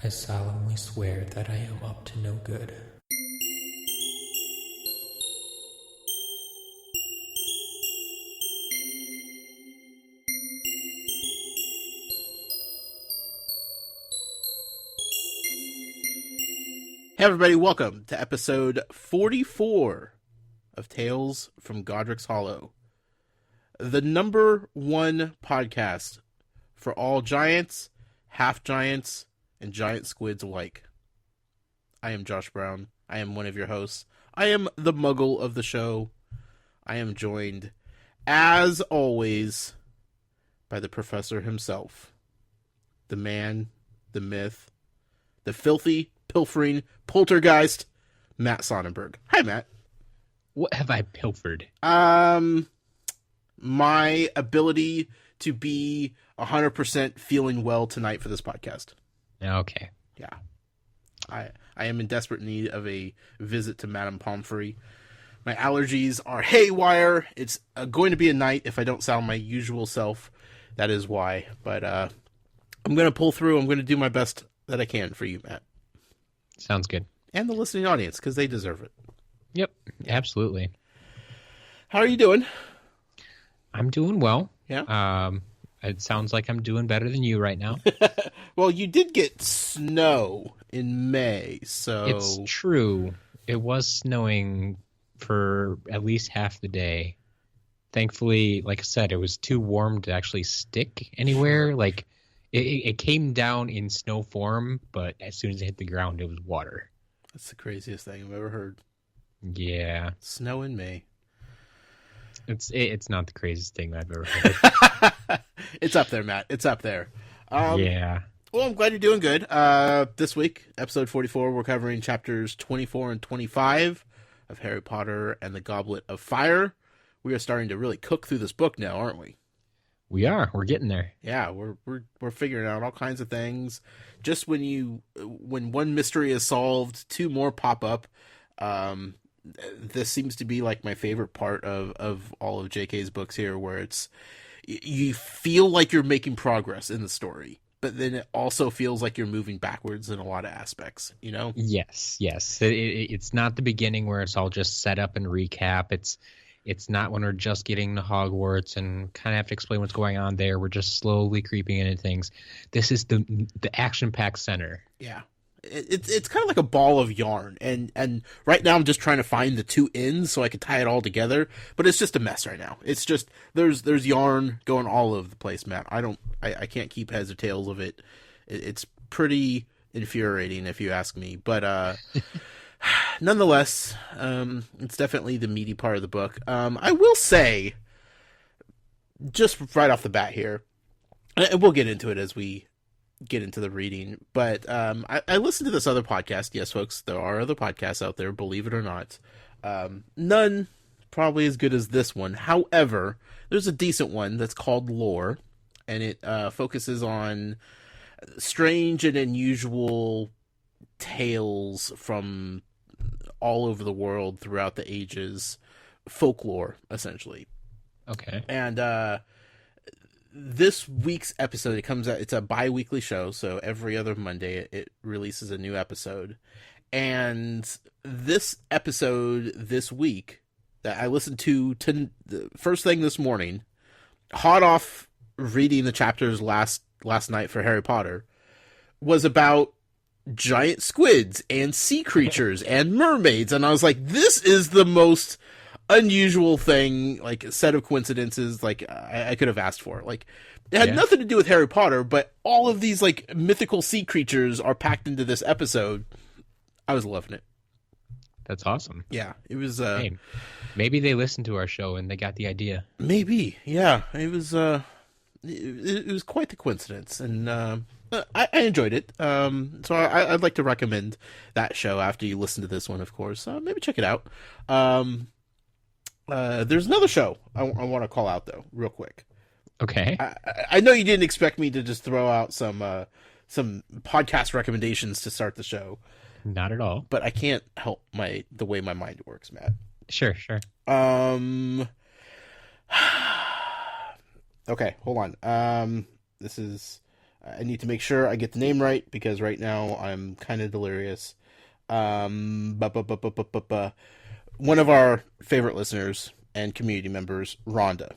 I solemnly swear that I am up to no good. Hey everybody, welcome to episode 44 of Tales from Godric's Hollow, the number one podcast for all giants, half giants, and giant squids alike. I am Josh Brown. I am one of your hosts. I am the muggle of the show. I am joined, as always, by the professor himself, the man, the myth, the filthy, pilfering poltergeist, Matt Sonnenberg. Hi, Matt. What have I pilfered? My ability to be 100% feeling well tonight for this podcast. Okay. Yeah. I am in desperate need of a visit to Madame Pomfrey. My allergies are haywire. It's going to be a night if I don't sound my usual self. That is why. But I'm going to pull through. I'm going to do my best that I can for you, Matt. Sounds good. And the listening audience, because they deserve it. Yep, absolutely. How are you doing? I'm doing well. Yeah. It sounds like I'm doing better than you right now. Well, you did get snow in May, so... It's true. It was snowing for at least half the day. Thankfully, like I said, it was too warm to actually stick anywhere. Sure. Like, it came down in snow form, but as soon as it hit the ground, it was water. That's the craziest thing I've ever heard. Yeah. Snow in May. It's not the craziest thing I've ever heard. It's up there, Matt. It's up there. Yeah. Well, I'm glad you're doing good. This week, episode 44, we're covering chapters 24 and 25 of Harry Potter and the Goblet of Fire. We are starting to really cook through this book now, aren't we? We are. We're getting there. Yeah, we're figuring out all kinds of things. Just when one mystery is solved, two more pop up. This seems to be like my favorite part of all of JK's books here, where it's you feel like you're making progress in the story, but then it also feels like you're moving backwards in a lot of aspects, you know? Yes. It's not the beginning where it's all just set up and recap. It's not when we're just getting to Hogwarts and kind of have to explain what's going on there. We're just slowly creeping into things. This is the action-packed center. Yeah. It's kind of like a ball of yarn, and right now I'm just trying to find the two ends so I can tie it all together, but it's just a mess right now. It's just there's yarn going all over the place, Matt. I can't keep heads or tails of it. It's pretty infuriating if you ask me, but nonetheless, it's definitely the meaty part of the book. I will say, just right off the bat here, and we'll get into it as we get into the reading, but I listened to this other podcast. Yes, folks, there are other podcasts out there, believe it or not. None probably as good as this one. However, there's a decent one that's called Lore, and it focuses on strange and unusual tales from all over the world throughout the ages, folklore, essentially. Okay. And this week's episode, it comes out, it's a bi-weekly show, so every other Monday it releases a new episode. And this episode this week that I listened to the first thing this morning, hot off reading the chapters last night for Harry Potter, was about giant squids and sea creatures and mermaids. And I was like, this is the most unusual thing, like a set of coincidences like I could have asked for. Like, it had nothing to do with Harry Potter, but all of these like mythical sea creatures are packed into this episode. I was loving it. That's awesome. Yeah, it was Hey, maybe they listened to our show and they got the idea. maybe, yeah, it was it was quite the coincidence, and I enjoyed it. So I'd like to recommend that show after you listen to this one, of course. Maybe check it out. There's another show I want to call out, though, real quick. Okay. I know you didn't expect me to just throw out some podcast recommendations to start the show. Not at all. But I can't help the way my mind works, Matt. Sure. Okay, hold on. This is I need to make sure I get the name right because right now I'm kind of delirious. One of our favorite listeners and community members, Rhonda.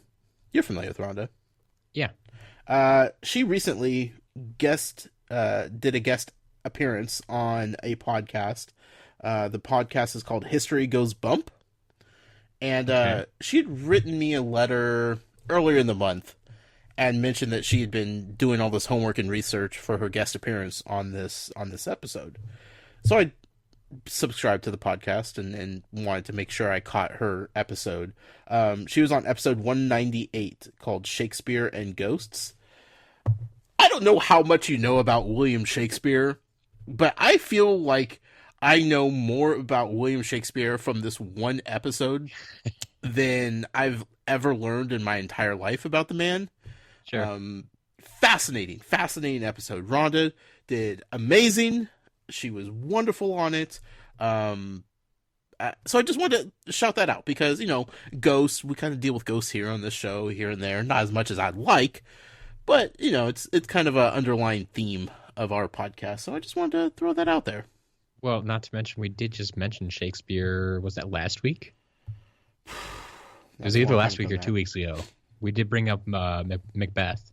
You're familiar with Rhonda. Yeah. She recently did a guest appearance on a podcast. The podcast is called History Goes Bump. And she had written me a letter earlier in the month and mentioned that she had been doing all this homework and research for her guest appearance on this episode. So I subscribed to the podcast and wanted to make sure I caught her episode. She was on episode 198 called Shakespeare and Ghosts. I don't know how much you know about William Shakespeare, but I feel like I know more about William Shakespeare from this one episode than I've ever learned in my entire life about the man. Sure. Fascinating episode. Rhonda did amazing. She was wonderful on it. So I just wanted to shout that out because, ghosts, we kind of deal with ghosts here on this show, here and there. Not as much as I'd like, but, it's kind of an underlying theme of our podcast. So I just wanted to throw that out there. Well, not to mention, we did just mention Shakespeare. Was that last week? It was either last week or 2 weeks ago. We did bring up Macbeth.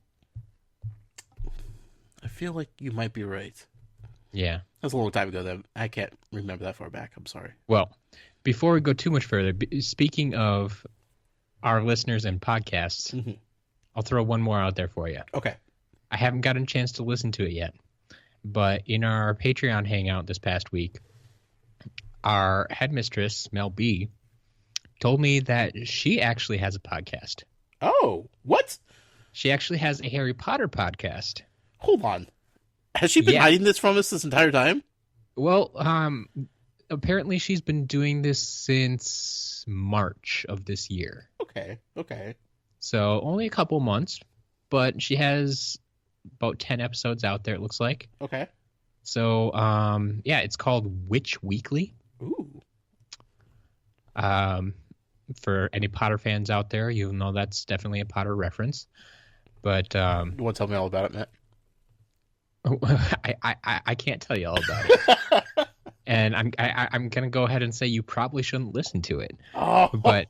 I feel like you might be right. Yeah. That's a long time ago, though. I can't remember that far back. I'm sorry. Well, before we go too much further, speaking of our listeners and podcasts, I'll throw one more out there for you. Okay. I haven't gotten a chance to listen to it yet, but in our Patreon hangout this past week, our headmistress, Mel B, told me that she actually has a podcast. Oh, what? She actually has a Harry Potter podcast. Hold on. Has she been hiding this from us this entire time? Well, apparently she's been doing this since March of this year. Okay. So only a couple months, but she has about 10 episodes out there, it looks like. Okay. So, it's called Witch Weekly. Ooh. For any Potter fans out there, you'll know that's definitely a Potter reference. But you want to tell me all about it, Matt? I can't tell you all about it. And I'm gonna go ahead and say you probably shouldn't listen to it. Oh. But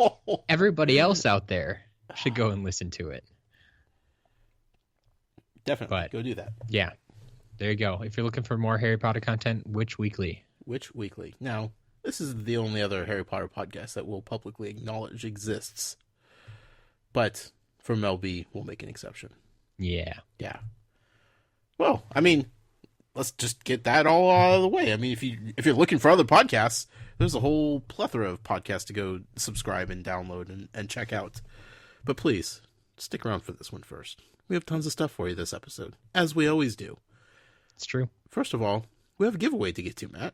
everybody else out there should go and listen to it. Definitely. Go do that. Yeah. There you go. If you're looking for more Harry Potter content, Witch Weekly. Witch Weekly. Now, this is the only other Harry Potter podcast that we'll publicly acknowledge exists. But for Mel B, we'll make an exception. Yeah. Yeah. Well, I mean, let's just get that all out of the way. I mean, if you're looking for other podcasts, there's a whole plethora of podcasts to go subscribe and download and check out. But please, stick around for this one first. We have tons of stuff for you this episode, as we always do. It's true. First of all, we have a giveaway to get to, Matt.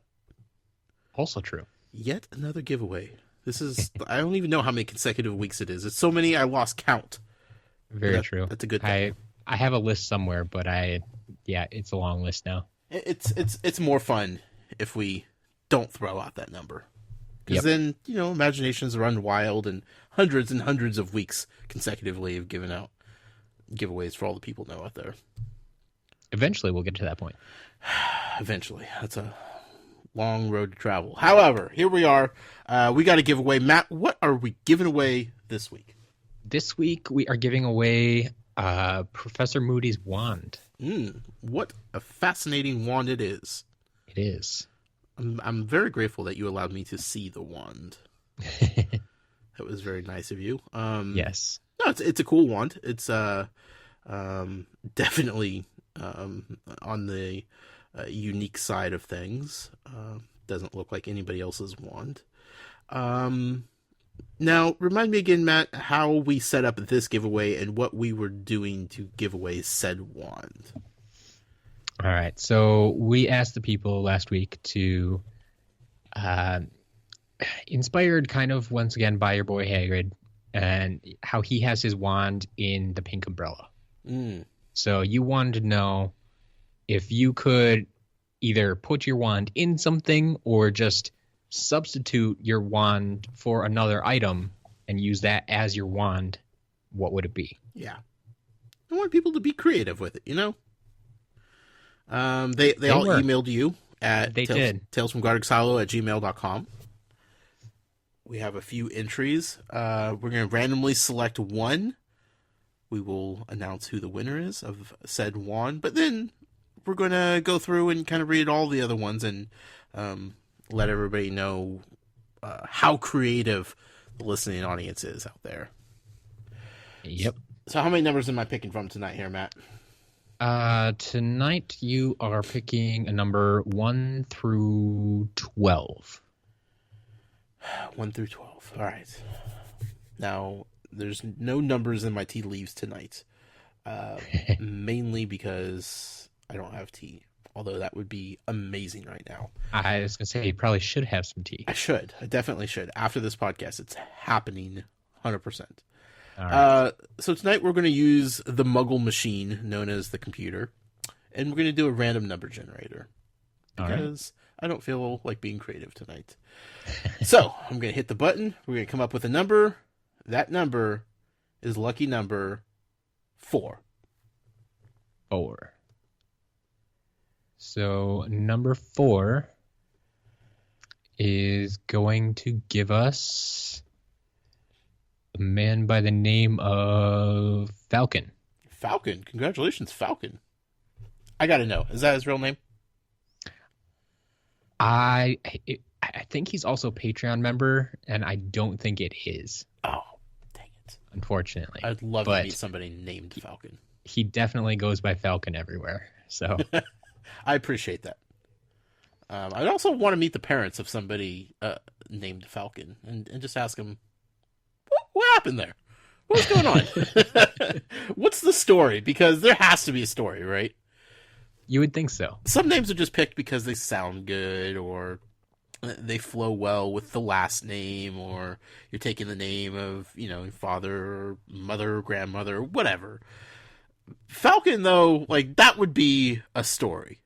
Also true. Yet another giveaway. This is, I don't even know how many consecutive weeks it is. It's so many, I lost count. Very true. That's a good thing. I have a list somewhere, but it's a long list now. It's more fun if we don't throw out that number. Because then, imaginations run wild and hundreds of weeks consecutively have given out giveaways for all the people know out there. Eventually, we'll get to that point. Eventually. That's a long road to travel. However, here we are. We got a giveaway. Matt, what are we giving away this week? This week, we are giving away Professor Moody's wand. What a fascinating wand it is. It is. I'm very grateful that you allowed me to see the wand. That was very nice of you. Yes. No, it's a cool wand. It's definitely on the unique side of things. Doesn't look like anybody else's wand. Now, remind me again, Matt, how we set up this giveaway and what we were doing to give away said wand. All right. So we asked the people last week to, inspired kind of once again by your boy Hagrid and how he has his wand in the pink umbrella. So you wanted to know if you could either put your wand in something or just substitute your wand for another item and use that as your wand, what would it be? Yeah. I want people to be creative with it, They all were. emailed you at They did. talesfromGodricSilo@gmail.com. We have a few entries. We're going to randomly select one. We will announce who the winner is of said one, but then we're going to go through and kind of read all the other ones and let everybody know how creative the listening audience is out there. Yep. So how many numbers am I picking from tonight here, Matt? Tonight you are picking a number 1 through 12. 1 through 12. All right. Now, there's no numbers in my tea leaves tonight. Mainly because I don't have tea. Although that would be amazing right now. I was going to say, you probably should have some tea. I should. I definitely should. After this podcast, it's happening 100%. All right. So tonight we're going to use the Muggle machine known as the computer. And we're going to do a random number generator. Because I don't feel like being creative tonight. So I'm going to hit the button. We're going to come up with a number. That number is lucky number 4. 4. So number 4 is going to give us a man by the name of Falcon. Falcon. Congratulations, Falcon. I got to know. Is that his real name? I think he's also a Patreon member, and I don't think it is. Oh, dang it. Unfortunately. I'd love to meet somebody named Falcon. He definitely goes by Falcon everywhere. So I appreciate that. I'd also want to meet the parents of somebody named Falcon and just ask them, what happened there? What's going on? What's the story? Because there has to be a story, right? You would think so. Some names are just picked because they sound good or they flow well with the last name, or you're taking the name of, father or mother or grandmother or whatever. Falcon, though, that would be a story,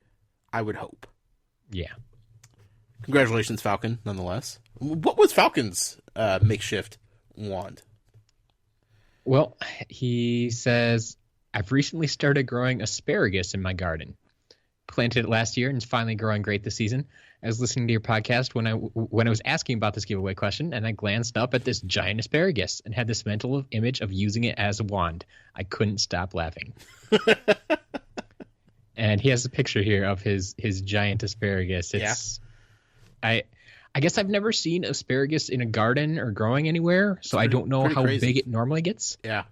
I would hope. Yeah. Congratulations, Falcon, nonetheless. What was Falcon's makeshift wand? Well, he says, I've recently started growing asparagus in my garden. Planted it last year and it's finally growing great this season. I was listening to your podcast when I was asking about this giveaway question, and I glanced up at this giant asparagus and had this mental image of using it as a wand. I couldn't stop laughing. And he has a picture here of his giant asparagus. It's I guess I've never seen asparagus in a garden or growing anywhere, so I don't know how big it normally gets. Yeah.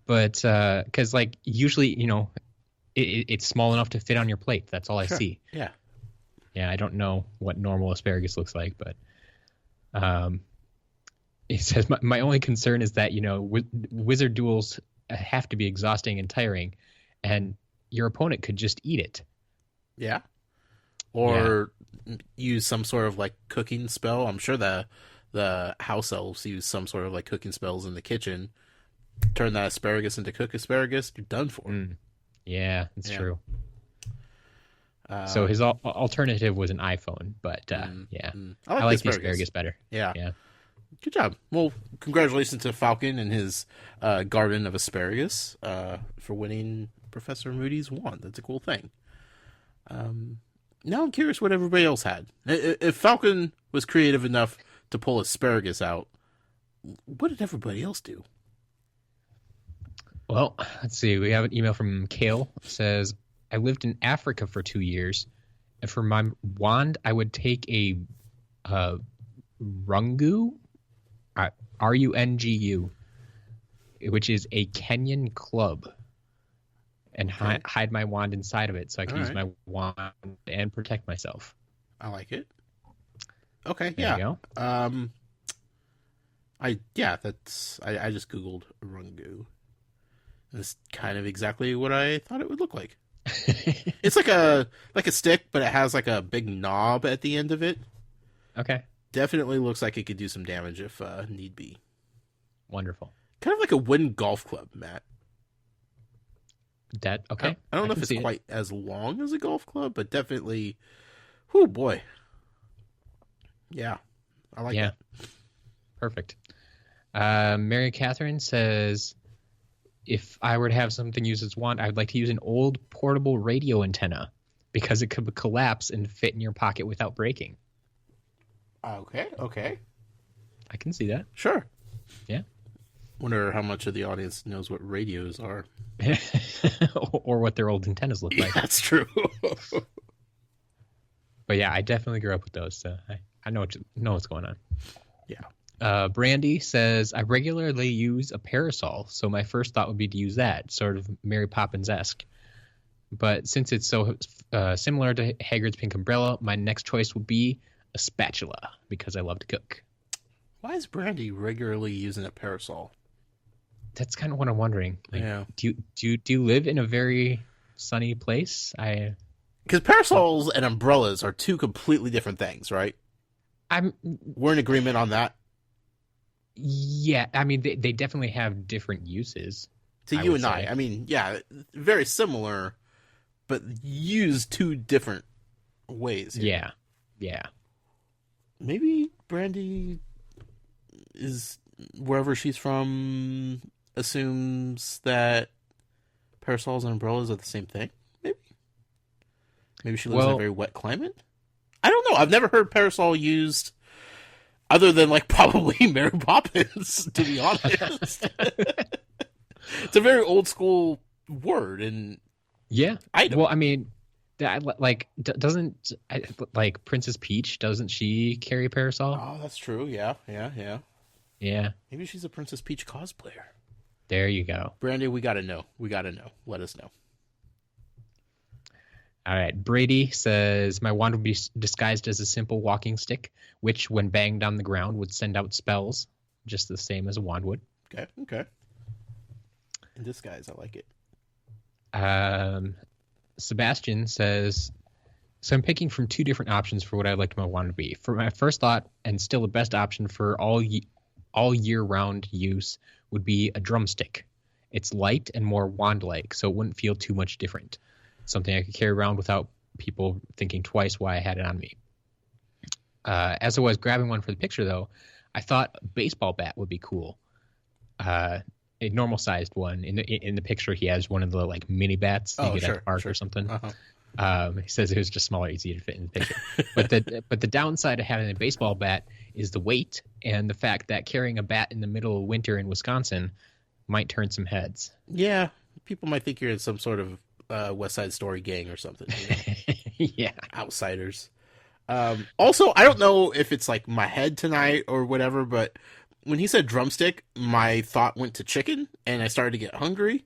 But because usually, it's small enough to fit on your plate. That's all I see. Yeah. Yeah, I don't know what normal asparagus looks like, but he says, my only concern is that, wizard duels have to be exhausting and tiring, and your opponent could just eat it. Yeah. Or use some sort of cooking spell. I'm sure the house elves use some sort of cooking spells in the kitchen. Turn that asparagus into cooked asparagus, you're done for. Yeah, that's true. So his alternative was an iPhone, but I like the asparagus better. Yeah. Good job. Well, congratulations to Falcon and his garden of asparagus for winning Professor Moody's wand. That's a cool thing. Now I'm curious what everybody else had. If Falcon was creative enough to pull asparagus out, what did everybody else do? Well, let's see. We have an email from Kale. It says, I lived in Africa for 2 years, and for my wand, I would take a rungu, Rungu, which is a Kenyan club, and hide my wand inside of it so I can use my wand and protect myself. I like it. Okay, there you go. I just Googled rungu. It's kind of exactly what I thought it would look like. It's like a stick, but it has a big knob at the end of it. Okay. Definitely looks like it could do some damage if need be. Wonderful. Kind of like a wooden golf club, Matt. That okay. I don't know if it's quite as long as a golf club, but definitely. Whoo boy. Yeah, I like that. Perfect. Mary Catherine says, if I were to have something use as wand, I would like to use an old portable radio antenna. because it could collapse and fit in your pocket without breaking. Okay. I can see that. Sure. Yeah. Wonder how much of the audience knows what radios are. Or what their old antennas look like. That's true. But yeah, I definitely grew up with those, so I know what's going on. Yeah. Brandy says, I regularly use a parasol, so my first thought would be to use that, sort of Mary Poppins-esque. But since it's so similar to Hagrid's pink umbrella, my next choice would be a spatula, because I love to cook. Why is Brandy regularly using a parasol? That's kind of what I'm wondering. Like, Yeah. Do you live in a very sunny place? Because parasols and umbrellas are two completely different things, right? We're in agreement on that. Yeah, I mean, they definitely have different uses. To you and I. I mean, yeah, very similar, but used two different ways here. Yeah. Maybe Brandy is, wherever she's from, assumes that parasols and umbrellas are the same thing. Maybe she lives in a very wet climate. I don't know. I've never heard parasol used other than like probably Mary Poppins, to be honest. It's a very old school word, and item. Well, I mean, doesn't Princess Peach, doesn't she carry a parasol? Oh, that's true. Yeah. Maybe she's a Princess Peach cosplayer. There you go. Brandy, we gotta know. Let us know. All right. Brady says, my wand would be disguised as a simple walking stick, which, when banged on the ground, would send out spells, just the same as a wand would. Okay. In disguise, I like it. Sebastian says, so I'm picking from two different options for what I'd like my wand to be. For my first thought, and still the best option for all year-round use, would be a drumstick. It's light and more wand-like, so it wouldn't feel too much different. Something I could carry around without people thinking twice why I had it on me. As I was grabbing one for the picture, though, I thought a baseball bat would be cool. A normal-sized one. In the picture, he has one of the like mini bats that you get at the park or something. He says it was just smaller, easier to fit in the picture. but the downside of having a baseball bat is the weight and the fact that carrying a bat in the middle of winter in Wisconsin might turn some heads. Yeah, people might think you're in some sort of West Side Story gang or something. Yeah. Outsiders. Also, I don't know if it's like my head tonight or whatever, but when he said drumstick, my thought went to chicken, and I started to get hungry.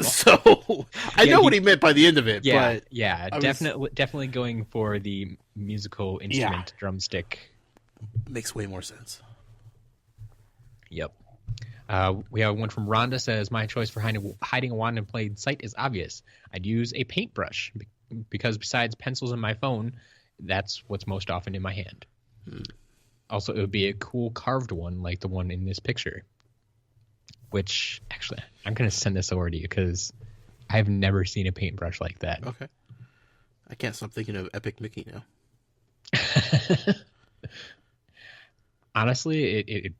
So I know what he meant by the end of it. Yeah, but yeah, definitely going for the musical instrument drumstick. Makes way more sense. Yep. We have one from Rhonda says, my choice for hiding a wand in plain sight is obvious. I'd use a paintbrush because besides pencils and my phone, that's what's most often in my hand. Also, it would be a cool carved one like the one in this picture. Which, actually, I'm going to send this over to you because I've never seen a paintbrush like that. Okay. I can't stop thinking of Epic Mickey now. Honestly,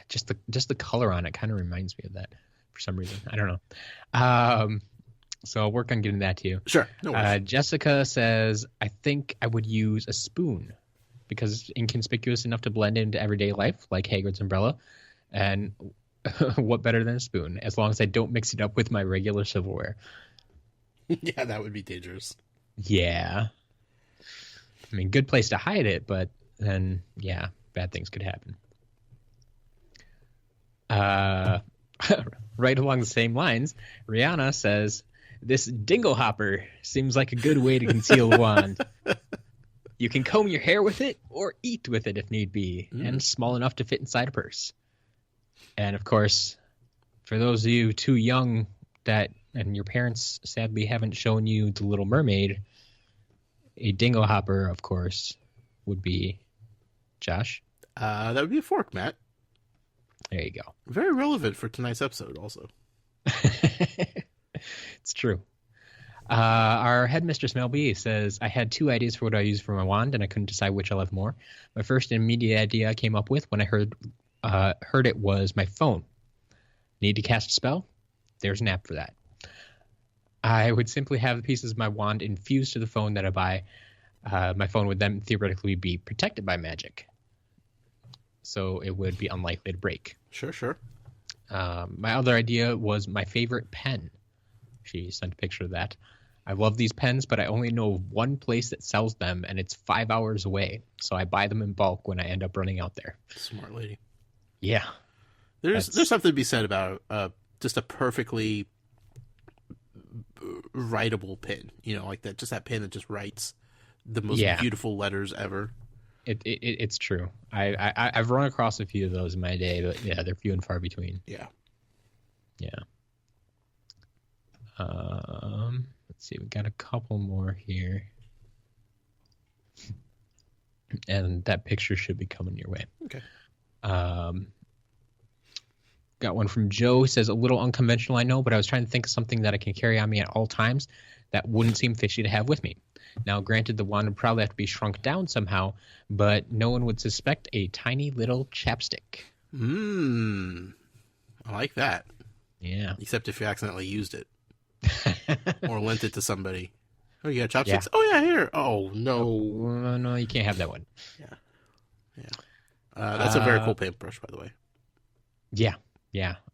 just the color on it kind of reminds me of that for some reason. I don't know. So I'll work on getting that to you. Sure. No worries. Jessica says, I think I would use a spoon because it's inconspicuous enough to blend into everyday life, like Hagrid's umbrella. And what better than a spoon, as long as I don't mix it up with my regular silverware. Yeah, that would be dangerous. Yeah. I mean, good place to hide it, but then, yeah, bad things could happen. Right along the same lines, Rihanna says, this dingle hopper seems like a good way to conceal a wand. You can comb your hair with it or eat with it if need be, and small enough to fit inside a purse. And of course, for those of you too young and your parents sadly haven't shown you The Little Mermaid, a dingle hopper, of course, would be, Josh? That would be a fork, Matt. There you go. Very relevant for tonight's episode, also. It's true. Our headmistress Mel B says, I had two ideas for what I use for my wand, and I couldn't decide which I loved more. My first immediate idea I came up with when I heard it was my phone. Need to cast a spell? There's an app for that. I would simply have the pieces of my wand infused to the phone that I buy. My phone would then theoretically be protected by magic, so it would be unlikely to break. Sure. My other idea was my favorite pen. She sent a picture of that. I love these pens, but I only know of one place that sells them, and it's 5 hours away. So I buy them in bulk when I end up running out there. Smart lady. Yeah. There's something to be said about just a perfectly writable pen. You know, like that, just that pen that just writes the most beautiful letters ever. It's true. I've run across a few of those in my day, but yeah, they're few and far between. Yeah. Let's see, we got a couple more here. And that picture should be coming your way. Okay. Got one from Joe who says, a little unconventional, I know, but I was trying to think of something that I can carry on me at all times that wouldn't seem fishy to have with me. Now, granted, the wand would probably have to be shrunk down somehow, but no one would suspect a tiny little chapstick. I like that. Yeah. Except if you accidentally used it. Or lent it to somebody. Oh, you got chopsticks? Yeah. Oh, yeah, here. Oh, no. No, you can't have that one. Yeah. That's a very cool paintbrush, by the way. Yeah,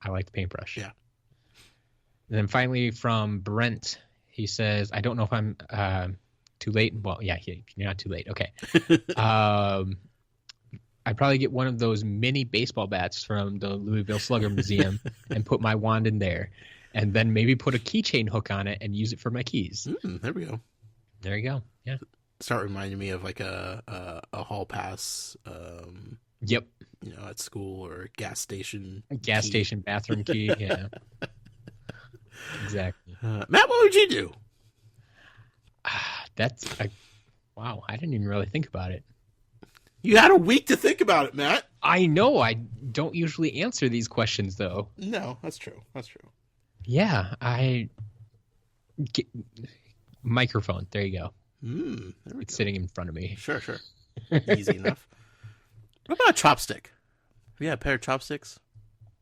I like the paintbrush. Yeah. And then finally from Brent, he says, I don't know if I'm too late. Well, yeah, you're not too late. Okay. I'd probably get one of those mini baseball bats from the Louisville Slugger Museum and put my wand in there. And then maybe put a keychain hook on it and use it for my keys. There we go. There you go. Yeah. Start reminding me of like a hall pass. Yep. You know, at school or a gas station. A gas station bathroom key. Yeah. Exactly. Matt, what would you do? Wow. I didn't even really think about it. You had a week to think about it, Matt. I know. I don't usually answer these questions, though. No, that's true. Yeah, microphone. There you go. It's sitting in front of me. Sure. Easy enough. What about a chopstick? Yeah, a pair of chopsticks.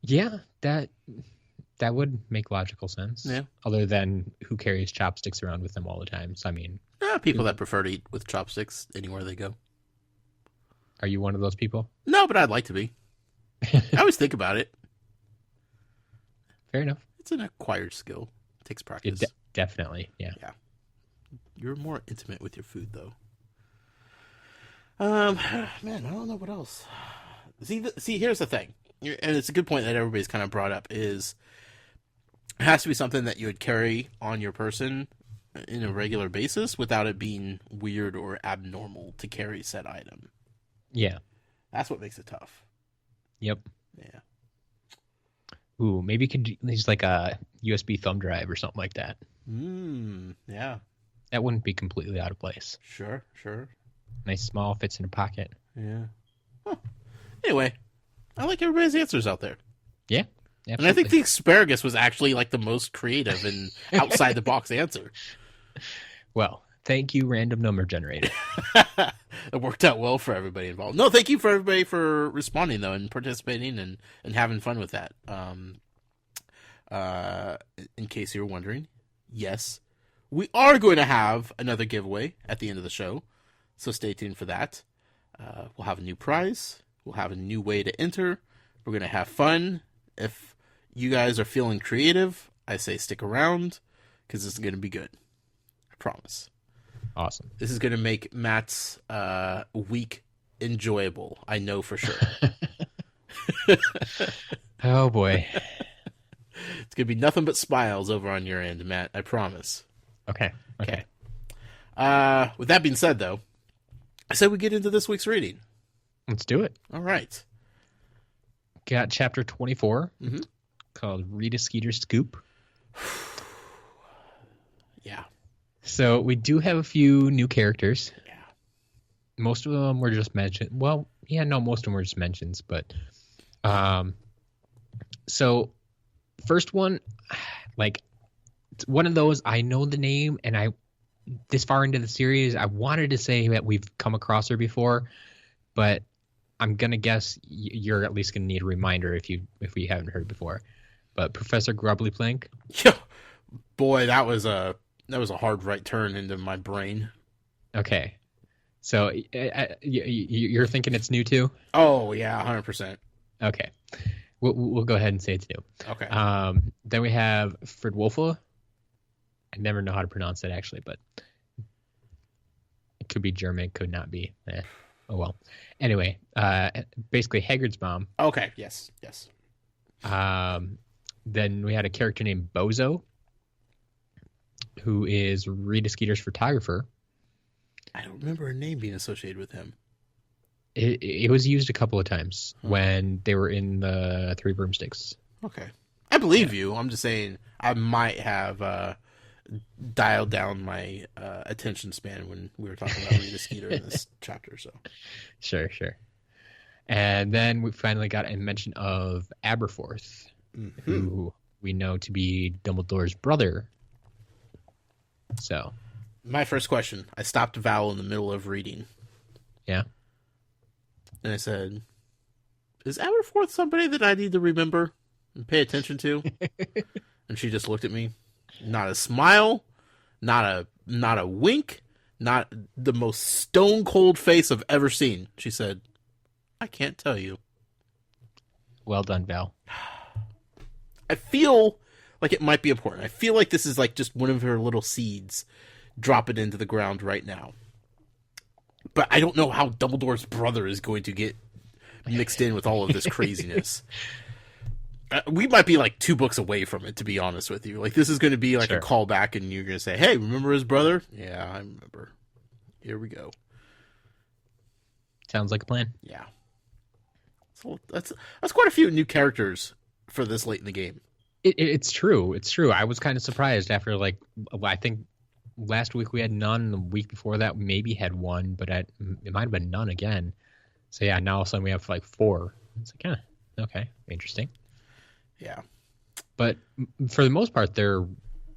Yeah, that would make logical sense. Yeah. Other than who carries chopsticks around with them all the time. So I mean, people that prefer to eat with chopsticks anywhere they go. Are you one of those people? No, but I'd like to be. I always think about it. Fair enough. It's an acquired skill. It takes practice. Definitely, yeah. You're more intimate with your food, though. Man, I don't know what else. See, here's the thing, and it's a good point that everybody's kind of brought up, is it has to be something that you would carry on your person in a regular basis without it being weird or abnormal to carry said item. Yeah. That's what makes it tough. Yep. Yeah. Ooh, maybe you could use like a USB thumb drive or something like that. Yeah. That wouldn't be completely out of place. Sure. Nice, small, fits in a pocket. Yeah. Huh. Anyway, I like everybody's answers out there. Yeah. Absolutely. And I think the asparagus was actually like the most creative and outside the box answer. Well, thank you, random number generator. It worked out well for everybody involved. No, thank you for everybody for responding though and participating and having fun with that. In case you were wondering, yes, we are going to have another giveaway at the end of the show, so stay tuned for that. We'll have a new prize. We'll have a new way to enter. We're going to have fun. If you guys are feeling creative, I say stick around because this is going to be good. I promise. Awesome. This is going to make Matt's week enjoyable. I know for sure. Oh, boy. It's going to be nothing but smiles over on your end, Matt. I promise. Okay. With that being said, though, I said we get into this week's reading. Let's do it. All right. Got chapter 24 called Rita, Skeeter, Scoop. Yeah. So we do have a few new characters. Yeah. Most of them were just mentioned. Well, yeah, no, most of them were just mentions. But so first one, like it's one of those, I know the name, and this far into the series, I wanted to say that we've come across her before, but I'm gonna guess you're at least gonna need a reminder if we haven't heard before. But Professor Grubbly Plank. Yeah. Boy, that was a hard right turn into my brain. Okay. So you're thinking it's new too? Oh yeah, 100%. Okay. We'll go ahead and say it's new. Okay. Then we have Fridwolfa. I never know how to pronounce it actually, but it could be German, could not be. Oh well. Anyway, basically Haggard's mom. Okay. Yes. Then we had a character named Bozo, who is Rita Skeeter's photographer. I don't remember her name being associated with him. It was used a couple of times when they were in the Three Broomsticks. Okay. I believe you. I'm just saying I might have dialed down my attention span when we were talking about Rita Skeeter in this chapter. So Sure. And then we finally got a mention of Aberforth, who we know to be Dumbledore's brother. So, my first question, I stopped Val in the middle of reading. Yeah. And I said, is Aberforth somebody that I need to remember and pay attention to? And she just looked at me. Not a smile, not a wink, not the most stone cold face I've ever seen. She said, I can't tell you. Well done, Val. I feel like it might be important. I feel like this is like just one of her little seeds. Drop it into the ground right now. But I don't know how Dumbledore's brother is going to get mixed in with all of this craziness. We might be like 2 books away from it, to be honest with you. Like, this is going to be like a callback, and you're going to say, hey, remember his brother? Yeah, I remember. Here we go. Sounds like a plan. Yeah. So that's quite a few new characters for this late in the game. It's true. It's true. I was kind of surprised after, like, I think last week we had none. The week before that we maybe had one, but it might have been none again. So, yeah, now all of a sudden we have, like, 4. It's like, okay, interesting. Yeah. But for the most part, 2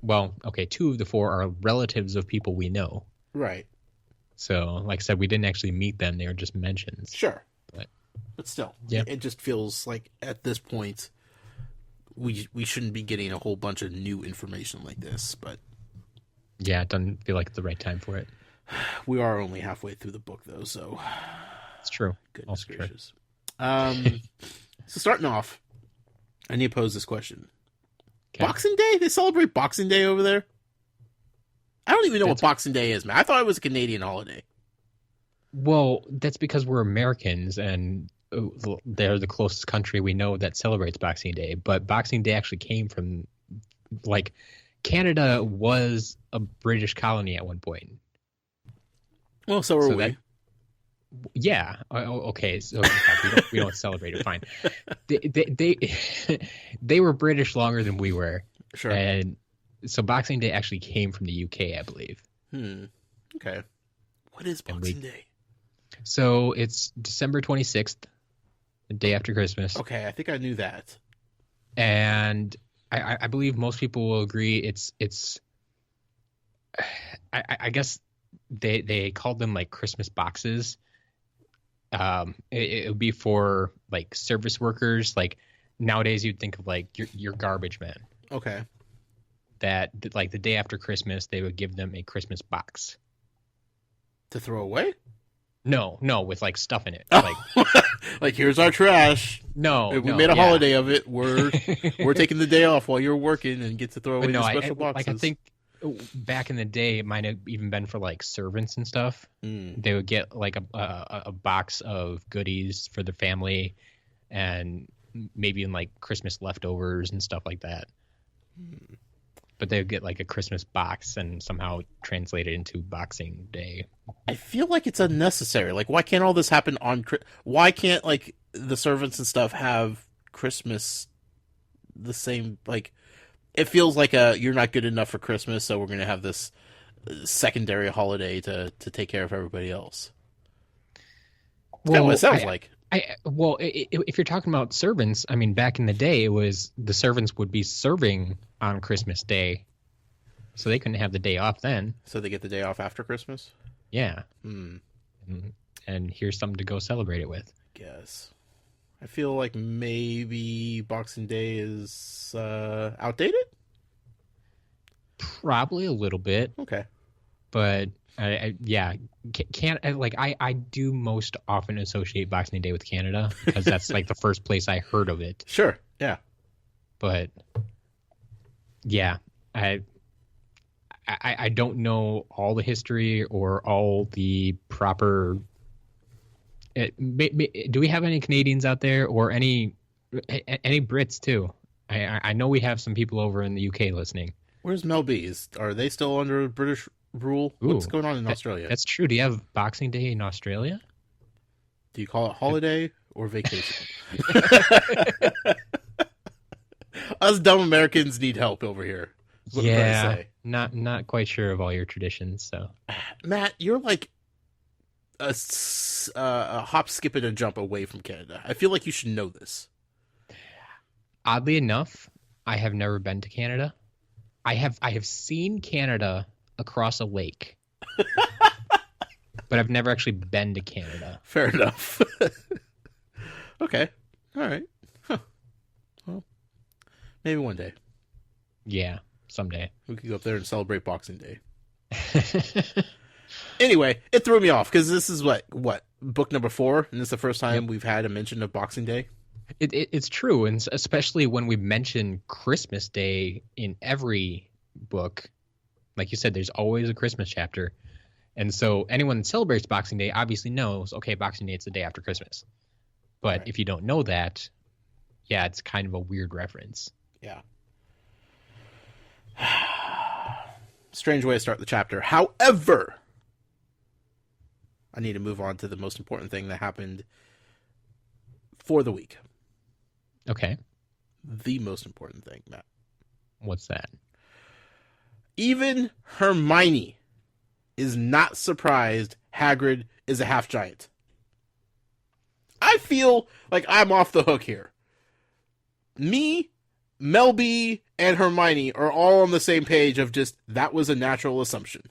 of the 4 are relatives of people we know. Right. So, like I said, we didn't actually meet them. They were just mentions. Sure. But still, yeah. It just feels like at this point we shouldn't be getting a whole bunch of new information like this. But yeah, it doesn't feel like it's the right time for it. We are only halfway through the book, though, so it's true. Goodness gracious. So starting off, I need to pose this question. Okay. Boxing Day? They celebrate Boxing Day over there? I don't even know what Boxing Day is, man. I thought it was a Canadian holiday. Well, that's because we're Americans and they're the closest country we know that celebrates Boxing Day. But Boxing Day actually came from, like, Canada was a British colony at one point. Well, so are we. Yeah. Okay. So we don't celebrate it. Fine. They were British longer than we were. Sure. And so Boxing Day actually came from the UK, I believe. Okay. What is Boxing Day? So it's December 26th, the day after Christmas. Okay, I think I knew that. And I believe most people will agree it's I guess they called them like Christmas boxes. It would be for like service workers. Like nowadays you'd think of like your garbage men. Okay. That like the day after Christmas they would give them a Christmas box. To throw away? No, with like stuff in it. Like, like here's our trash. We made a holiday of it. We're taking the day off while you're working and get to throw away the special boxes. Like I think back in the day, it might have even been for like servants and stuff. They would get like a box of goodies for the family, and maybe in like Christmas leftovers and stuff like that. But they would get like a Christmas box and somehow translate it into Boxing Day. I feel like it's unnecessary. Like, why can't all this happen on? Why can't like the servants and stuff have Christmas the same? Like, it feels like you're not good enough for Christmas, so we're gonna have this secondary holiday to take care of everybody else. That's kind of what it sounds like. If you're talking about servants, I mean, back in the day, it was the servants would be serving on Christmas Day, so they couldn't have the day off then. So they get the day off after Christmas? Yeah. And here's something to go celebrate it with. Guess. I feel like maybe Boxing Day is outdated? Probably a little bit, Okay. but yeah, can't like I do most often associate Boxing Day with Canada because that's like the first place I heard of it. Sure. Yeah. But yeah, I don't know all the history or all the proper. Do we have any Canadians out there or any Brits too? I know we have some people over in the UK listening. Where's Mel B? Are they still under British rule? Ooh, What's going on in Australia? That's true. Do you have Boxing Day in Australia? Do you call it holiday or vacation? Us dumb Americans need help over here. Is what I'm trying to say. Not quite sure of all your traditions. So, Matt, you're like a hop, skip, and a jump away from Canada. I feel like you should know this. oddly enough, I have never been to Canada. I have seen Canada across a lake, but I've never actually been to Canada. Fair enough. Okay. All right. Huh. Well, maybe one day Yeah, someday. we could go up there and celebrate Boxing Day. Anyway, it threw me off because this is what book number 4, and this is the first time we've had a mention of Boxing Day. It's true, and especially when we mention Christmas Day in every book. Like you said, there's always a Christmas chapter. And so anyone that celebrates Boxing Day obviously knows, okay, Boxing Day, it's the day after Christmas. But Right. if you don't know that, yeah, it's kind of a weird reference. Yeah. Strange way to start the chapter. However, I need to move on to the most important thing that happened for the week. Okay, The most important thing, Matt. what's that? Even Hermione is not surprised Hagrid is a half giant. I feel like I'm off the hook here. Me, Mel B, and Hermione are all on the same page of just that was a natural assumption.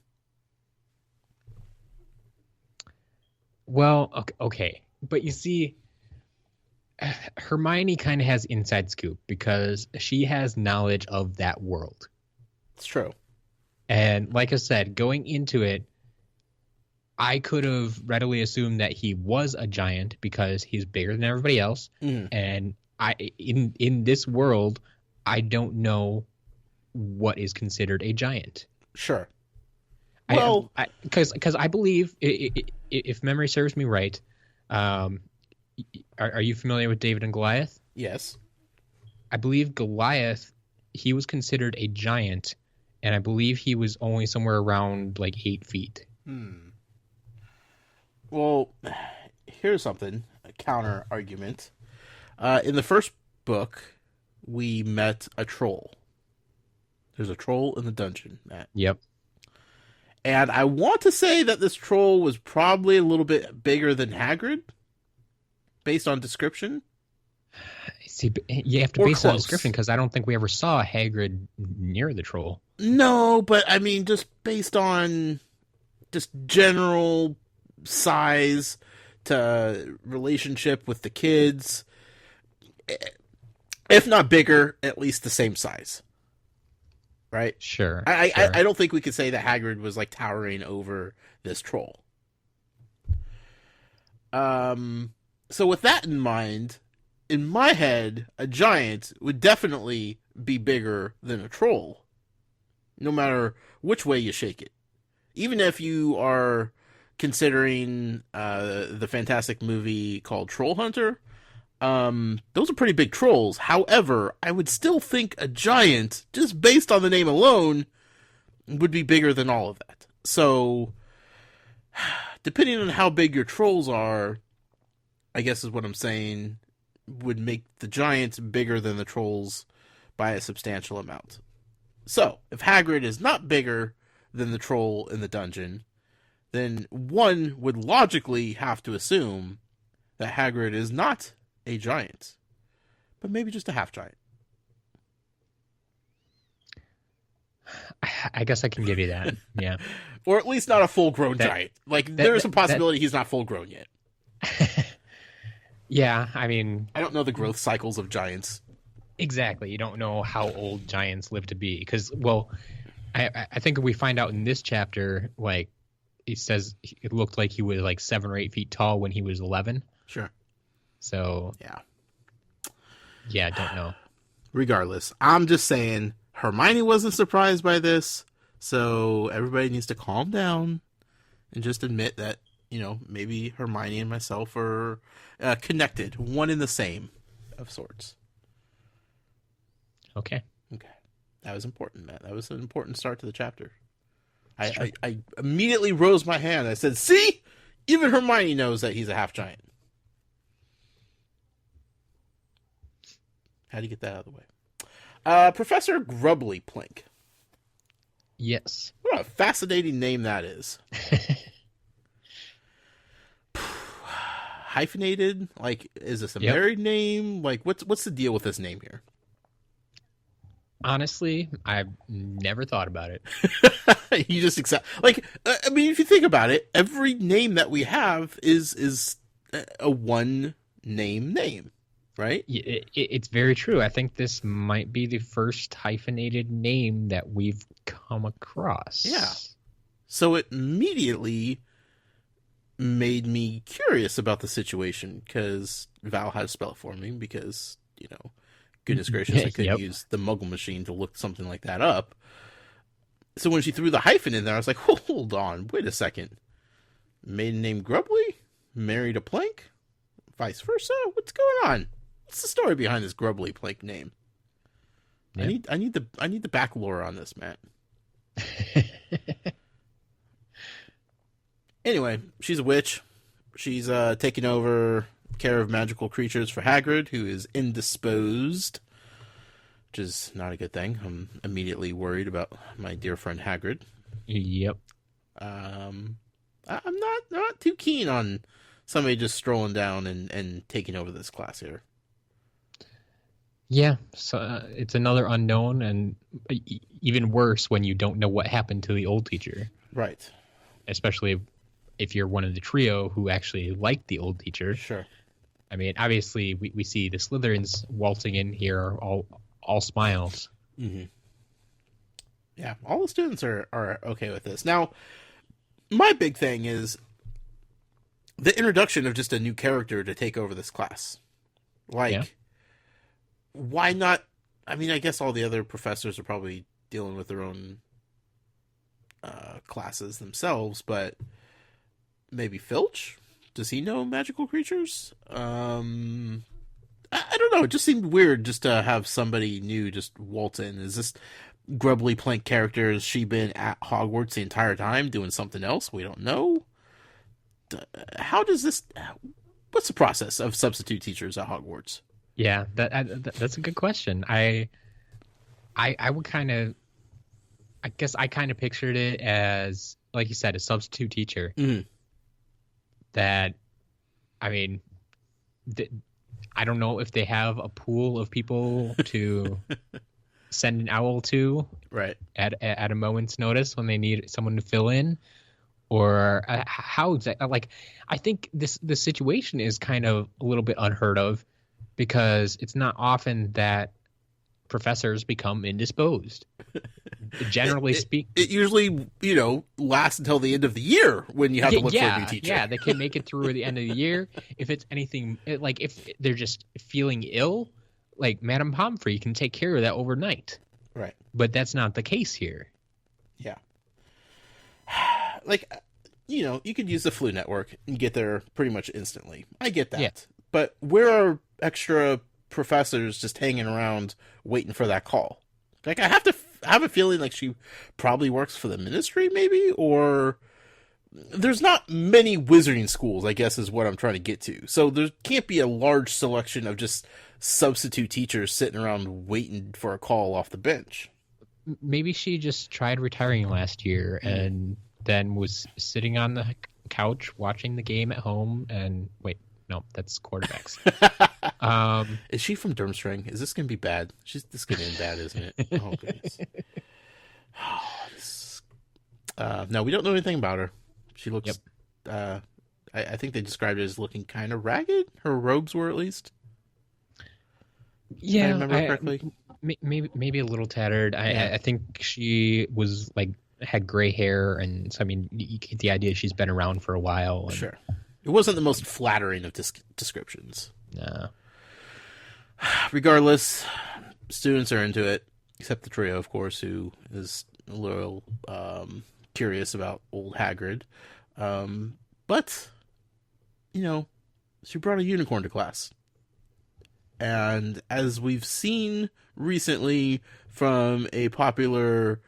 Well, okay. But you see, Hermione kind of has inside scoop because she has knowledge of that world. It's true. And like I said, going into it, I could have readily assumed that he was a giant because he's bigger than everybody else. Mm. And in this world, I don't know what is considered a giant. Sure. Well, Because I believe, if memory serves me right, are you familiar with David and Goliath? yes. I believe Goliath, he was considered a giant, and I believe he was only somewhere around like 8 feet. Well, here's something, a counter argument. In the first book, we met a troll. There's a troll in the dungeon, Matt. Yep. And I want to say that this troll was probably a little bit bigger than Hagrid, based on description. See, you have to Or base it on close. description because I don't think we ever saw Hagrid near the troll. No, but I mean, just based on just general size to relationship with the kids, if not bigger, at least the same size. Right? Sure. I sure. don't think we could say that Hagrid was like towering over this troll. So with that in mind, in my head, a giant would definitely be bigger than a troll, no matter which way you shake it. Even if you are considering the fantastic movie called Troll Hunter, those are pretty big trolls. However, I would still think a giant, just based on the name alone, would be bigger than all of that. So, depending on how big your trolls are, I guess is what I'm saying, would make the giants bigger than the trolls by a substantial amount. So, if Hagrid is not bigger than the troll in the dungeon, then one would logically have to assume that Hagrid is not a giant, but maybe just a half giant. I guess I can give you that. Yeah. Or at least not a full-grown giant. Like, there is a possibility he's not full-grown yet. Yeah, I mean, I don't know the growth cycles of giants. exactly. You don't know how old giants live to be because, well, I think we find out in this chapter, like, he says it looked like he was like 7 or 8 feet tall when he was 11. Sure. So yeah, I don't know. Regardless, I'm just saying Hermione wasn't surprised by this, so everybody needs to calm down and just admit that, maybe Hermione and myself are connected, one and the same of sorts. Okay. That was important, Matt. That was an important start to the chapter. I immediately rose my hand. I said, see? Even Hermione knows that he's a half giant. How do you get that out of the way? Professor Grubbly Plink. Yes. What a fascinating name that is. Hyphenated? Like, is this a married name? Like, what's the deal with this name here? Honestly, I've never thought about it. You just accept. Like, I mean, if you think about it, every name that we have is a one name, right? It's very true. I think this might be the first hyphenated name that we've come across. Yeah. So it immediately made me curious about the situation, because Val had to spell it for me, because, goodness gracious, I couldn't use the Muggle machine to look something like that up. So when she threw the hyphen in there, I was like, hold on, wait a second. Maiden name Grubbly? Married a Plank? Vice versa? What's going on? What's the story behind this Grubbly Plank name? Yep. I need the back lore on this, Matt. Anyway, she's a witch. She's taking over care of magical creatures for Hagrid, who is indisposed, which is not a good thing. I'm immediately worried about my dear friend Hagrid. Yep. I'm not too keen on somebody just strolling down and taking over this class here. Yeah, so it's another unknown, and even worse when you don't know what happened to the old teacher. Right. Especially if you're one of the trio who actually liked the old teacher. Sure. I mean, obviously, we see the Slytherins waltzing in here, all smiles. Mm-hmm. Yeah, all the students are okay with this. Now, my big thing is the introduction of just a new character to take over this class. Like, why not? I mean, I guess all the other professors are probably dealing with their own classes themselves, but maybe Filch? Does he know magical creatures? I don't know. It just seemed weird just to have somebody new just waltz in. Is this Grubbly Plank character? Has she been at Hogwarts the entire time doing something else? We don't know. How does this... What's the process of substitute teachers at Hogwarts? Yeah, that's a good question. I would kind of... I guess I kind of pictured it as, like you said, a substitute teacher. Mm. That, I mean, I don't know if they have a pool of people to send an owl to, right, at a moment's notice when they need someone to fill in, or how exactly. Like, I think this situation is kind of a little bit unheard of, because it's not often that professors become indisposed. Generally speaking, it usually, lasts until the end of the year when you have to look for a new teacher. Yeah, they can make it through the end of the year. If it's anything, like if they're just feeling ill, like Madame Pomfrey can take care of that overnight. Right. But that's not the case here. Yeah. Like, you could use the Flu Network and get there pretty much instantly. I get that. Yeah. But where are extra professors just hanging around waiting for that call? Like, I have a feeling like she probably works for the ministry, maybe, or there's not many wizarding schools, I guess, is what I'm trying to get to. So there can't be a large selection of just substitute teachers sitting around waiting for a call off the bench. Maybe she just tried retiring last year and then was sitting on the couch watching the game at home and wait. No, that's quarterbacks. Is she from Durmstrang? Is this going to be bad? This is going to end bad, isn't it? Oh, goodness. No, we don't know anything about her. She looks... Yep. I think they described it as looking kind of ragged. Her robes were, at least. Yeah. If I remember correctly. Maybe a little tattered. Yeah. I think she was like had gray hair, and so I mean, you get the idea she's been around for a while. And Sure. It wasn't the most flattering of descriptions. uh, Regardless, students are into it, except the trio, of course, who is a little curious about old Hagrid. But, you know, she brought a unicorn to class. And as we've seen recently from a popular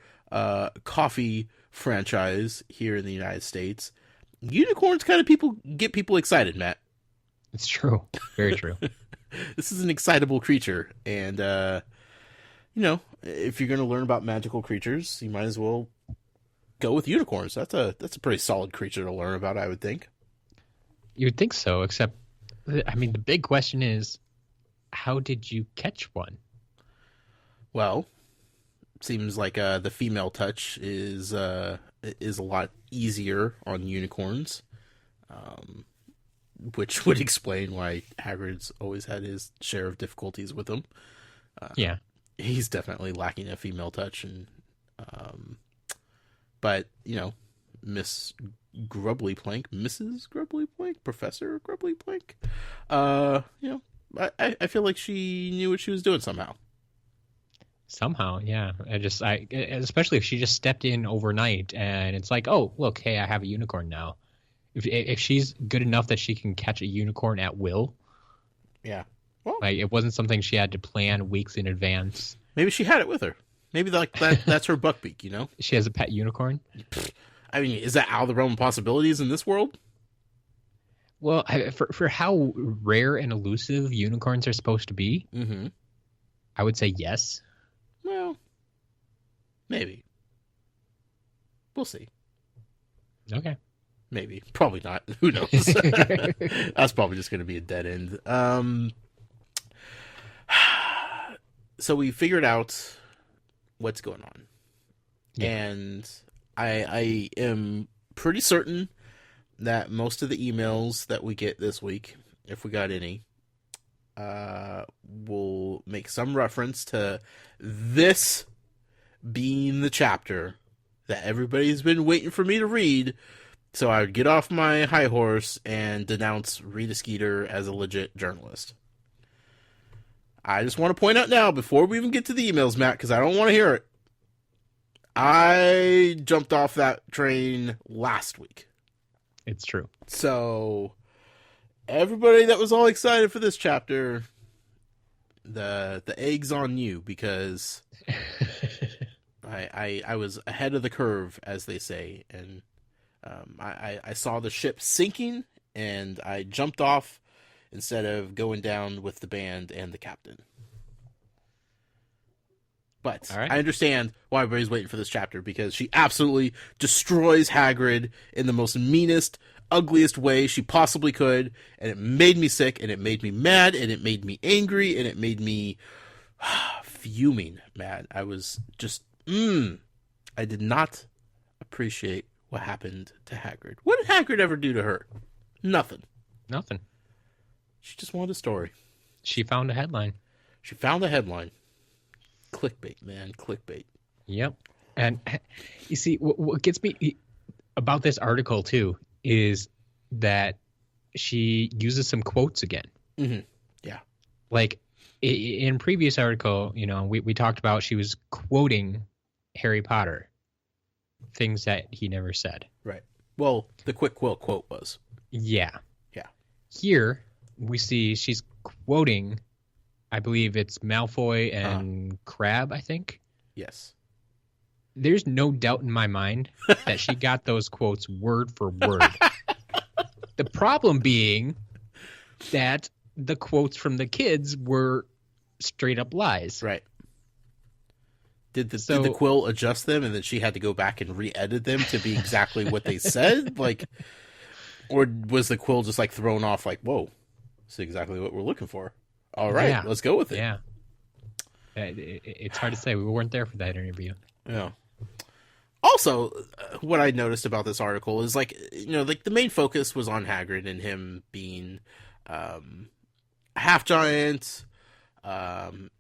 coffee franchise here in the United States, unicorns kind of get people excited, Matt. it's true, very true. This is an excitable creature, and if you're going to learn about magical creatures, you might as well go with unicorns. That's a pretty solid creature to learn about, I would think. You would think so, except I mean, the big question is, how did you catch one? Well, seems like the female touch is a lot easier on unicorns, which would explain why Hagrid's always had his share of difficulties with them. Yeah, He's definitely lacking a female touch, and but Miss Grubbly Plank, Mrs. Grubbly Plank, Professor Grubbly Plank, I feel like she knew what she was doing somehow. somehow, yeah. Especially if she just stepped in overnight, and it's like, oh, look, hey, I have a unicorn now. If she's good enough that she can catch a unicorn at will, Yeah. Well, like it wasn't something she had to plan weeks in advance. maybe she had it with her. Maybe that's her buckbeak, She has a pet unicorn. I mean, is that out of the realm of possibilities in this world? Well, for how rare and elusive unicorns are supposed to be, Mm-hmm. I would say yes. Well, maybe. We'll see. Okay. Maybe. Probably not. Who knows? That's probably just going to be a dead end. So we figured out what's going on. Yeah. And I am pretty certain that most of the emails that we get this week, if we got any, will make some reference to this being the chapter that everybody's been waiting for me to read, so I would get off my high horse and denounce Rita Skeeter as a legit journalist. I just want to point out now, before we even get to the emails, Matt, because I don't want to hear it, I jumped off that train last week. It's true. So, everybody that was all excited for this chapter, the egg's on you, because I was ahead of the curve, as they say, and I saw the ship sinking, and I jumped off instead of going down with the band and the captain. But All right. I understand why everybody's waiting for this chapter, because she absolutely destroys Hagrid in the most meanest, ugliest way she possibly could, and it made me sick, and it made me mad, and it made me angry, and it made me fuming mad. I was just, I did not appreciate what happened to Hagrid. What did Hagrid ever do to her? Nothing. Nothing. She just wanted a story. She found a headline. She found a headline. Clickbait, man. Clickbait. Yep. And you see, what gets me about this article, too, is that she uses some quotes again. Mm-hmm. Yeah. Like, in previous article, we talked about she was quoting Harry Potter, things that he never said. Right. Well, the quick quote was. Yeah. Yeah. Here, we see she's quoting, I believe it's Malfoy and Crabbe, I think. Yes. There's no doubt in my mind that she got those quotes word for word. The problem being that the quotes from the kids were straight up lies. Right. Did the quill adjust them, and then she had to go back and re-edit them to be exactly what they said? Like, or was the quill just like thrown off? Like, whoa, this is exactly what we're looking for. All right, let's go with it. Yeah. It's hard to say. We weren't there for that interview. Yeah. Also, what I noticed about this article is like the main focus was on Hagrid and him being half giant,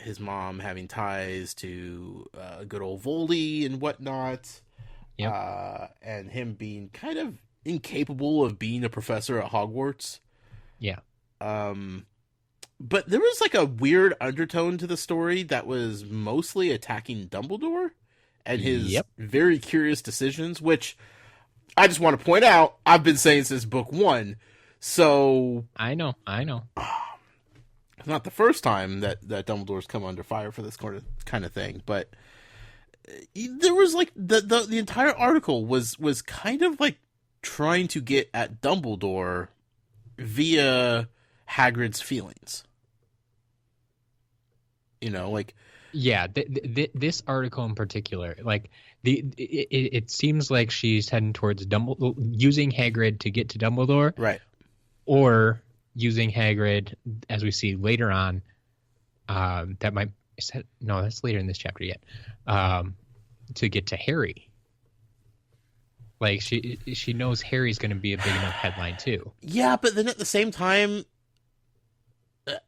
his mom having ties to good old Voldy and whatnot, and him being kind of incapable of being a professor at Hogwarts. Yeah. But there was like a weird undertone to the story that was mostly attacking Dumbledore and his very curious decisions, which I just want to point out, I've been saying since book 1. So I know. It's not the first time that Dumbledore's come under fire for this kind of thing, but there was like the entire article was kind of like trying to get at Dumbledore via Hagrid's feelings. You know, like this article in particular, like it seems like she's heading towards Dumbledore, using Hagrid to get to Dumbledore, right? Or using Hagrid, as we see later on. That's later in this chapter yet. To get to Harry. Like she knows Harry's going to be a big enough headline too. Yeah, but then at the same time,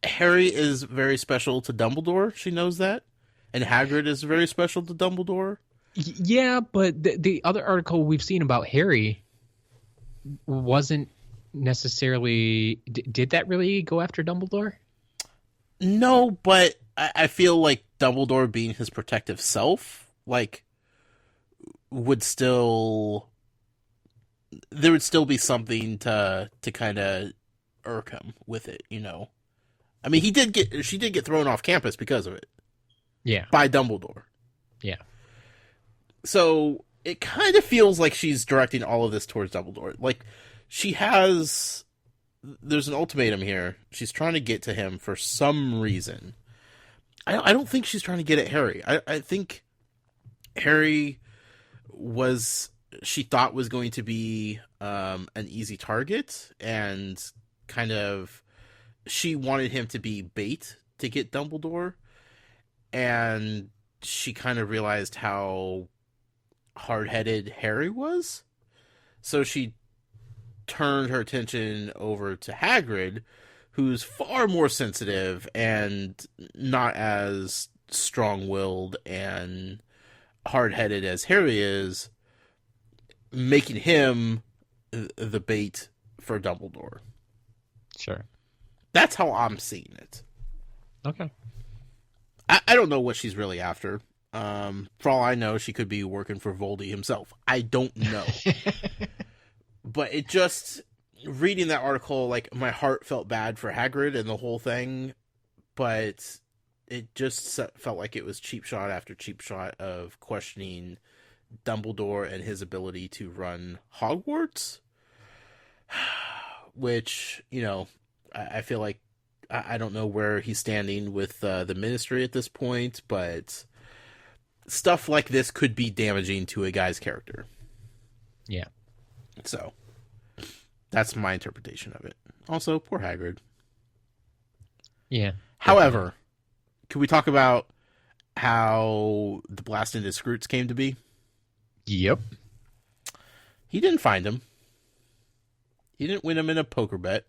Harry is very special to Dumbledore. She knows that. And Hagrid is very special to Dumbledore. Yeah, but the other article we've seen about Harry wasn't necessarily... Did that really go after Dumbledore? No, but I feel like Dumbledore being his protective self, like, would still... There would still be something to kind of irk him with it, you know? I mean, she did get thrown off campus because of it. Yeah. By Dumbledore. Yeah. So it kind of feels like she's directing all of this towards Dumbledore. Like, there's an ultimatum here. She's trying to get to him for some reason. I don't think she's trying to get at Harry. I think Harry she thought was going to be an easy target, and kind of she wanted him to be bait to get Dumbledore, and she kind of realized how hard-headed Harry was, so she turned her attention over to Hagrid, who's far more sensitive and not as strong-willed and hard-headed as Harry is, making him the bait for Dumbledore. Sure. That's how I'm seeing it. Okay. I don't know what she's really after. For all I know, she could be working for Voldy himself. I don't know. But it just... Reading that article, like, my heart felt bad for Hagrid and the whole thing, but it just felt like it was cheap shot after cheap shot of questioning Dumbledore and his ability to run Hogwarts, which, you know, I feel like I don't know where he's standing with the Ministry at this point, but stuff like this could be damaging to a guy's character. Yeah. So, that's my interpretation of it. Also, poor Hagrid. Yeah. However, can we talk about how the Blasted Scroots came to be? Yep. He didn't find him. He didn't win him in a poker bet.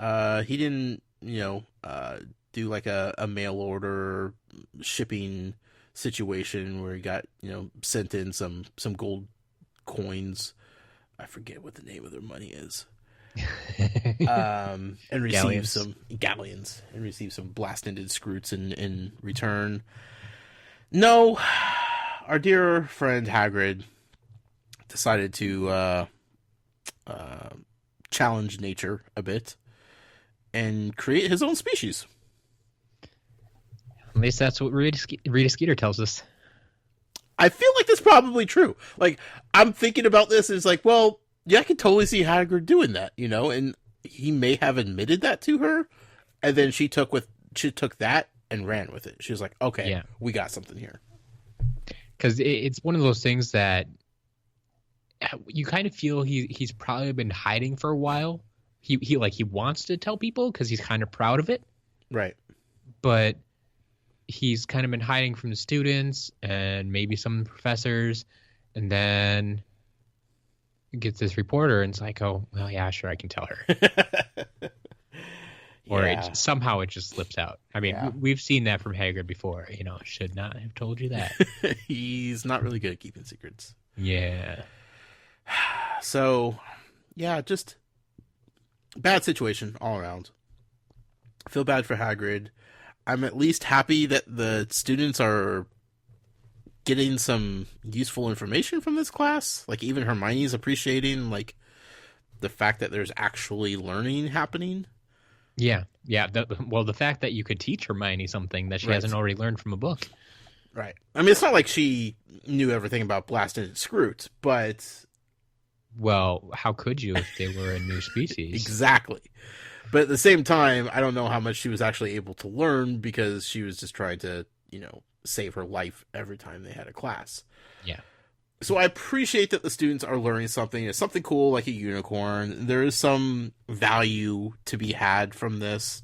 He didn't, do like a mail order shipping situation where he got, sent in some gold coins. I forget what the name of their money is. And received some galleons and received some Blasted Scroots in return. No, our dear friend Hagrid decided to challenge nature a bit and create his own species. At least that's what Rita Skeeter tells us. I feel like that's probably true. Like, I'm thinking about this, and it's like, well, yeah, I can totally see Hagrid doing that, and he may have admitted that to her, and then she took that and ran with it. She was like, okay, we got something here. Because it's one of those things that you kind of feel he's probably been hiding for a while. He wants to tell people because he's kind of proud of it. Right. But he's kind of been hiding from the students and maybe some professors, and then gets this reporter and it's like, oh, well, yeah, sure, I can tell her. Or Yeah. somehow it just slips out. I mean, Yeah. we've seen that from Hagrid before. Should not have told you that. He's not really good at keeping secrets. Yeah. So, yeah, just bad situation all around. I feel bad for Hagrid. I'm at least happy that the students are getting some useful information from this class. Like, even Hermione's appreciating, like, the fact that there's actually learning happening. Yeah. Yeah. The fact that you could teach Hermione something that she Right. hasn't already learned from a book. Right. I mean, it's not like she knew everything about Blasted and Scroot, but... Well, how could you if they were a new species? Exactly. But at the same time, I don't know how much she was actually able to learn because she was just trying to, save her life every time they had a class. Yeah. So I appreciate that the students are learning something. It's something cool like a unicorn. There is some value to be had from this.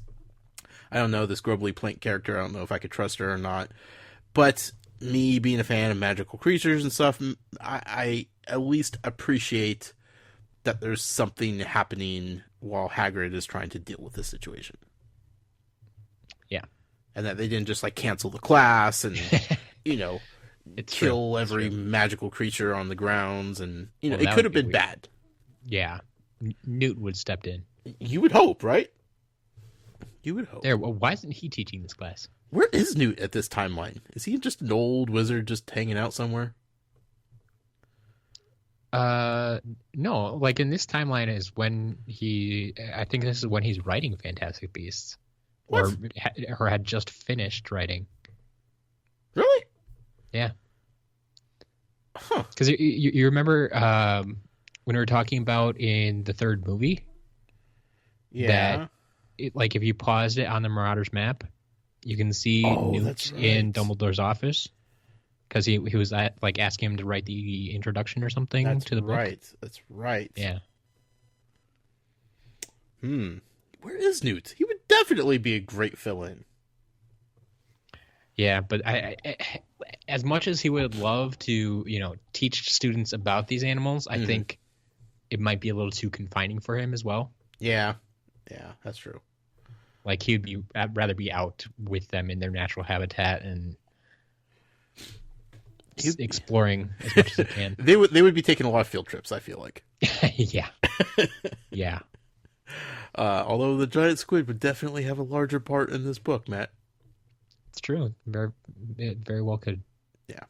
I don't know, this Grubbly Plink character, I don't know if I could trust her or not. But me being a fan of magical creatures and stuff, I at least appreciate that there's something happening while Hagrid is trying to deal with this situation. Yeah. And that they didn't just cancel the class and, It's kill true. every magical creature on the grounds. And, Well, it that could would have be been weird. bad. Yeah. Newt would stepped in. You would hope, right? You would hope. There. Well, why isn't he teaching this class? Where is Newt at this timeline? Is he just an old wizard just hanging out somewhere? No. Like in this timeline is when I think this is when he's writing Fantastic Beasts, What? or had just finished writing. Really? Yeah. Huh. Because you remember when we were talking about in the third movie, Yeah. like if you paused it on the Marauders map, you can see Newt that's in right. Dumbledore's office because he was asking him to write the introduction or something That's to the book. right. That's right. Yeah. Where is Newt? He would definitely be a great fill-in. Yeah, but I as much as he would love to, teach students about these animals, I think it might be a little too confining for him as well. Yeah. Yeah, that's true. Like I'd rather be out with them in their natural habitat and exploring as much as he can. They would be taking a lot of field trips, I feel like. Yeah. Yeah. Although the giant squid would definitely have a larger part in this book, Matt. It's true. It very well could. Yeah.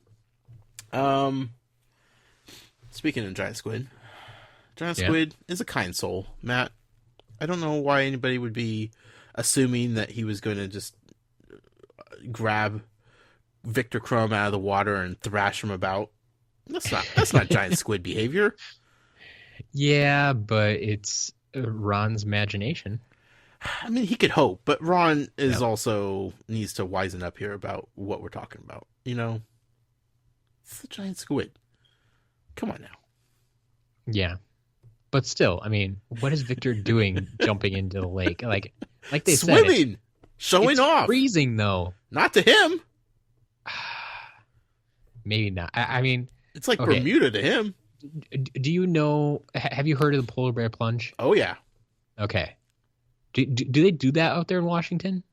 Speaking of giant squid is a kind soul, Matt. I don't know why anybody would be assuming that he was going to just grab Victor Crumb out of the water and thrash him about. That's not giant squid behavior. Yeah, but it's Ron's imagination. I mean, he could hope, but Ron is also needs to wisen up here about what we're talking about. It's the giant squid. Come on now. Yeah. But still, I mean, what is Victor doing jumping into the lake? Like they said, Swimming, showing it's off. freezing though. Not to him. Maybe not. I mean, It's like okay. Bermuda to him. Do you know? Have you heard of the polar bear plunge? Oh yeah. Okay. Do they do that out there in Washington?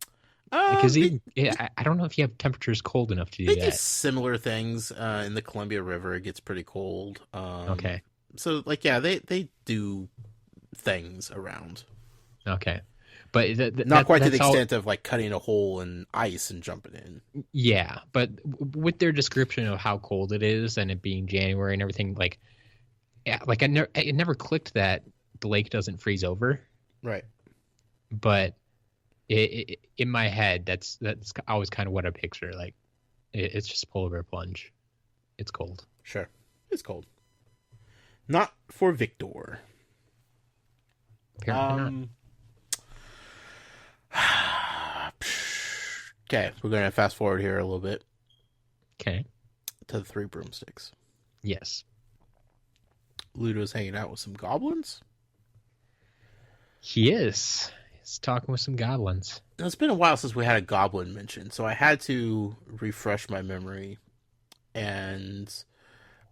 Because I don't know if you have temperatures cold enough to do They do that. similar things in the Columbia River. It gets pretty cold. Okay. So they do things around. Okay. But Not quite to the that's all- extent of cutting a hole in ice and jumping in. Yeah, but with their description of how cold it is and it being January and everything, it never clicked that the lake doesn't freeze over. Right. But in my head, that's always kind of what I picture. Like, it's just a polar bear plunge. It's cold. Sure. It's cold. Not for Victor. Apparently not. Okay, we're going to fast forward here a little bit Okay. to the Three Broomsticks. Yes. Ludo's hanging out with some goblins. He is. He's talking with some goblins. Now, it's been a while since we had a goblin mention, so I had to refresh my memory. And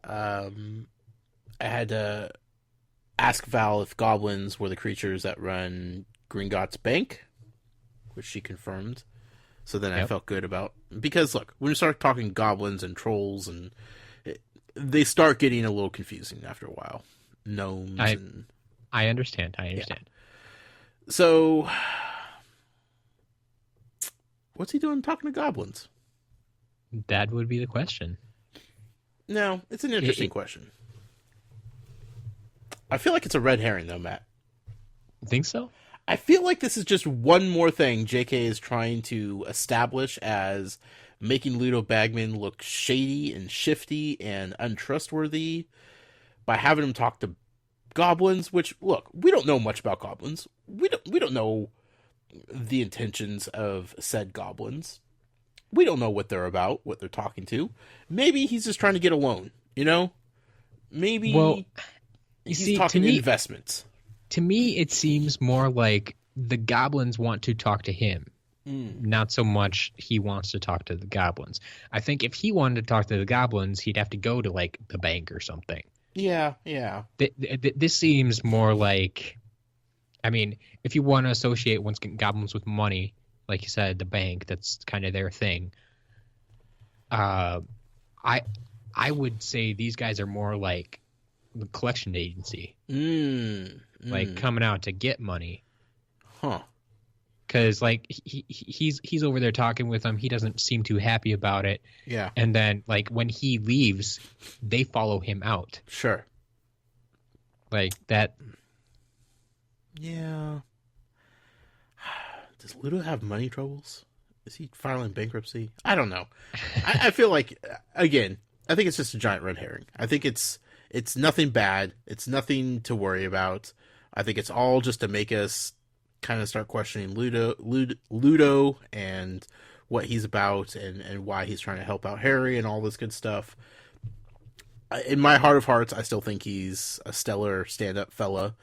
I had to ask Val if goblins were the creatures that run Gringotts Bank. which she confirmed. So then I Yep. felt good about, because look, when you start talking goblins and trolls, and they start getting a little confusing after a while. Gnomes and I understand. I understand. so what's he doing talking to goblins? That would be the question. No, it's an interesting question. I feel like it's a red herring though, Matt. Think so? I feel like this is just one more thing JK is trying to establish as making Ludo Bagman look shady and shifty and untrustworthy by having him talk to goblins, which, look, we don't know much about goblins. We don't know the intentions of said goblins. We don't know what they're about, what they're talking to. Maybe he's just trying to get a loan, you know? Maybe he's talking investments. To me, it seems more like the goblins want to talk to him. Not so much he wants to talk to the goblins. I think if he wanted to talk to the goblins, he'd have to go to, like, the bank or something. Yeah. This seems more like, I mean, if you want to associate goblins with money, like you said, the bank, that's kind of their thing. I would say these guys are more like the collection agency. Like coming out to get money. Huh. Because like he's over there talking with them. He doesn't seem too happy about it. Yeah. And then like when he leaves, they follow him out. Sure. Like that. Yeah. Does Ludo have money troubles? Is he filing bankruptcy? I don't know. I feel like, again, I think it's just a giant red herring. I think it's nothing bad. It's nothing to worry about. I think it's all just to make us kind of start questioning Ludo and what he's about and why he's trying to help out Harry and all this good stuff. In my heart of hearts, I still think he's a stellar stand-up fella,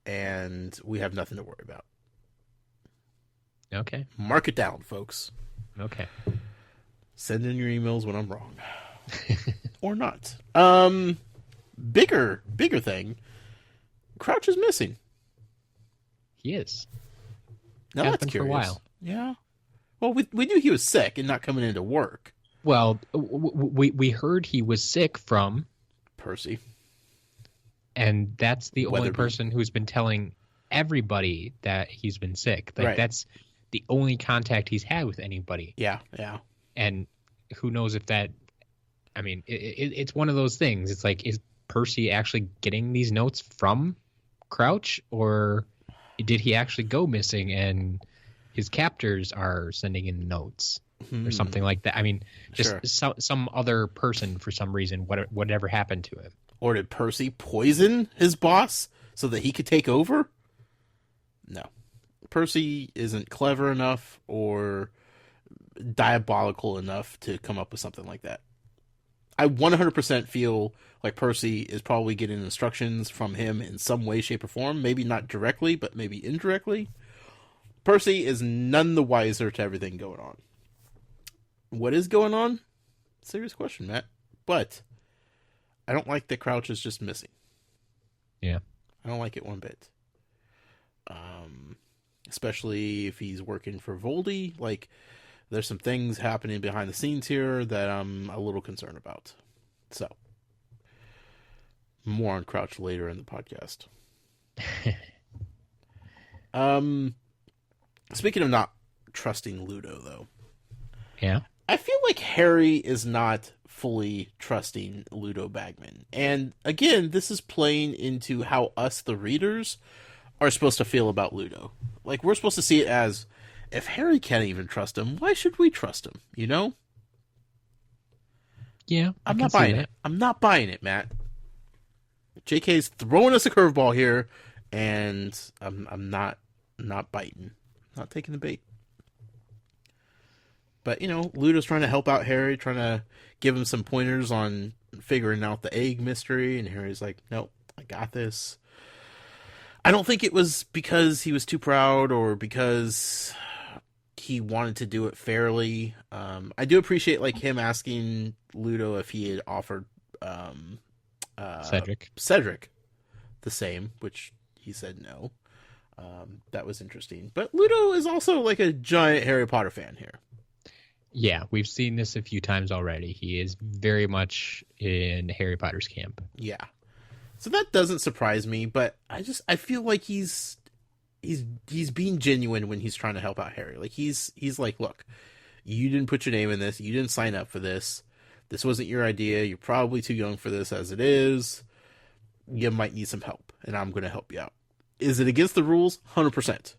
and we have nothing to worry about. Okay. Mark it down, folks. Okay. Send in your emails when I'm wrong. Or not. Bigger thing. Crouch is missing. He is. Now Has that's been curious. for a while. Yeah. Well, we knew he was sick and not coming into work. Well, we heard he was sick from Percy. And that's the only Weatherby. person who's been telling everybody that he's been sick. Like Right. That's the only contact he's had with anybody. Yeah. And who knows if that, I mean, it's one of those things. It's like, is Percy actually getting these notes from Crouch, or did he actually go missing and his captors are sending in notes or something like that? I mean, just Sure. some other person for some reason, whatever happened to him. Or did Percy poison his boss so that he could take over? No. Percy isn't clever enough or diabolical enough to come up with something like that. I 100% feel like Percy is probably getting instructions from him in some way, shape, or form. Maybe not directly, but maybe indirectly. Percy is none the wiser to everything going on. What is going on? Serious question, Matt. But I don't like that Crouch is just missing. Yeah. I don't like it one bit. Especially if he's working for Voldy. Like, there's some things happening behind the scenes here that I'm a little concerned about. So, more on Crouch later in the podcast. Speaking of not trusting Ludo, though. Yeah. I feel like Harry is not fully trusting Ludo Bagman. And again, this is playing into how us, the readers, are supposed to feel about Ludo. Like, we're supposed to see it as, if Harry can't even trust him, why should we trust him? You know? Yeah. I'm not buying it. I'm not buying it, Matt. JK's throwing us a curveball here, and I'm not biting. Not taking the bait. But, you know, Ludo's trying to help out Harry, trying to give him some pointers on figuring out the egg mystery, and Harry's like, nope, I got this. I don't think it was because he was too proud or because he wanted to do it fairly. I do appreciate, like, him asking Ludo if he had offered Cedric the same, which he said no. That was interesting. But Ludo is also like a giant Harry Potter fan here. Yeah, we've seen this a few times already. He is very much in Harry Potter's camp. Yeah. So that doesn't surprise me, but I feel like he's being genuine when he's trying to help out Harry. Like he's like, look, you didn't put your name in this, you didn't sign up for this. This wasn't your idea. You're probably too young for this as it is. You might need some help, and I'm going to help you out. Is it against the rules? 100%.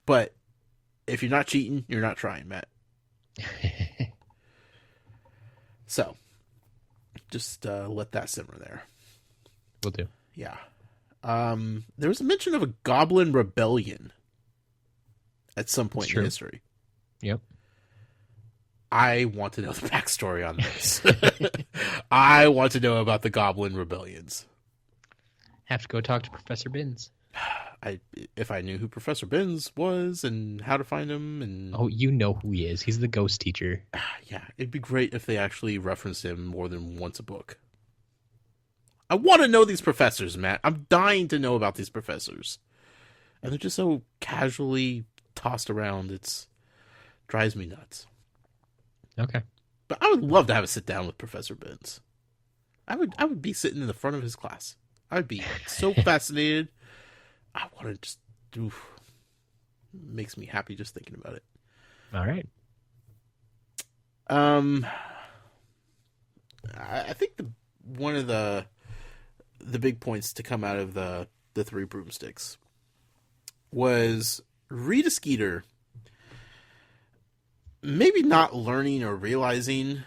But if you're not cheating, you're not trying, Matt. So, just let that simmer there. Will do. Yeah. There was a mention of a goblin rebellion at some point in history. Yep. I want to know the backstory on this. I want to know about the goblin rebellions. Have to go talk to Professor Binns. If I knew who Professor Binns was and how to find him, and oh, you know who he is. He's the ghost teacher. Yeah, it'd be great if they actually referenced him more than once a book. I want to know these professors, Matt. I'm dying to know about these professors, and they're just so casually tossed around. It drives me nuts. Okay, but I would love to have a sit down with Professor Binns. I would be sitting in the front of his class. I'd be so fascinated. I want to just makes me happy just thinking about it. All right. I think one of the big points to come out of the Three Broomsticks was Rita Skeeter maybe not learning or realizing,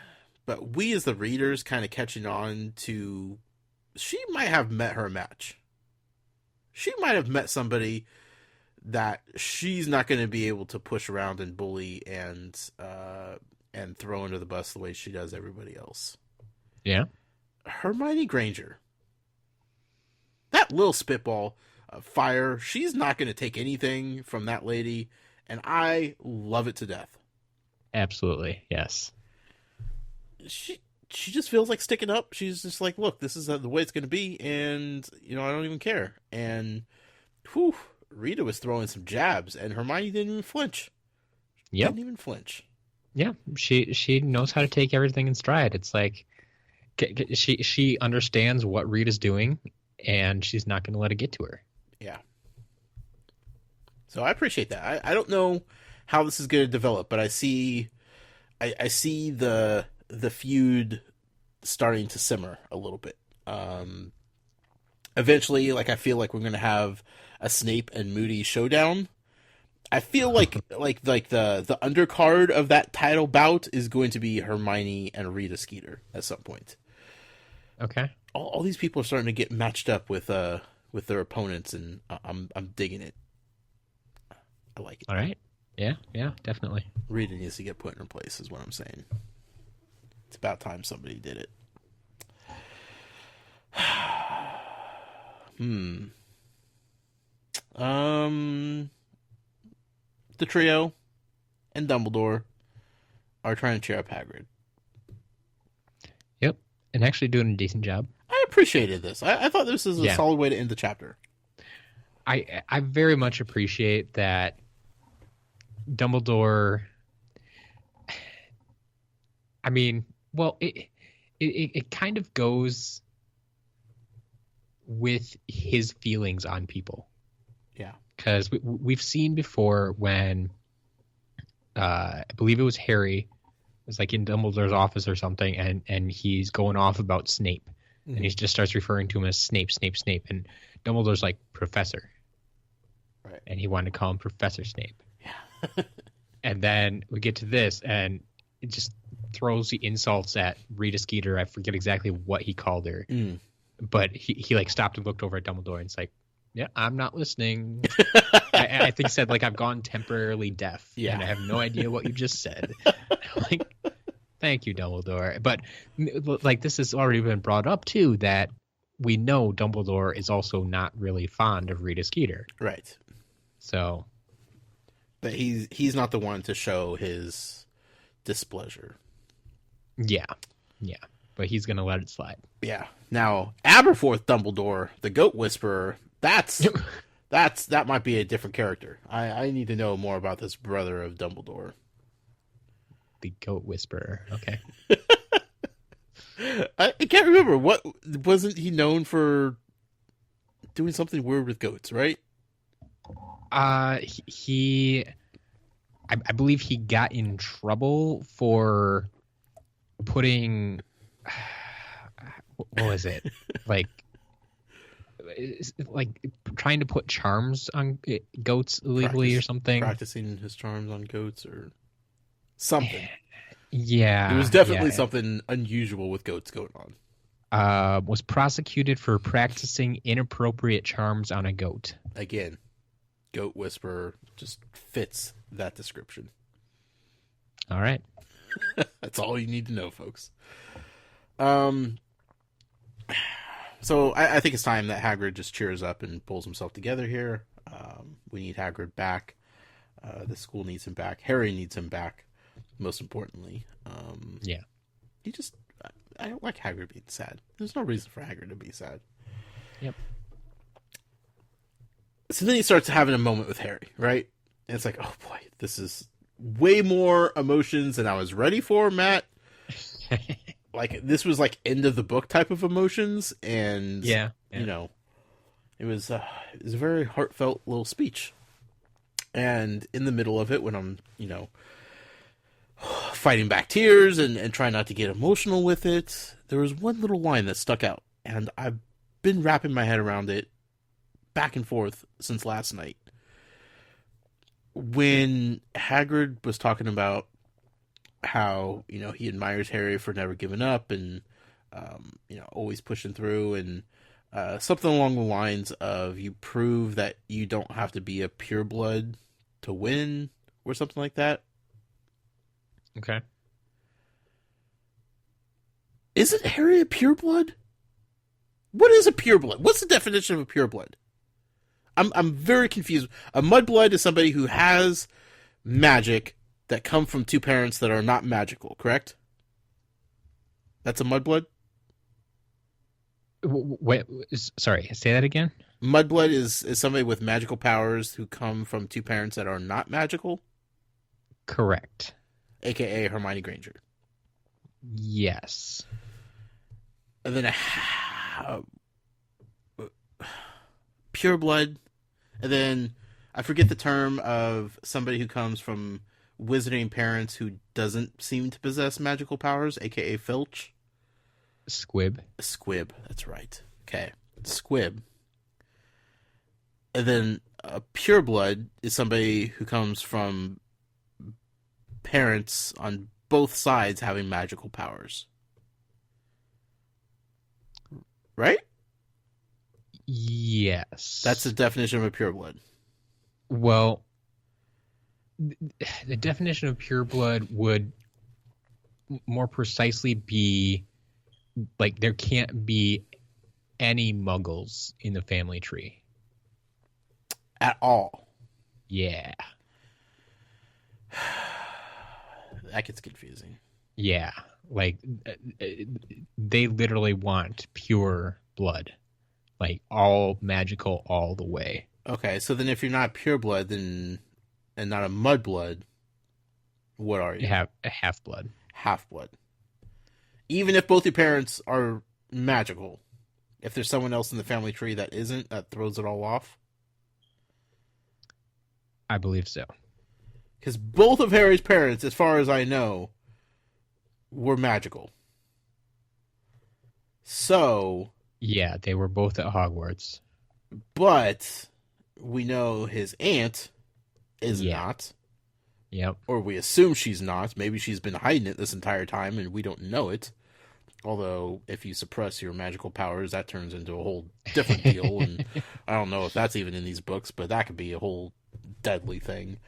but we as the readers kind of catching on to she might have met her match. She might have met somebody that she's not going to be able to push around and bully and throw under the bus the way she does everybody else. Yeah. Hermione Granger. That little spitball of fire, she's not going to take anything from that lady, and I love it to death. Absolutely, yes. She just feels like sticking up. She's just like, look, this is the way it's going to be, and, I don't even care. And, Rita was throwing some jabs, and Hermione didn't even flinch. Yep. Didn't even flinch. Yeah, she knows how to take everything in stride. It's like, she understands what Rita's doing, and she's not going to let it get to her. Yeah. So I appreciate that. I don't know how this is going to develop, but I see the feud starting to simmer a little bit. Eventually, I feel like we're going to have a Snape and Moody showdown. I feel like the undercard of that title bout is going to be Hermione and Rita Skeeter at some point. Okay. All these people are starting to get matched up with their opponents, and I'm digging it. I like it. All right. Yeah, definitely. Rita needs to get put in her place, is what I'm saying. It's about time somebody did it. The trio and Dumbledore are trying to cheer up Hagrid. Yep, and actually doing a decent job. I appreciated this. I thought this was a solid way to end the chapter. I very much appreciate that Dumbledore. I mean, well, it kind of goes with his feelings on people. Yeah. Because we've seen before when I believe it was Harry was in Dumbledore's office or something, and he's going off about Snape. Mm-hmm. And he just starts referring to him as Snape. And Dumbledore's like, Professor. Right. And he wanted to call him Professor Snape. Yeah. And then we get to this, and it just throws the insults at Rita Skeeter. I forget exactly what he called her. Mm. But he stopped and looked over at Dumbledore, and it's like, yeah, I'm not listening. I think he said, I've gone temporarily deaf. Yeah. And I have no idea what you just said. Thank you, Dumbledore. But, this has already been brought up, too, that we know Dumbledore is also not really fond of Rita Skeeter. Right. So. But he's not the one to show his displeasure. Yeah. But he's going to let it slide. Yeah. Now, Aberforth Dumbledore, the Goat Whisperer, that's that might be a different character. I need to know more about this brother of Dumbledore. The Goat Whisperer. Okay. I can't remember. What wasn't he known for doing something weird with goats, right? He I believe he got in trouble for putting what was it? like trying to put charms on goats illegally or something. Practicing his charms on goats or something. Yeah. There was definitely something unusual with goats going on. Was prosecuted for practicing inappropriate charms on a goat. Again, Goat Whisperer just fits that description. All right. That's all you need to know, folks. So I think it's time that Hagrid just cheers up and pulls himself together here. We need Hagrid back. The school needs him back. Harry needs him back, most importantly. Yeah. I don't like Hagrid being sad. There's no reason for Hagrid to be sad. Yep. So then he starts having a moment with Harry, right? And it's like, oh boy, this is way more emotions than I was ready for, Matt. Like, this was like end of the book type of emotions, and you know, it was a very heartfelt little speech. And in the middle of it, when I'm, fighting back tears and trying not to get emotional with it, there was one little line that stuck out, and I've been wrapping my head around it back and forth since last night. When Hagrid was talking about how, he admires Harry for never giving up and, always pushing through, and something along the lines of, you prove that you don't have to be a pureblood to win, or something like that. Okay. Isn't Harry a pureblood? What is a pureblood? What's the definition of a pureblood? I'm very confused. A mudblood is somebody who has magic that come from two parents that are not magical, correct? That's a mudblood? Wait, sorry, say that again? Mudblood is somebody with magical powers who come from two parents that are not magical? Correct. AKA Hermione Granger. Yes. And then pureblood. And then I forget the term of somebody who comes from wizarding parents who doesn't seem to possess magical powers, aka Filch. Squib. Squib, that's right. Okay, Squib. And then a pureblood is somebody who comes from parents on both sides having magical powers. Right? Yes. That's the definition of a pureblood. Well, the definition of pureblood would more precisely be like there can't be any muggles in the family tree. At all. Yeah. That gets confusing. Yeah. Like they literally want pure blood. Like all magical all the way. Okay, so then if you're not pureblood then and not a mudblood, what are you? You have a half-blood. Half-blood. Even if both your parents are magical, if there's someone else in the family tree that isn't, that throws it all off? I believe so. Because both of Harry's parents, as far as I know, were magical. So... yeah, they were both at Hogwarts. But we know his aunt is not. Yep. Or we assume she's not. Maybe she's been hiding it this entire time and we don't know it. Although, if you suppress your magical powers, that turns into a whole different deal. And I don't know if that's even in these books, but that could be a whole deadly thing.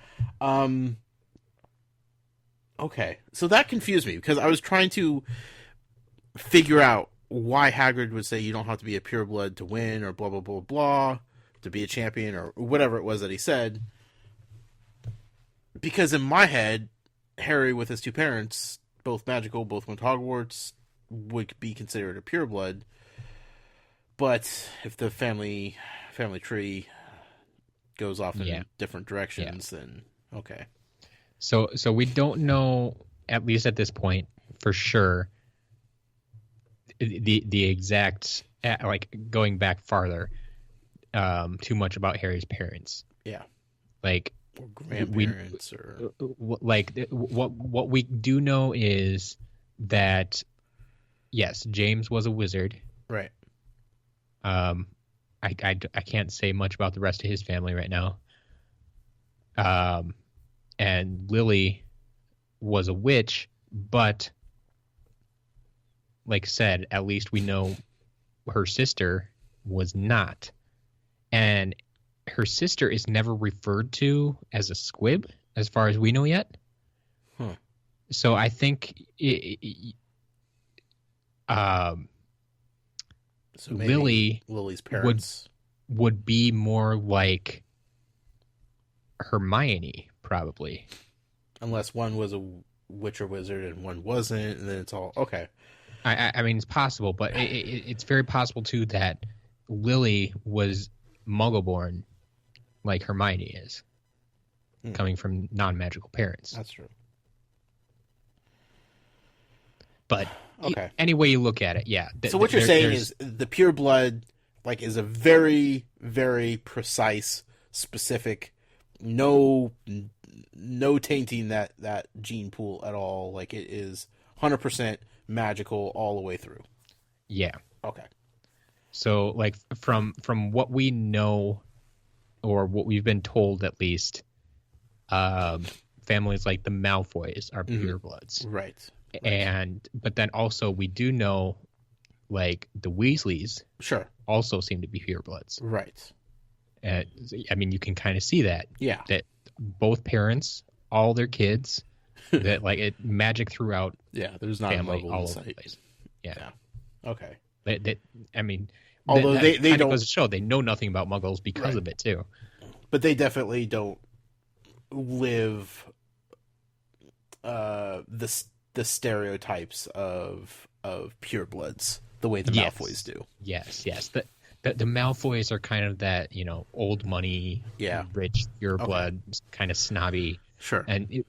Okay, so that confused me because I was trying to figure out why Hagrid would say you don't have to be a pureblood to win or blah, blah, blah, blah, to be a champion or whatever it was that he said. Because in my head, Harry with his two parents, both magical, both went to Hogwarts, would be considered a pureblood. But if the family tree goes off in Yeah. different directions, then okay. So we don't know, at least at this point, for sure, the exact, like, going back farther, too much about Harry's parents. Yeah. Like, Or grandparents or like, what we do know is that, yes, James was a wizard. right. I can't say much about the rest of his family right now. And Lily was a witch, but like I said, at least we know her sister was not. And her sister is never referred to as a squib, as far as we know yet. Huh. So I think So maybe Lily Lily's parents would be more like Hermione, probably. unless one was a witch or wizard and one wasn't, and then it's all okay. I mean, it's possible, but it's very possible too that Lily was Muggle-born, like Hermione is, coming from non-magical parents. That's true. But Okay. any way you look at it, yeah. So what you're saying is the pure blood, like, is a very, very precise, specific, no tainting that gene pool at all. Like, it is 100% magical all the way through. Yeah. Okay. So, like, from what we know, or what we've been told at least, families like the Malfoys are purebloods. Right. But then also we do know, like, the Weasleys Sure. also seem to be purebloods. Right. I mean, you can kind of see that. Yeah. That both parents, all their kids, that, like, it magic throughout. Yeah. There's not family a Muggle all in over the sight. place. Yeah. Okay. I mean, Although that they kind of don't, goes to show they know nothing about Muggles because Right. of it too. but they definitely don't live the stereotypes of purebloods the way the Yes. Malfoys do. Yes. The Malfoys are kind of that, old money, Yeah. rich, pureblood, kind of snobby. Sure. And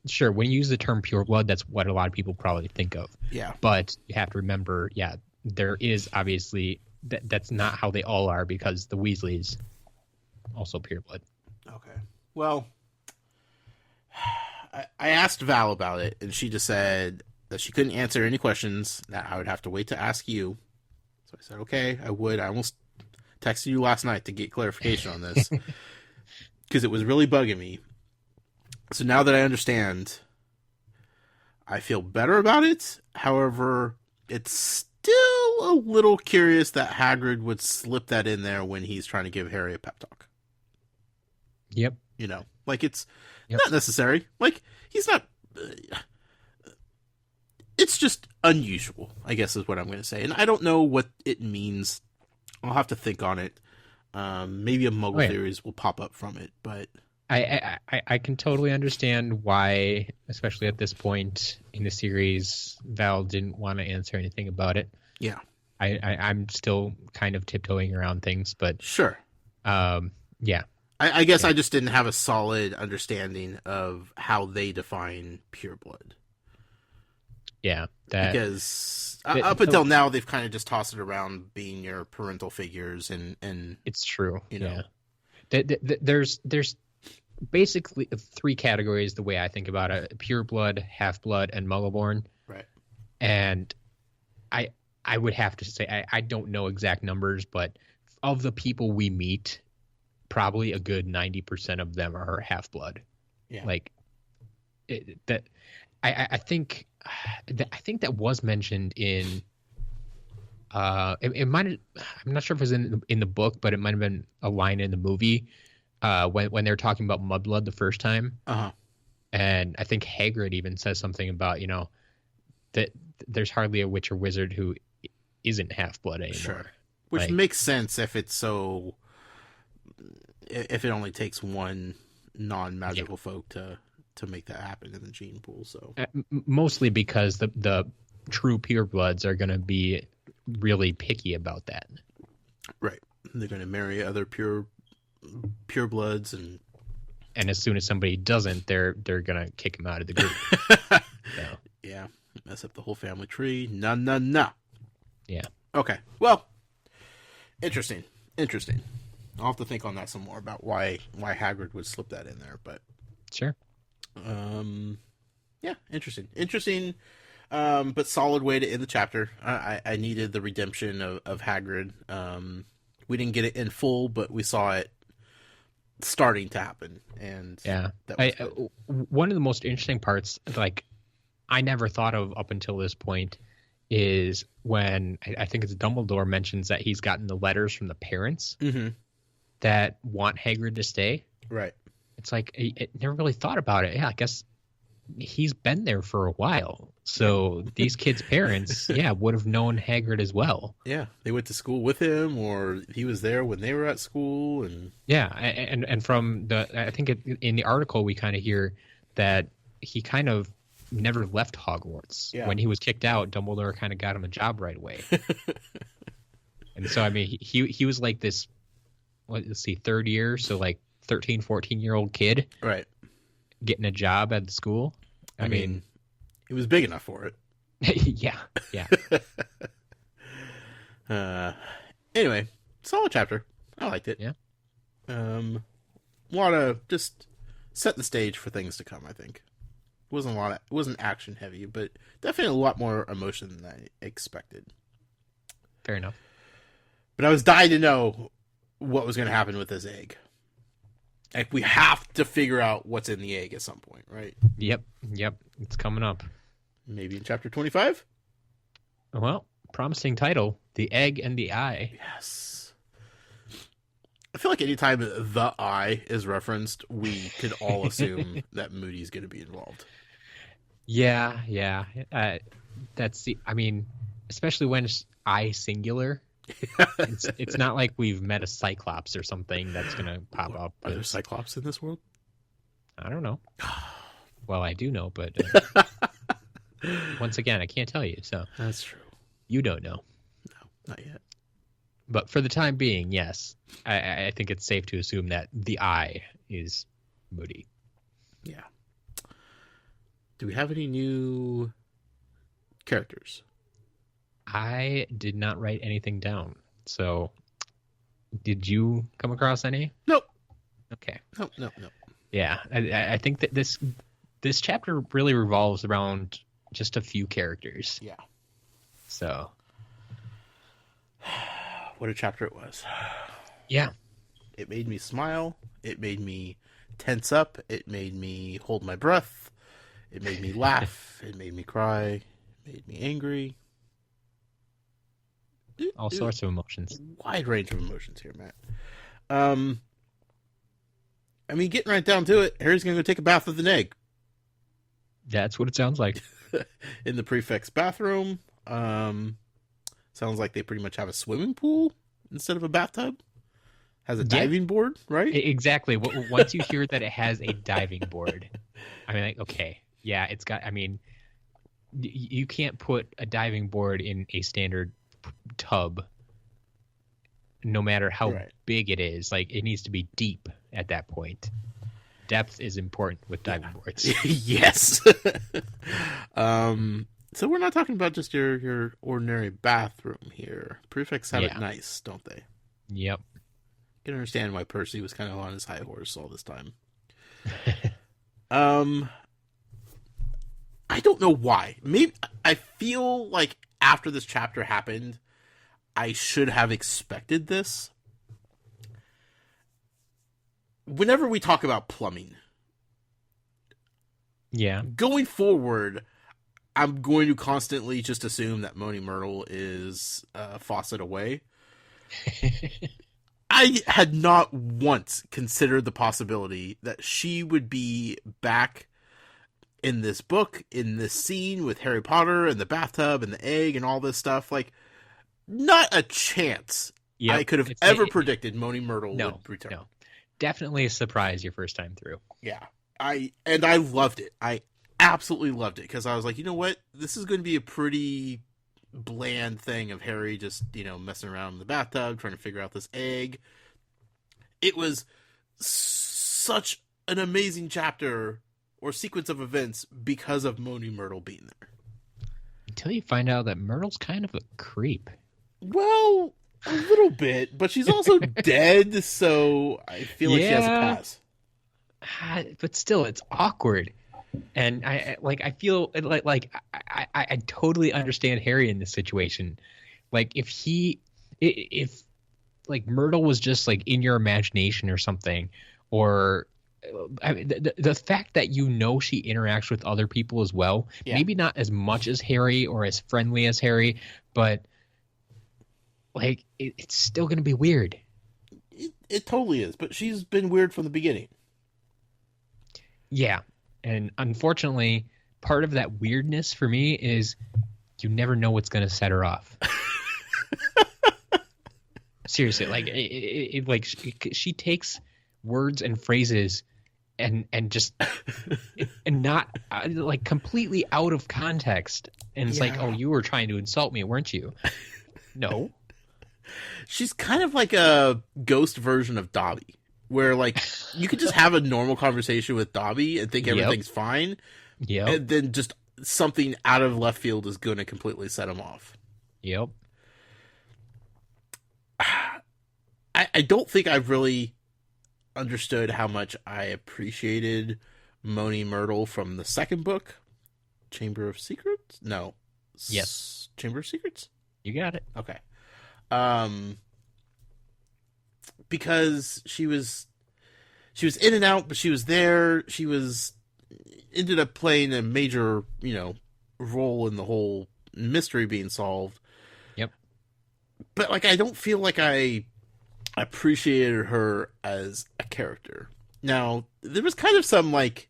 sure, when you use the term pureblood, that's what a lot of people probably think of. Yeah. But you have to remember, there is obviously that's not how they all are, because the Weasleys also pureblood. Okay. Well, I asked Val about it, and she just said that she couldn't answer any questions, that I would have to wait to ask you. So I said, okay, I would. I almost texted you last night to get clarification on this because it was really bugging me. So now that I understand, I feel better about it. However, it's still a little curious that Hagrid would slip that in there when he's trying to give Harry a pep talk. Yep. Like, it's Yep. not necessary. Like, he's not. It's just unusual, I guess, is what I'm going to say. And I don't know what it means. I'll have to think on it. Maybe a Muggle theories will pop up from it, but I can totally understand why, especially at this point in the series, Val didn't want to answer anything about it. yeah, I'm still kind of tiptoeing around things, but sure. yeah. I guess I just didn't have a solid understanding of how they define pureblood. Yeah. Because up until now, they've kind of just tossed it around being your parental figures, and it's true. Yeah. There's basically three categories the way I think about it: pure blood, half blood, and Muggleborn. Right. And I would have to say I don't know exact numbers, but of the people we meet, probably a good 90% of them are half blood. Yeah. Like I think that was mentioned in it might have, I'm not sure if it was in the book, but it might have been a line in the movie when they were talking about mudblood the first time. And I think Hagrid even says something about that there's hardly a witch or wizard who isn't half blood anymore. Sure. Which makes sense if it only takes one non-magical folk to make that happen in the gene pool. So mostly because the true purebloods are going to be really picky about that. Right. They're going to marry other purebloods and as soon as somebody doesn't, they're gonna kick him out of the group. So, yeah, mess up the whole family tree. No. yeah. Okay, well, interesting. I'll have to think on that some more about why Hagrid would slip that in there, but Sure. Yeah, interesting, but solid way to end the chapter. I needed the redemption of Hagrid. We didn't get it in full, but we saw it starting to happen, and Yeah. that was good. One of the most interesting parts, like, I never thought of up until this point, is when I think it's Dumbledore mentions that he's gotten the letters from the parents that want Hagrid to stay. Right. It's like, I never really thought about it. Yeah, I guess he's been there for a while. So these kids' parents, would have known Hagrid as well. Yeah, they went to school with him, or he was there when they were at school, and Yeah, and from I think in the article we kind of hear that he kind of never left Hogwarts. Yeah. When he was kicked out, Dumbledore kind of got him a job right away. And so, I mean, he was like this, let's see, third year, so like 13, 14-year-old kid. Right. Getting a job at the school. I mean, he was big enough for it. yeah. Anyway, solid chapter. I liked it. Yeah. Want to just set the stage for things to come. I think it wasn't action heavy, but definitely a lot more emotion than I expected. Fair enough. But I was dying to know what was going to happen with this egg. Like, we have to figure out what's in the egg at some point, right? Yep. It's coming up. Maybe in chapter 25? Well, promising title, The Egg and the Eye. Yes. I feel like anytime the eye is referenced, we could all assume that Moody's going to be involved. Yeah. That's especially when it's I singular. It's not like we've met a Cyclops or something that's going to pop up. Are there Cyclops in this world? I don't know. Well, I do know, but once again, I can't tell you. So That's true. You don't know. No, not yet. But for the time being, yes, I think it's safe to assume that the eye is Moody. Yeah. Do we have any new characters? I did not write anything down. So, did you come across any? Nope. Okay. No. Yeah, I think that this chapter really revolves around just a few characters. Yeah. So, What a chapter it was. yeah. It made me smile. It made me tense up. It made me hold my breath. It made me laugh. It made me cry. It made me angry. All sorts of emotions. Wide range of emotions here, Matt. Getting right down to it, Harry's going to go take a bath with an egg. That's what it sounds like. In the prefect's bathroom. Sounds like they pretty much have a swimming pool instead of a bathtub. Has a diving board, right? Exactly. Once you hear that it has a diving board, okay. Yeah, it's got, you can't put a diving board in a standard tub no matter how big it is. Like, it needs to be deep at that point. Depth is important with diving boards. Yes. So we're not talking about just your ordinary bathroom here. Prefects have it nice, don't they? Yep. I can understand why Percy was kind of on his high horse all this time. I don't know why. Maybe I feel like after this chapter happened, I should have expected this. Whenever we talk about plumbing, going forward, I'm going to constantly just assume that Moaning Myrtle is faucet away. I had not once considered the possibility that she would be back in this book, in this scene with Harry Potter and the bathtub and the egg and all this stuff. Like, not a chance I could have ever predicted Moaning Myrtle would return. No. Definitely a surprise your first time through. Yeah. I loved it. I absolutely loved it, because I was like, you know what? This is going to be a pretty bland thing of Harry just, messing around in the bathtub, trying to figure out this egg. It was such an amazing chapter or sequence of events because of Moaning Myrtle being there. Until you find out that Myrtle's kind of a creep. Well, a little bit, but she's also dead, so I feel like she has a pass. But still, it's awkward. And I feel like I totally understand Harry in this situation. Like if like Myrtle was just like in your imagination or something, or the fact that she interacts with other people as well, maybe not as much as Harry or as friendly as Harry, but like it's still gonna be weird. It totally is, but she's been weird from the beginning. Yeah. And unfortunately, part of that weirdness for me is you never know what's going to set her off. Seriously, like she takes words and phrases and just and not like completely out of context. And it's like, oh, you were trying to insult me, weren't you? No. She's kind of like a ghost version of Dobby. Where, like, you could just have a normal conversation with Dobby and think everything's fine. Yep. And then just something out of left field is going to completely set him off. Yep. I don't think I've really understood how much I appreciated Moaning Myrtle from the second book. Chamber of Secrets? No. Yes. Chamber of Secrets? You got it. Okay. Because she was in and out, but she was there. She ended up playing a major, role in the whole mystery being solved. Yep. But like, I don't feel like I appreciated her as a character. Now, there was kind of some like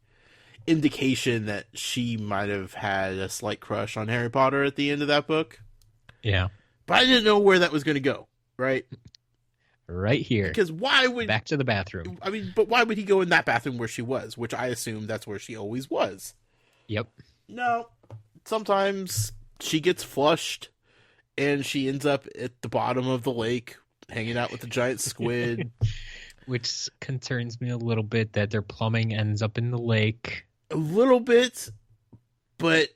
indication that she might have had a slight crush on Harry Potter at the end of that book. Yeah. But I didn't know where that was going to go, right? Right here. Because why would... Back to the bathroom. I mean, but why would he go in that bathroom where she was? Which I assume that's where she always was. Yep. No. Sometimes she gets flushed and she ends up at the bottom of the lake hanging out with the giant squid. Which concerns me a little bit that their plumbing ends up in the lake. A little bit, but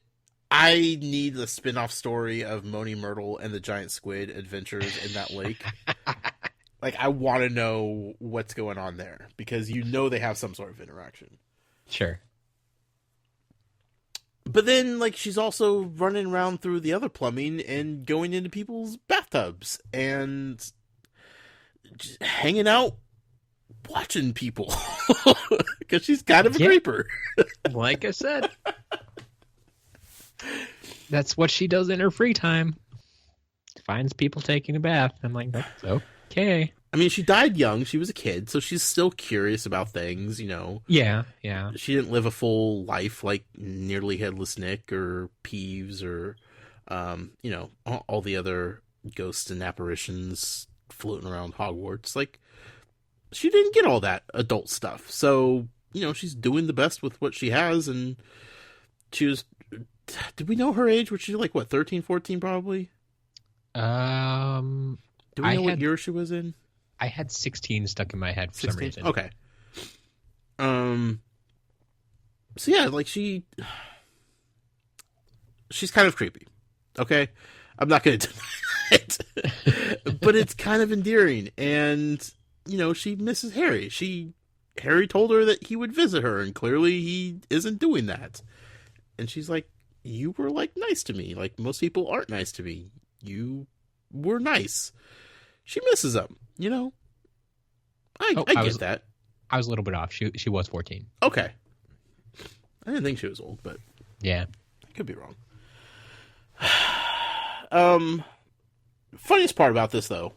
I need a spin-off story of Moaning Myrtle and the giant squid adventures in that lake. Like, I want to know what's going on there, because they have some sort of interaction. Sure. But then, like, she's also running around through the other plumbing and going into people's bathtubs and just hanging out, watching people. Because she's kind of a creeper. Like I said. That's what she does in her free time. Finds people taking a bath. I'm like, that's okay. I mean, she died young. She was a kid, so she's still curious about things, Yeah. She didn't live a full life like Nearly Headless Nick or Peeves or, all the other ghosts and apparitions floating around Hogwarts. Like, she didn't get all that adult stuff. So, she's doing the best with what she has, and she was... Did we know her age? Was she like, 13, 14 probably? Do we know what year she was in? I had 16 stuck in my head for 16? some reason. Okay. So yeah, like she's kind of creepy. Okay? I'm not going to deny it. But it's kind of endearing. And, she misses Harry. Harry told her that he would visit her, and clearly he isn't doing that. And she's like, you were, like, nice to me. Like, most people aren't nice to me. You were nice. She misses him, I get that. I was a little bit off. She was 14. Okay. I didn't think she was old, but... Yeah. I could be wrong. Funniest part about this, though,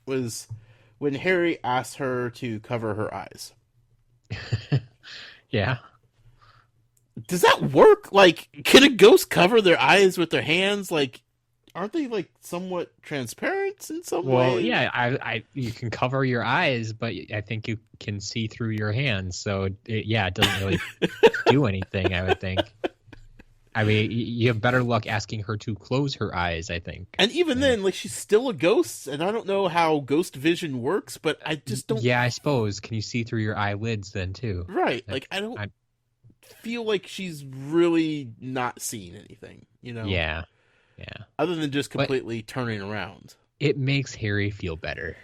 was when Harry asked her to cover her eyes. Yeah. Does that work? Like, can a ghost cover their eyes with their hands? Like, aren't they, like, somewhat transparent in some way? Well, yeah, you can cover your eyes, but I think you can see through your hands. So, it doesn't really do anything, I would think. I mean, you have better luck asking her to close her eyes, I think. And even then, like, she's still a ghost, and I don't know how ghost vision works, but I just don't. Yeah, I suppose. Can you see through your eyelids then too? Right. Like, I don't feel like she's really not seeing anything, you know? Yeah. Other than just completely turning around. It makes Harry feel better.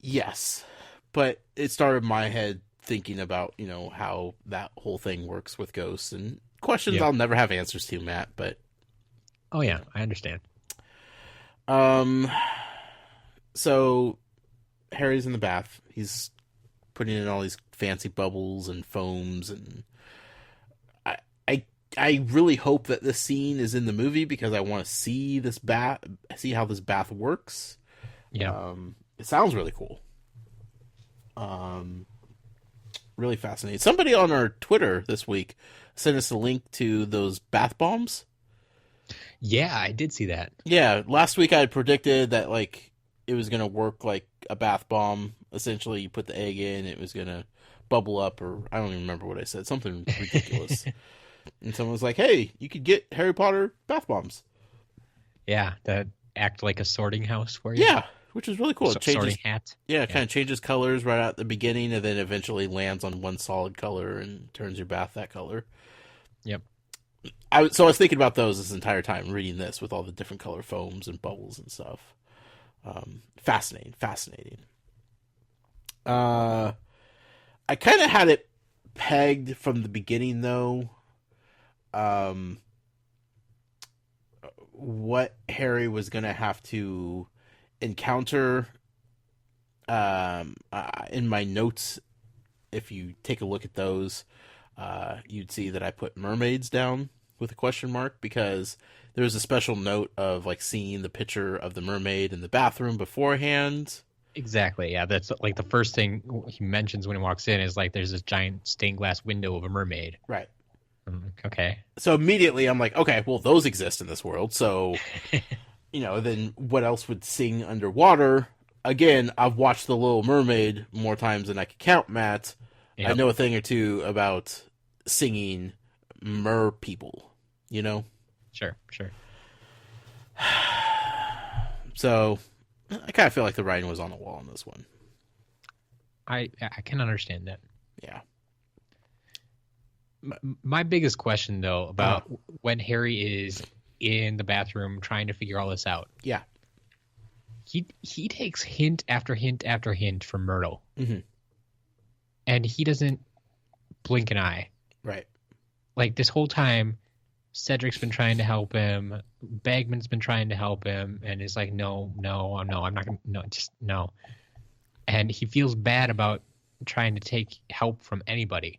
Yes. But it started my head thinking about, you know, how that whole thing works with ghosts and questions I'll never have answers to, Matt, but. Oh, yeah, I understand. So Harry's in the bath. He's putting in all these fancy bubbles and foams, and I really hope that this scene is in the movie because I want to see this bath, see how this bath works. Yeah. It sounds really cool. Really fascinating. Somebody on our Twitter this week sent us a link to those bath bombs. Yeah, I did see that. Yeah, last week I had predicted that like it was gonna work like a bath bomb. Essentially, you put the egg in, it was gonna bubble up, or I don't even remember what I said. Something ridiculous. And someone was like, "Hey, you could get Harry Potter bath bombs." Yeah, that act like a sorting house for you. Yeah, which is really cool. It changes, sorting hat. yeah, it kind of changes colors right at the beginning, and then eventually lands on one solid color and turns your bath that color. Yep. So I was thinking about those this entire time, reading this with all the different color foams and bubbles and stuff. Fascinating. I kind of had it pegged from the beginning, though. What Harry was going to have to encounter. In my notes, if you take a look at those, you'd see that I put mermaids down with a question mark because there's a special note of like seeing the picture of the mermaid in the bathroom beforehand. Exactly. Yeah, that's like the first thing he mentions when he walks in is like there's this giant stained glass window of a mermaid. Right. Okay. So immediately I'm like, okay, well those exist in this world. So, you know, then what else would sing underwater? Again, I've watched The Little Mermaid more times than I can count, Matt. Yep. I know a thing or two about singing mer people, you know? Sure. So, I kind of feel like the writing was on the wall on this one. I can understand that. Yeah. My biggest question, though, about when Harry is in the bathroom trying to figure all this out. Yeah. He takes hint after hint after hint from Myrtle. Mm-hmm. And he doesn't blink an eye. Right. Like, this whole time, Cedric's been trying to help him. Bagman's been trying to help him. And he's like, no, I'm not going to, no, just no. And he feels bad about trying to take help from anybody.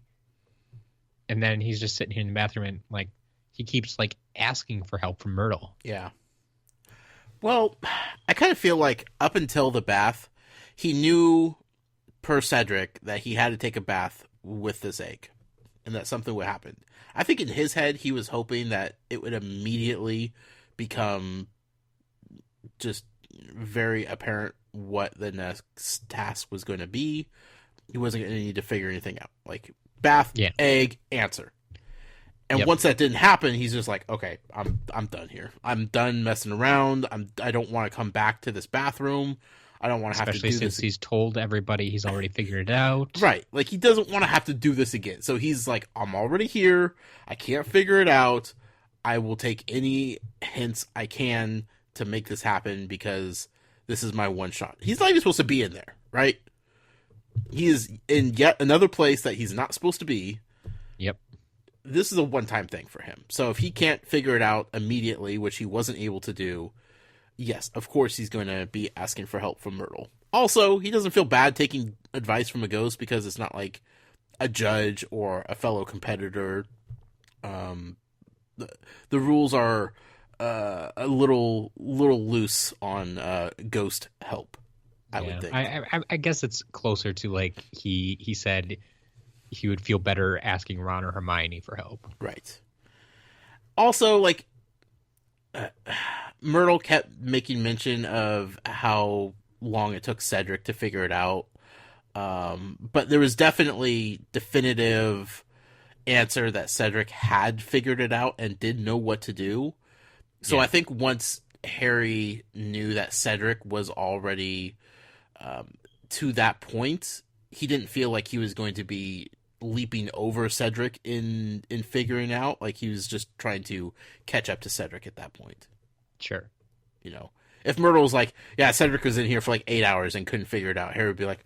And then he's just sitting here in the bathroom and, like, he keeps, like, asking for help from Myrtle. Yeah. Well, I kind of feel like up until the bath, he knew, per Cedric, that he had to take a bath with this egg. And that something would happen. I think in his head, he was hoping that it would immediately become just very apparent what the next task was going to be. He wasn't going to need to figure anything out. Like, bath, egg, answer. And once that didn't happen, he's just like, okay, I'm done here. I'm done messing around. I don't want to come back to this bathroom. I don't want to have to do this. Especially since he's told everybody he's already figured it out. Right. Like, he doesn't want to have to do this again. So he's like, I'm already here. I can't figure it out. I will take any hints I can to make this happen because this is my one shot. He's not even supposed to be in there, right? He is in yet another place that he's not supposed to be. Yep. This is a one-time thing for him. So if he can't figure it out immediately, which he wasn't able to do, yes, of course he's going to be asking for help from Myrtle. Also, he doesn't feel bad taking advice from a ghost because it's not like a judge or a fellow competitor. The rules are a little loose on ghost help, I would think. I guess it's closer to like he said he would feel better asking Ron or Hermione for help. Right. Also, like, Myrtle kept making mention of how long it took Cedric to figure it out. But there was definitely definitive answer that Cedric had figured it out and did know what to do. So Yeah. I think once Harry knew that Cedric was already to that point, he didn't feel like he was going to be leaping over Cedric in figuring out. Like, he was just trying to catch up to Cedric at that point. Sure. You know, if Myrtle was like, yeah, Cedric was in here for like 8 hours and couldn't figure it out, Harry would be like,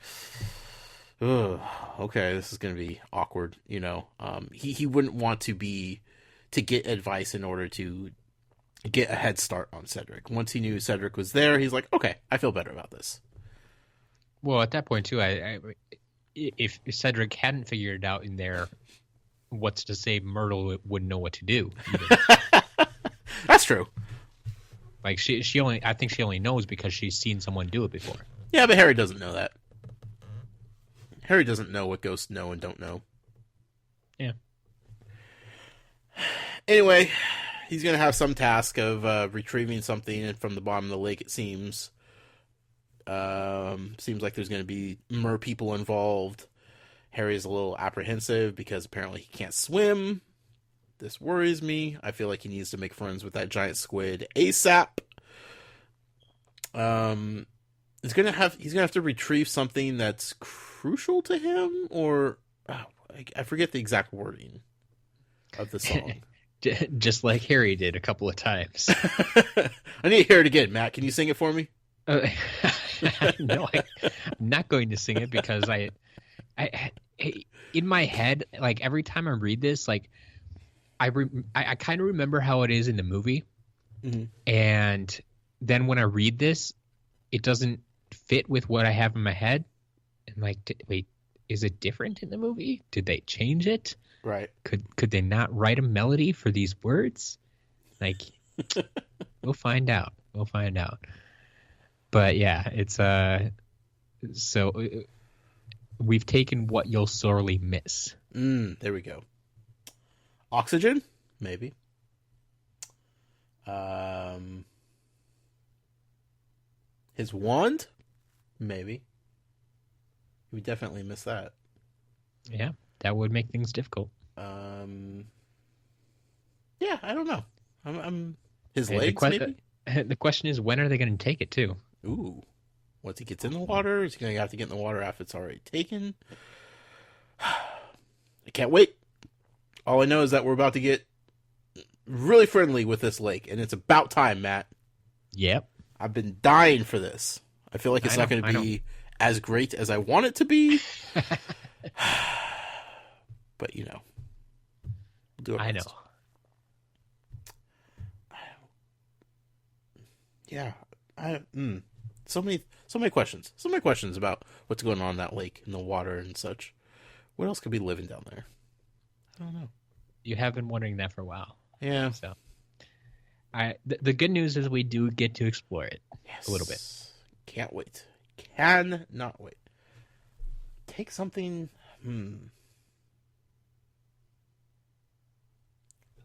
ugh, okay, this is going to be awkward. You know, he wouldn't want to get advice in order to get a head start on Cedric. Once he knew Cedric was there, he's like, okay, I feel better about this. Well, at that point too, if Cedric hadn't figured it out in there, what's to say Myrtle wouldn't know what to do? That's true. Like I think she only knows because she's seen someone do it before. Yeah, but Harry doesn't know that. Harry doesn't know what ghosts know and don't know. Yeah. Anyway, he's going to have some task of retrieving something from the bottom of the lake, it seems. Seems like there's going to be mer people involved. Harry's a little apprehensive because apparently he can't swim. This worries me. I feel like he needs to make friends with that giant squid ASAP. He's gonna have to retrieve something that's crucial to him, or I forget the exact wording of the song. Just like Harry did a couple of times. I need to hear it again, Matt. Can you sing it for me? No, I'm not going to sing it because I in my head, like every time I read this, like I kind of remember how it is in the movie, and then when I read this, it doesn't fit with what I have in my head. And like, wait, is it different in the movie? Did they change it? Right. Could they not write a melody for these words? Like, we'll find out. We'll find out. But yeah, it's so we've taken what you'll sorely miss. There we go. Oxygen? Maybe. His wand? Maybe. We definitely miss that. Yeah, that would make things difficult. Yeah, I don't know. I'm his And legs, maybe? The question is, when are they going to take it to? Ooh. Once he gets in the water, is he going to have to get in the water after it's already taken? I can't wait. All I know is that we're about to get really friendly with this lake, and it's about time, Matt. Yep. I've been dying for this. I feel like it's not going to be as great as I want it to be. But, you know. We'll do it. I know. Yeah. So many questions. So many questions about what's going on in that lake and the water and such. What else could be living down there? I don't know. You have been wondering that for a while. Yeah. So, the good news is we do get to explore it a little bit. Can't wait. Cannot wait. Take something.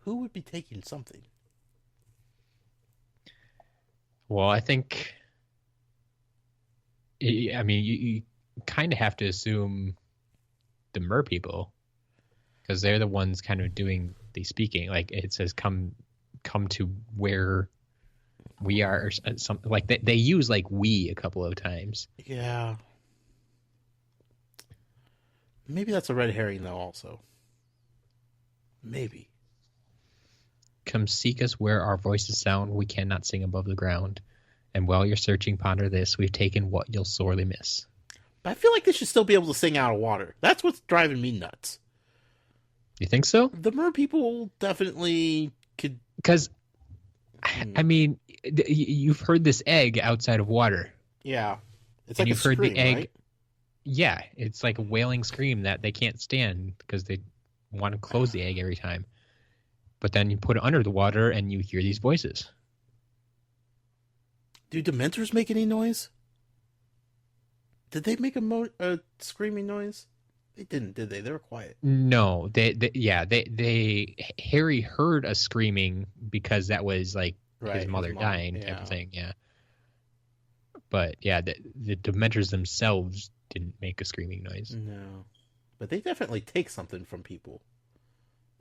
Who would be taking something? Well, I think. I mean, you kind of have to assume the mer people, because they're the ones kind of doing the speaking. Like it says, come to where we are, or something like that. They use like we a couple of times. Yeah. Maybe that's a red herring though. Also. Maybe. Come seek us where our voices sound. We cannot sing above the ground. And while you're searching, ponder this. We've taken what you'll sorely miss. But I feel like they should still be able to sing out of water. That's what's driving me nuts. You think so? The mer people definitely could. Because, I mean, you've heard this egg outside of water. Yeah. It's and like you've heard scream, the egg. right? Yeah, it's like a wailing scream that they can't stand because they want to close the egg every time. But then you put it under the water and you hear these voices. Do Dementors make any noise? Did they make a screaming noise? They didn't, did they? They were quiet. No, Harry heard a screaming because that was like his mother dying type of thing. Yeah. But yeah, the Dementors themselves didn't make a screaming noise. No. But they definitely take something from people.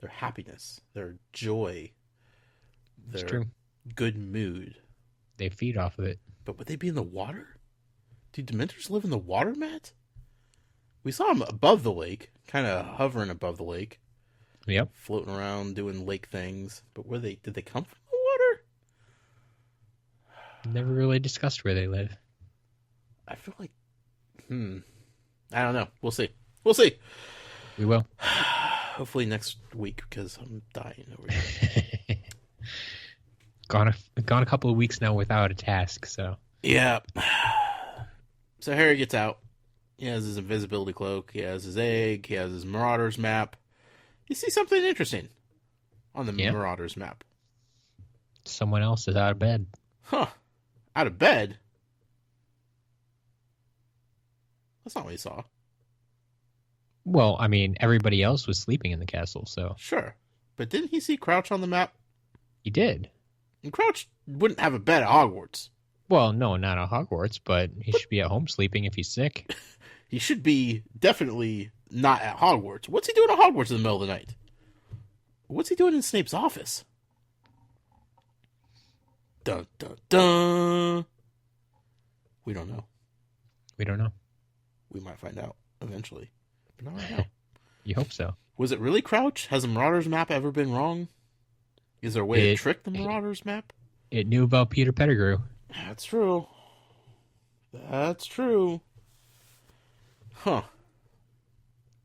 their happiness, their joy, It's their true. good mood. They feed off of it. But would they be in the water? Do Dementors live in the water, Matt? We saw them above the lake, kind of hovering above the lake, Yep. floating around doing lake things. But did they come from the water? Never really discussed where they live. I feel like, I don't know. We'll see. We'll see. We will. Hopefully next week, because I'm dying over here. Gone a couple of weeks now without a task, so. Yeah. So Harry gets out. He has his invisibility cloak. He has his egg. He has his Marauders map. You see something interesting on the Marauders map. Someone else is out of bed. Huh. Out of bed? That's not what he saw. Well, I mean, everybody else was sleeping in the castle, so. Sure. But didn't he see Crouch on the map? He did. And Crouch wouldn't have a bed at Hogwarts. Well, no, not at Hogwarts, but he should be at home sleeping if he's sick. He should be definitely not at Hogwarts. What's he doing at Hogwarts in the middle of the night? What's he doing in Snape's office? Dun, dun, dun. We don't know. We don't know. We might find out eventually. But not right now. You hope so. Was it really Crouch? Has the Marauders map ever been wrong? Is there a way to trick the Marauders map? It knew about Peter Pettigrew. That's true. That's true. Huh.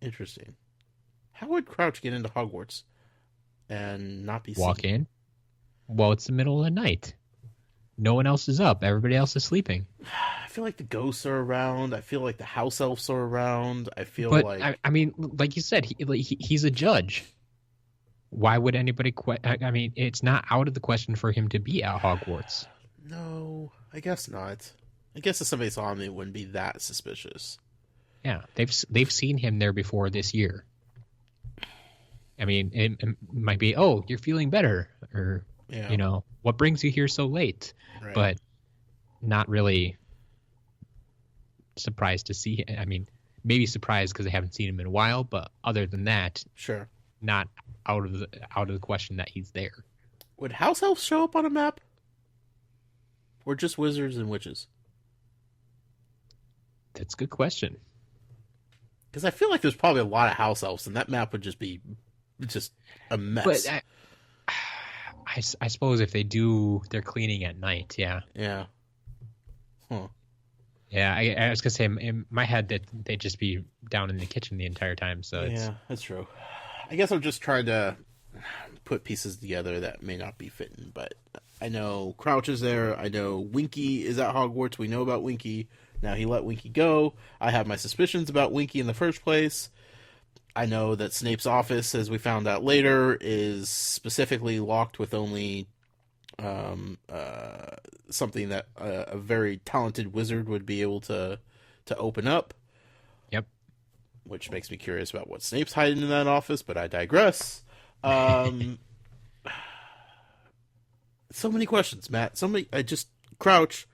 Interesting. How would Crouch get into Hogwarts and not be Walk seen? in? Well, it's the middle of the night. No one else is up. Everybody else is sleeping. I feel like the ghosts are around. I feel like the house elves are around. I feel But, like... I mean, like you said, he's a judge. Why would anybody... I mean, it's not out of the question for him to be at Hogwarts. No, I guess not. I guess if somebody saw him, it wouldn't be that suspicious. Yeah, they've seen him there before this year. I mean, it might be, oh, you're feeling better, or you know, what brings you here so late? Right. But not really surprised to see him. I mean, maybe surprised because they haven't seen him in a while, but other than that, Sure. not out of the question that he's there. Would house elves show up on a map? Or just wizards and witches? That's a good question. Because I feel like there's probably a lot of house elves, and that map would just be just a mess. But I suppose if they do their cleaning at night, yeah. Yeah. Huh. Yeah, I was gonna say in my head that they'd just be down in the kitchen the entire time. So it's, Yeah, that's true. I guess I'm just trying to put pieces together that may not be fitting, but I know Crouch is there. I know Winky is at Hogwarts. We know about Winky. Now he let Winky go. I have my suspicions about Winky in the first place. I know that Snape's office, as we found out later, is specifically locked with only something that a very talented wizard would be able to open up. Yep. Which makes me curious about what Snape's hiding in that office, but I digress. So many questions, Matt. Crouch,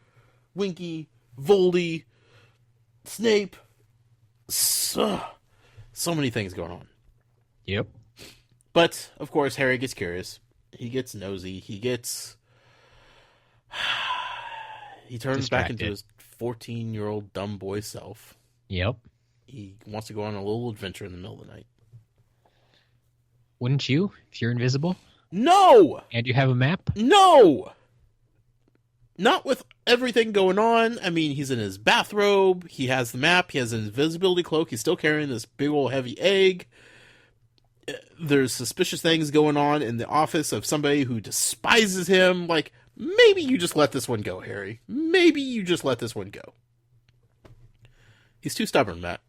Winky, Voldy, Snape. So many things going on. Yep. But, of course, Harry gets curious. He gets nosy. He turns back into his 14-year-old dumb boy self. Yep. He wants to go on a little adventure in the middle of the night. Wouldn't you, if you're invisible? No! And you have a map? No! Not with everything going on. I mean, he's in his bathrobe. He has the map. He has an invisibility cloak. He's still carrying this big old heavy egg. There's suspicious things going on in the office of somebody who despises him. Like, maybe you just let this one go, Harry. Maybe you just let this one go. He's too stubborn, Matt.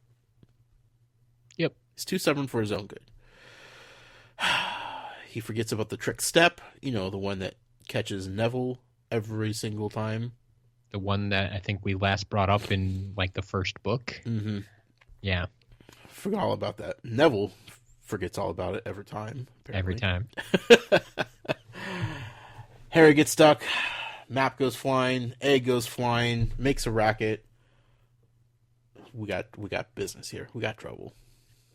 Yep. He's too stubborn for his own good. He forgets about the trick step. You know, the one that catches Neville every single time. The one that I think we last brought up in, like, the first book. Mm-hmm. Yeah. Forgot all about that. Neville forgets all about it every time. Every time. Harry gets stuck. Map goes flying. Egg goes flying. Makes a racket. We got business here. We got trouble.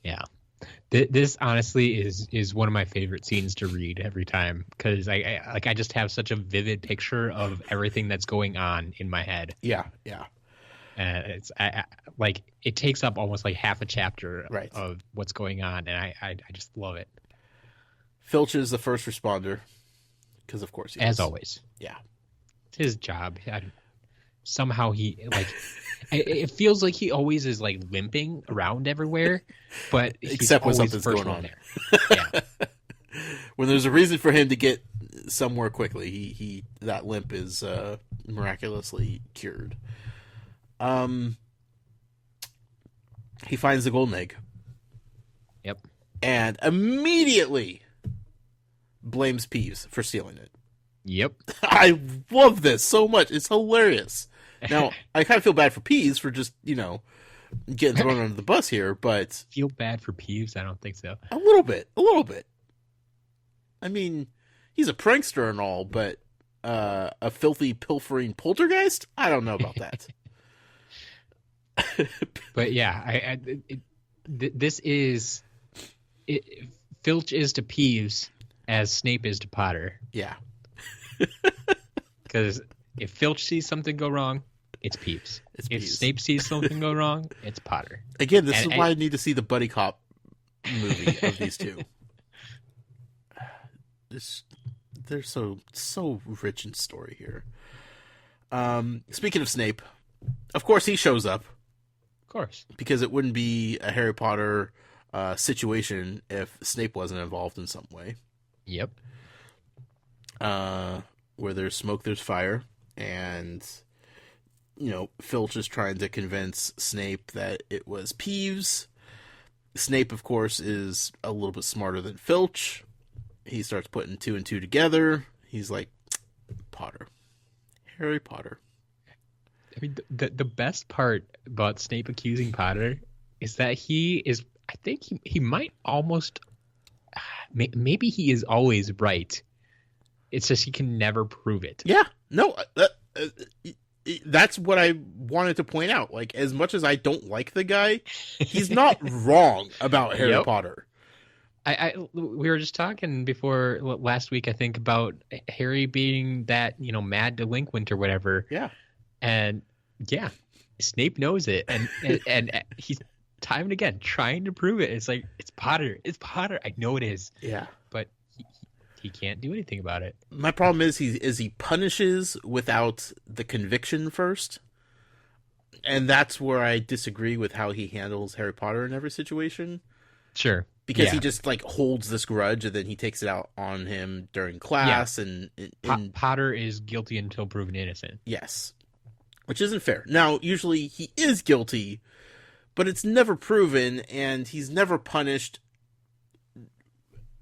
Yeah. This honestly is one of my favorite scenes to read every time because I just have such a vivid picture of everything that's going on in my head. Yeah, yeah. It's like it takes up almost like half a chapter Right. of what's going on, and I just love it. Filch is the first responder because, of course, he As is. always. Yeah. It's his job. Somehow he like it feels like he always is like limping around everywhere, but he's Except when always something's the first going one on. there. Yeah. When there's a reason for him to get somewhere quickly, he that limp is miraculously cured. He finds the golden egg. Yep. And immediately blames Peeves for stealing it. Yep. I love this so much. It's hilarious. Now, I kind of feel bad for Peeves for just, getting thrown under the bus here, but... Feel bad for Peeves? I don't think so. A little bit. I mean, he's a prankster and all, but a filthy, pilfering poltergeist? I don't know about that. But yeah, this is... Filch is to Peeves as Snape is to Potter. Yeah. Because if Filch sees something go wrong, it's Peeves. If Snape sees something go wrong, it's Potter. Again, this is why I need to see the buddy cop movie of these two. They're so rich in story here. Speaking of Snape, of course he shows up. Of course. Because it wouldn't be a Harry Potter situation if Snape wasn't involved in some way. Yep. Where there's smoke, there's fire, and Filch is trying to convince Snape that it was Peeves. Snape, of course, is a little bit smarter than Filch. He starts putting two and two together. He's like, Potter. Harry Potter. I mean, the best part about Snape accusing Potter is that I think he might almost, maybe he is always right. It's just he can never prove it. Yeah. No, that's what I wanted to point out. Like, as much as I don't like the guy, he's not wrong about Harry Potter. We were just talking before last week, I think, about Harry being that, mad delinquent or whatever. Yeah. And yeah, Snape knows it. And he's time and again trying to prove it. It's like, it's Potter. It's Potter. I know it is. Yeah. But he can't do anything about it. My problem is he punishes without the conviction first. And that's where I disagree with how he handles Harry Potter in every situation. Sure. Because he just holds this grudge and then he takes it out on him during class. Yeah. And Potter is guilty until proven innocent. Yes. Which isn't fair. Now, usually he is guilty, but it's never proven and he's never punished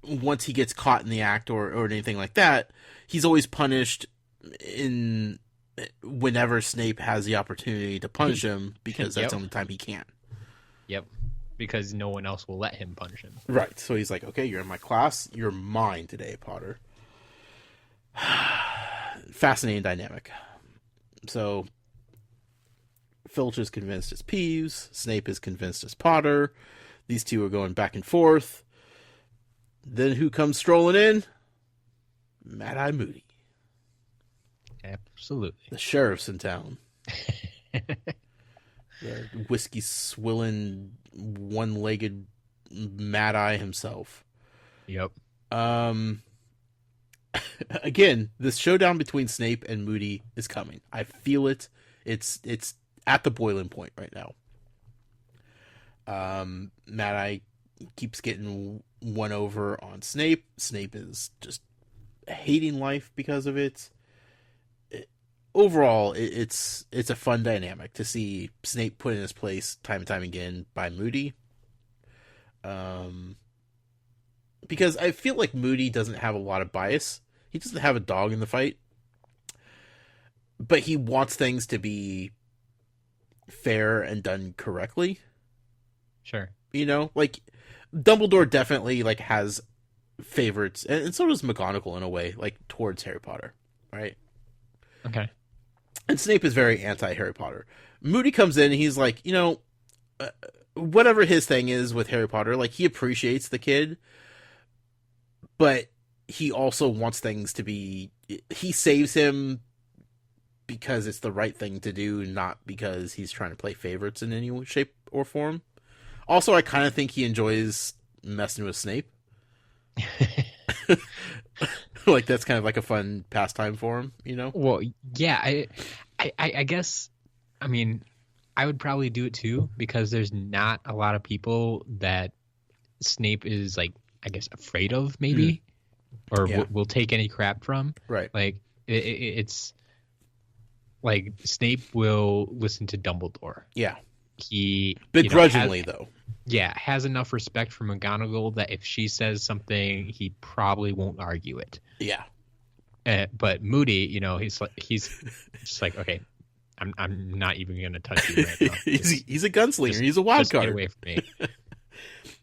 once he gets caught in the act or anything like that. He's always punished whenever Snape has the opportunity to punish him because that's the only time he can. Yep. Because no one else will let him punish him. Right. So he's like, okay, you're in my class. You're mine today, Potter. Fascinating dynamic. So Filch is convinced it's Peeves. Snape is convinced it's Potter. These two are going back and forth. Then who comes strolling in? Mad-Eye Moody. Absolutely. The sheriff's in town. The whiskey swilling, one-legged Mad-Eye himself. Yep. Again, this showdown between Snape and Moody is coming. I feel it. It's at the boiling point right now. Mad-Eye keeps getting one over on Snape. Snape is just hating life because of it. Overall, it's a fun dynamic to see Snape put in his place time and time again by Moody. Because I feel like Moody doesn't have a lot of bias. He doesn't have a dog in the fight. But he wants things to be fair and done correctly. Sure. Dumbledore definitely has favorites, and so does McGonagall in a way, towards Harry Potter, right? Okay. And Snape is very anti-Harry Potter. Moody comes in and he's like, whatever his thing is with Harry Potter, like he appreciates the kid, but he also wants things to be. He saves him because it's the right thing to do, not because he's trying to play favorites in any shape or form. Also, I kind of think he enjoys messing with Snape. Like that's kind of like a fun pastime for him, you know? Well, yeah, I guess, I mean, I would probably do it too, because there's not a lot of people that Snape is, like, I guess, afraid of, maybe, or will take any crap from. Right. Like, it's like Snape will listen to Dumbledore. Yeah. He begrudgingly, though. Yeah, has enough respect for McGonagall that if she says something, he probably won't argue it. Yeah. But Moody, he's just like, okay, I'm not even gonna touch you right now. He's a gunslinger. He's a wild card. Get away from me.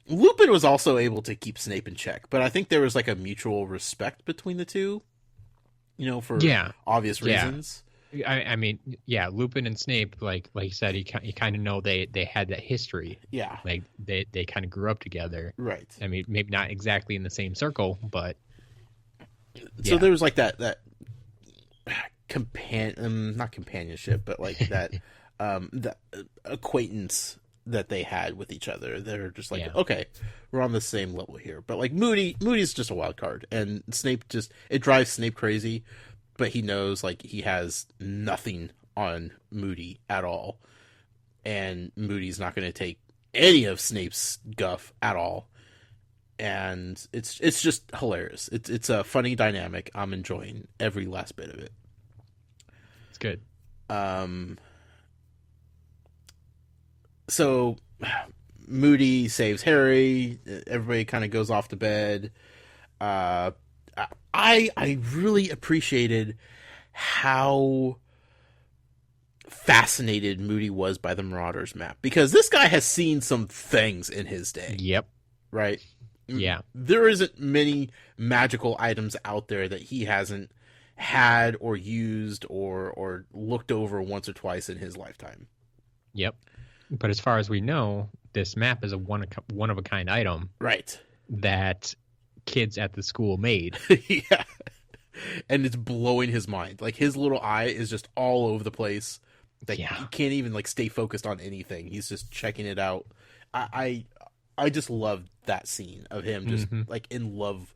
Lupin was also able to keep Snape in check, but I think there was like a mutual respect between the two, for obvious reasons. I mean, yeah, Lupin and Snape, like you said, you kind of know they had that history. Yeah. Like they kind of grew up together. Right. I mean, maybe not exactly in the same circle, but. So there was like that not companionship, but like that that acquaintance that they had with each other. They're just like, okay, we're on the same level here. But like Moody's just a wild card, and Snape it drives Snape crazy, but he knows like he has nothing on Moody at all, and Moody's not going to take any of Snape's guff at all. And it's just hilarious. It's a funny dynamic. I'm enjoying every last bit of it. It's good. So Moody saves Harry. Everybody kind of goes off to bed. I really appreciated how fascinated Moody was by the Marauders map, because this guy has seen some things in his day. Yep. Right? Yeah. There isn't many magical items out there that he hasn't had or used or looked over once or twice in his lifetime. Yep. But as far as we know, this map is a one of a kind item. Right. That kids at the school made. Yeah. And it's blowing his mind. Like his little eye is just all over the place. Like he can't even like stay focused on anything. He's just checking it out. I just love that scene of him just like in love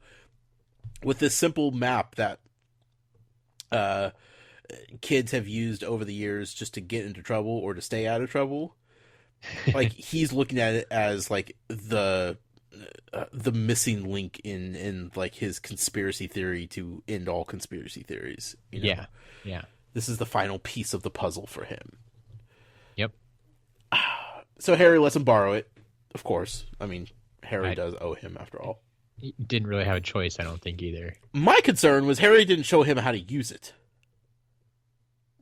with this simple map that kids have used over the years just to get into trouble or to stay out of trouble. Like he's looking at it as like the missing link in like his conspiracy theory to end all conspiracy theories. Yeah. This is the final piece of the puzzle for him. Yep. So Harry lets him borrow it. Of course. I mean, Harry does owe him after all. He didn't really have a choice, I don't think, either. My concern was Harry didn't show him how to use it.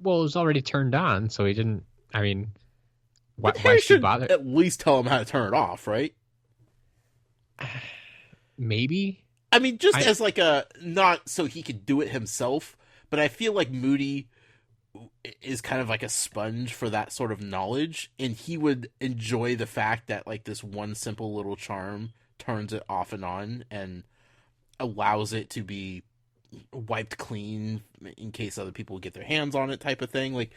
Well, it was already turned on, so he didn't. I mean, why Harry should he bother? At least tell him how to turn it off, right? Maybe. I mean, as like not so he could do it himself, but I feel like Moody is kind of like a sponge for that sort of knowledge, and he would enjoy the fact that like this one simple little charm turns it off and on and allows it to be wiped clean in case other people get their hands on it, type of thing. Like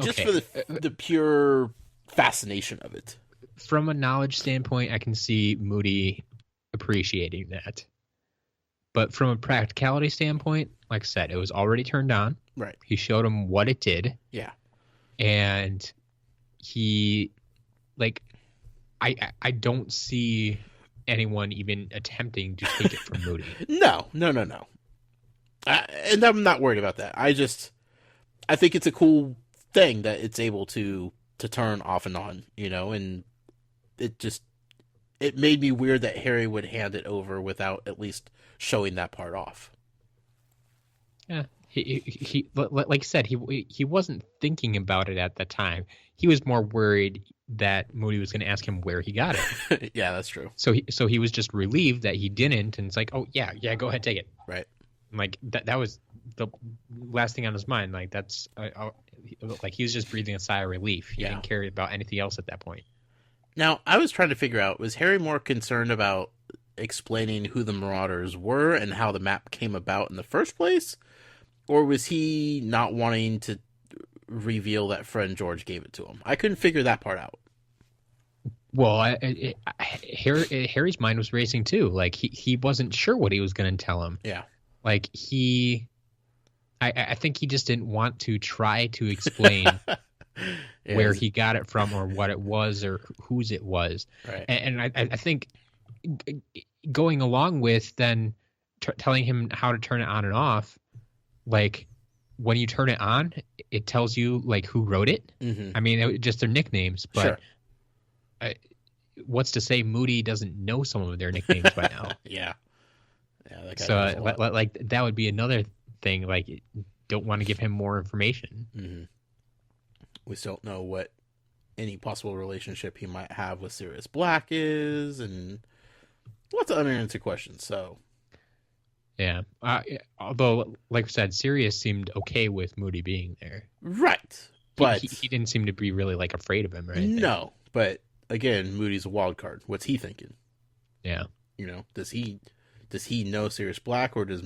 just for the pure fascination of it. From a knowledge standpoint, I can see Moody appreciating that. But from a practicality standpoint, like I said, it was already turned on. Right. He showed him what it did. Yeah. And he, like, I don't see anyone even attempting to take it from Moody. No. And I'm not worried about that. I think it's a cool thing that it's able to turn off and on, and it made me weird that Harry would hand it over without at least showing that part off. Yeah. He like I said, he wasn't thinking about it at the time. He was more worried that Moody was going to ask him where he got it. Yeah, that's true. So he was just relieved that he didn't, and it's like, oh yeah, go ahead, take it. Right. Like that was the last thing on his mind. Like that's like he was just breathing a sigh of relief. He didn't care about anything else at that point. Now, I was trying to figure out, was Harry more concerned about explaining who the Marauders were and how the map came about in the first place? Or was he not wanting to reveal that friend George gave it to him? I couldn't figure that part out. Well, Harry's mind was racing too. Like he wasn't sure what he was going to tell him. Yeah. Like I think he just didn't want to try to explain where he got it from or what it was or whose it was. Right. And I think going along with then telling him how to turn it on and off, like when you turn it on, it tells you like who wrote it. Mm-hmm. I mean, just their nicknames, but. Sure. What's to say Moody doesn't know some of their nicknames by now? Yeah. That guy knows a So, lot. like, that would be another thing. Like, don't want to give him more information. Mm-hmm. We still don't know what any possible relationship he might have with Sirius Black is, and lots of unanswered questions. So, Yeah. Although, like I said, Sirius seemed okay with Moody being there. right, but He didn't seem to be really like afraid of him or anything. no, but again, Moody's a wild card. What's he thinking? Yeah. Does he know Sirius Black, or does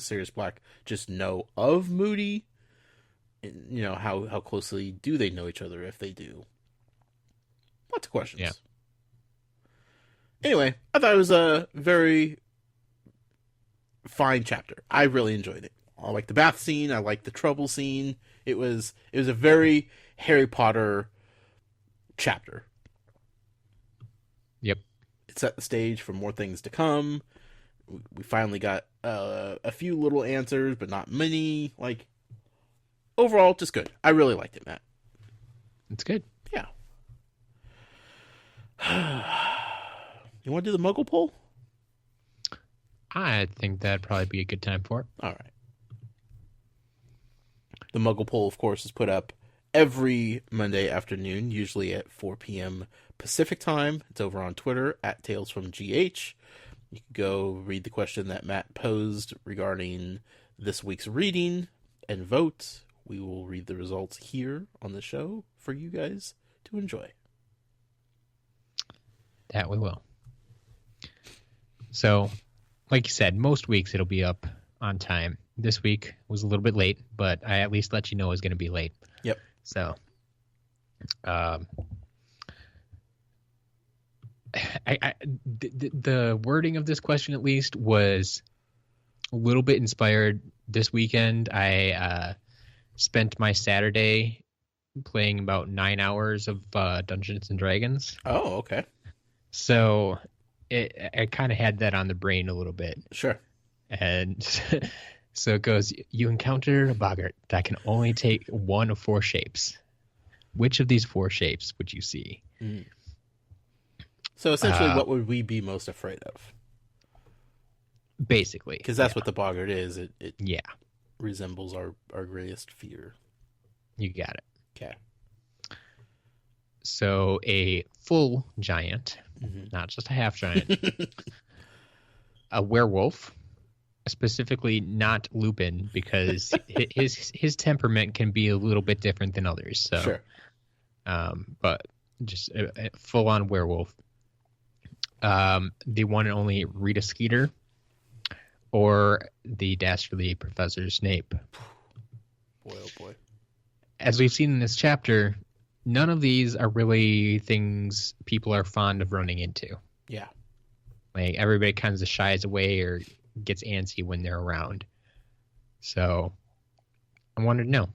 Sirius Black just know of Moody? And, how closely do they know each other if they do? Lots of questions. Yeah. Anyway, I thought it was a very fine chapter. I really enjoyed it. I like the bath scene. I like the trouble scene. It was a very Harry Potter chapter. Yep. It set the stage for more things to come. We finally got a few little answers, but not many. Like, overall, just good. I really liked it, Matt. It's good. Yeah. You want to do the Muggle poll? I think that'd probably be a good time for it. All right. The Muggle poll, of course, is put up every Monday afternoon, usually at 4 p.m. Pacific time. It's over on Twitter at TalesFromGH. You can go read the question that Matt posed regarding this week's reading and vote. We will read the results here on the show for you guys to enjoy. That we will. So, like you said, most weeks it'll be up on time. This week was a little bit late, but I at least let you know it was going to be late. Yep. So, the wording of this question at least was a little bit inspired. This weekend, I spent my Saturday playing about 9 hours of Dungeons and Dragons. Oh, okay. So I kind of had that on the brain a little bit. Sure. And so it goes, you encounter a boggart that can only take one of four shapes. Which of these four shapes would you see? Mm. So essentially, what would we be most afraid of? Basically. Because that's what the boggart is. It Yeah, resembles our greatest fear. you got it. Okay. So a full giant, Mm-hmm. not just a half giant, a werewolf, specifically not Lupin, because his temperament can be a little bit different than others. So, Sure. But just a full-on werewolf. The one and only Rita Skeeter, or the dastardly Professor Snape. Boy, oh boy. As we've seen in this chapter, none of these are really things people are fond of running into. Yeah. Like, everybody kind of shies away or gets antsy when they're around. So, I wanted to know,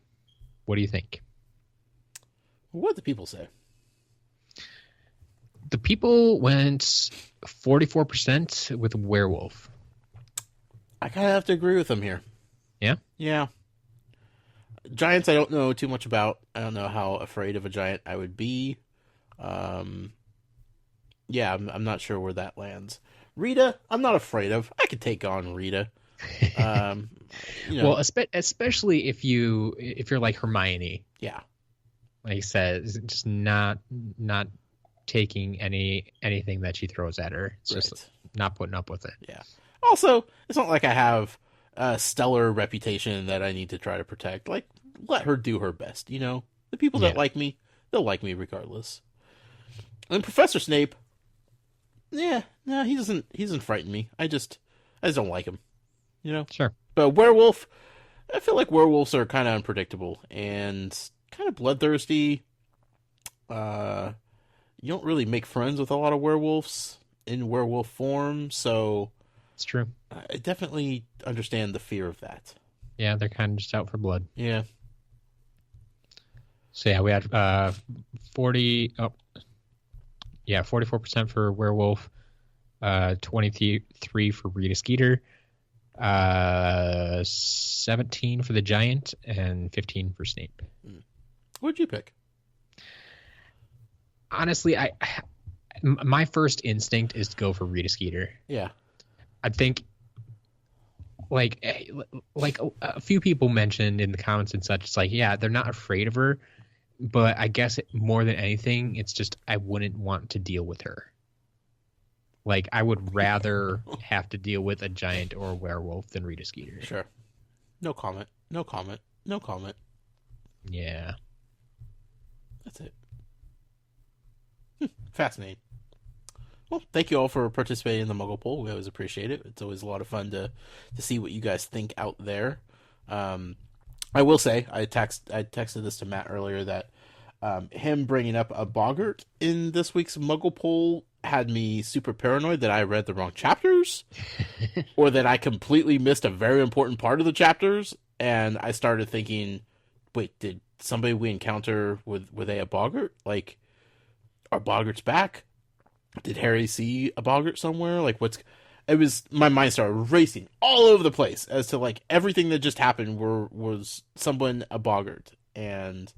what do you think? What did the people say? The people went 44% with werewolf. I kind of have to agree with them here. Yeah? Yeah. Giants I don't know too much about. I don't know how afraid of a giant I would be. Yeah, I'm not sure where that lands. Rita, I'm not afraid of. I could take on Rita. Well, especially if you're like Hermione. Yeah. Like I said, just not taking anything that she throws at her. It's just not putting up with it. Yeah. Also, it's not like I have a stellar reputation that I need to try to protect. Like, let her do her best, The people that like me, they'll like me regardless. And Professor Snape, yeah, no, he doesn't frighten me. I just don't like him, you know. Sure. But werewolf, I feel like werewolves are kind of unpredictable and kind of bloodthirsty. You don't really make friends with a lot of werewolves in werewolf form, so It's true. I definitely understand the fear of that. Yeah, they're kind of just out for blood. Yeah. So yeah, we had 44% for werewolf, 23 for Rita Skeeter, 17 for the giant, and 15 for Snape. What'd you pick? Honestly, my first instinct is to go for Rita Skeeter. Yeah. I think, like a few people mentioned in the comments and such, it's like, yeah, they're not afraid of her, but I guess more than anything, it's just I wouldn't want to deal with her. Like, I would rather have to deal with a giant or a werewolf than Rita Skeeter. Sure. No comment. No comment. No comment. Yeah. That's it. Fascinating. Well, thank you all for participating in the Muggle Poll. We always appreciate it. It's always a lot of fun to see what you guys think out there. I will say, I texted this to Matt earlier that him bringing up a boggart in this week's Muggle Poll had me super paranoid that I read the wrong chapters or that I completely missed a very important part of the chapters. And I started thinking, wait, did somebody we encounter were they a boggart? Like, are boggarts back? Did Harry see a boggart somewhere? Like, my mind started racing all over the place as to, like, everything that just happened was someone a boggart. And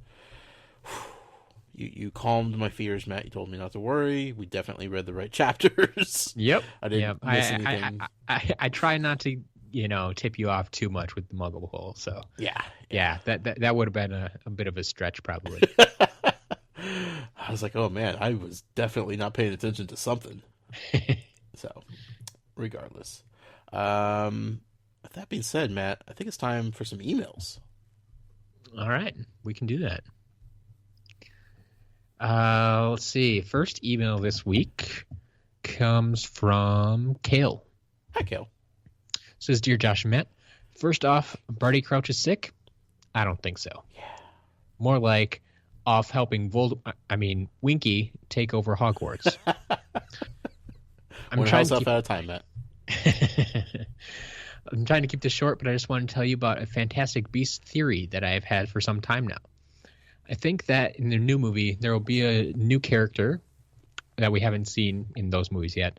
you calmed my fears, Matt. You told me not to worry. We definitely read the right chapters. Yep. I didn't miss anything. I try not to, tip you off too much with the Muggle Poll. So yeah, that would have been a bit of a stretch probably. I was like, oh man, I was definitely not paying attention to something. So, regardless. With that being said, Matt, I think it's time for some emails. All right, we can do that. Let's see. First email this week comes from Kale. Hi, Kale. Says, Dear Josh and Matt, first off, Barty Crouch is sick? I don't think so. Yeah. More like off helping Winky take over Hogwarts. One house up at a time, Matt. I'm trying to keep this short, but I just want to tell you about a Fantastic Beasts theory that I have had for some time now. I think that in the new movie, there will be a new character that we haven't seen in those movies yet,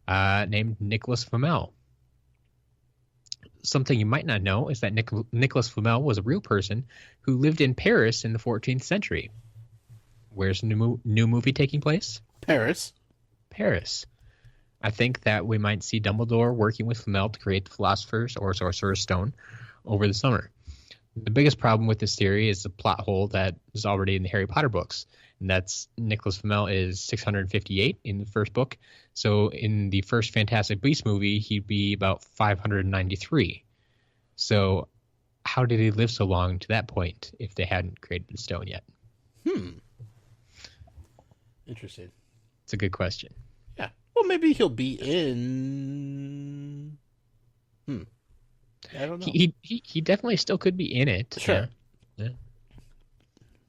named Nicholas Flamel. Something you might not know is that Nicholas Flamel was a real person who lived in Paris in the 14th century. Where's the new movie taking place? Paris. I think that we might see Dumbledore working with Flamel to create the Philosopher's or Sorcerer's Stone over the summer. The biggest problem with this theory is the plot hole that is already in the Harry Potter books, and that's Nicholas Flamel is 658 in the first book. So in the first Fantastic Beasts movie, he'd be about 593. So how did he live so long to that point if they hadn't created the stone yet? Interesting. It's a good question. Yeah. Well, maybe he'll be in... I don't know. He definitely still could be in it. Sure. Yeah.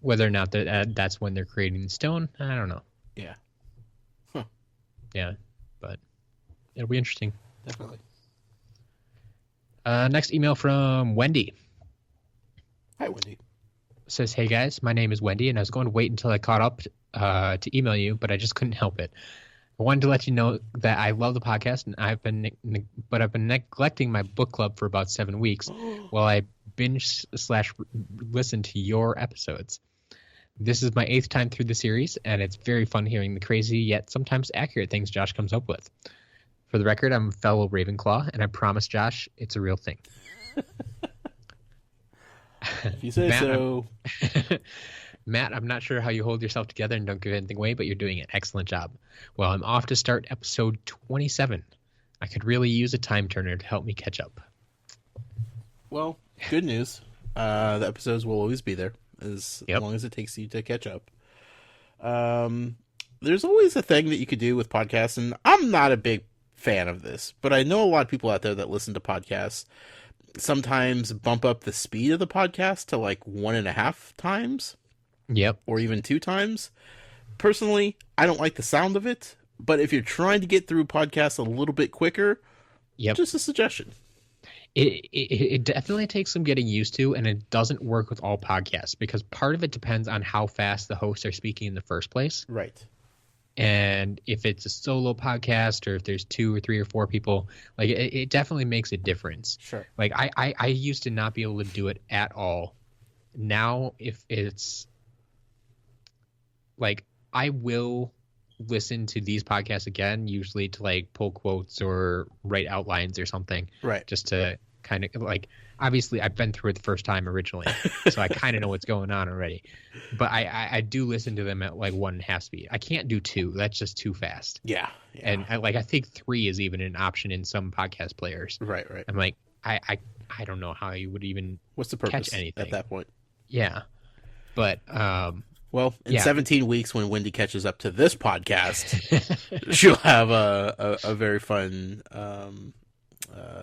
Whether or not that's when they're creating the stone, I don't know. Yeah. Huh. Yeah, but it'll be interesting. Definitely. Next email from Wendy. Hi, Wendy. Says, hey guys, my name is Wendy, and I was going to wait until I caught up to email you, but I just couldn't help it. I wanted to let you know that I love the podcast, and I've been neglecting my book club for about 7 weeks while I binge/listen to your episodes. This is my 8th time through the series, and it's very fun hearing the crazy yet sometimes accurate things Josh comes up with. For the record, I'm a fellow Ravenclaw, and I promise Josh it's a real thing. If you say so. Matt, I'm not sure how you hold yourself together and don't give anything away, but you're doing an excellent job. Well, I'm off to start episode 27. I could really use a time turner to help me catch up. Well, good news. The episodes will always be there as long as it takes you to catch up. there's always a thing that you could do with podcasts, and I'm not a big fan of this, but I know a lot of people out there that listen to podcasts sometimes bump up the speed of the podcast to like 1.5 times. Yep. Or even 2 times. Personally, I don't like the sound of it, but if you're trying to get through podcasts a little bit quicker, just a suggestion. It definitely takes some getting used to, and it doesn't work with all podcasts because part of it depends on how fast the hosts are speaking in the first place. Right. And if it's a solo podcast or if there's 2 or 3 or 4 people, like it definitely makes a difference. Sure. Like I used to not be able to do it at all. Now, if it's like, I will listen to these podcasts again, usually to like pull quotes or write outlines or something. Right. Just to kind of like, obviously I've been through it the first time originally, so I kind of know what's going on already. But I do listen to them at like 1.5 speed. I can't do 2. That's just too fast. Yeah. And I think 3 is even an option in some podcast players. Right. I'm like, I don't know how you would even what's the purpose catch anything at that point. Yeah. But well, in 17 weeks, when Wendy catches up to this podcast, she'll have a very fun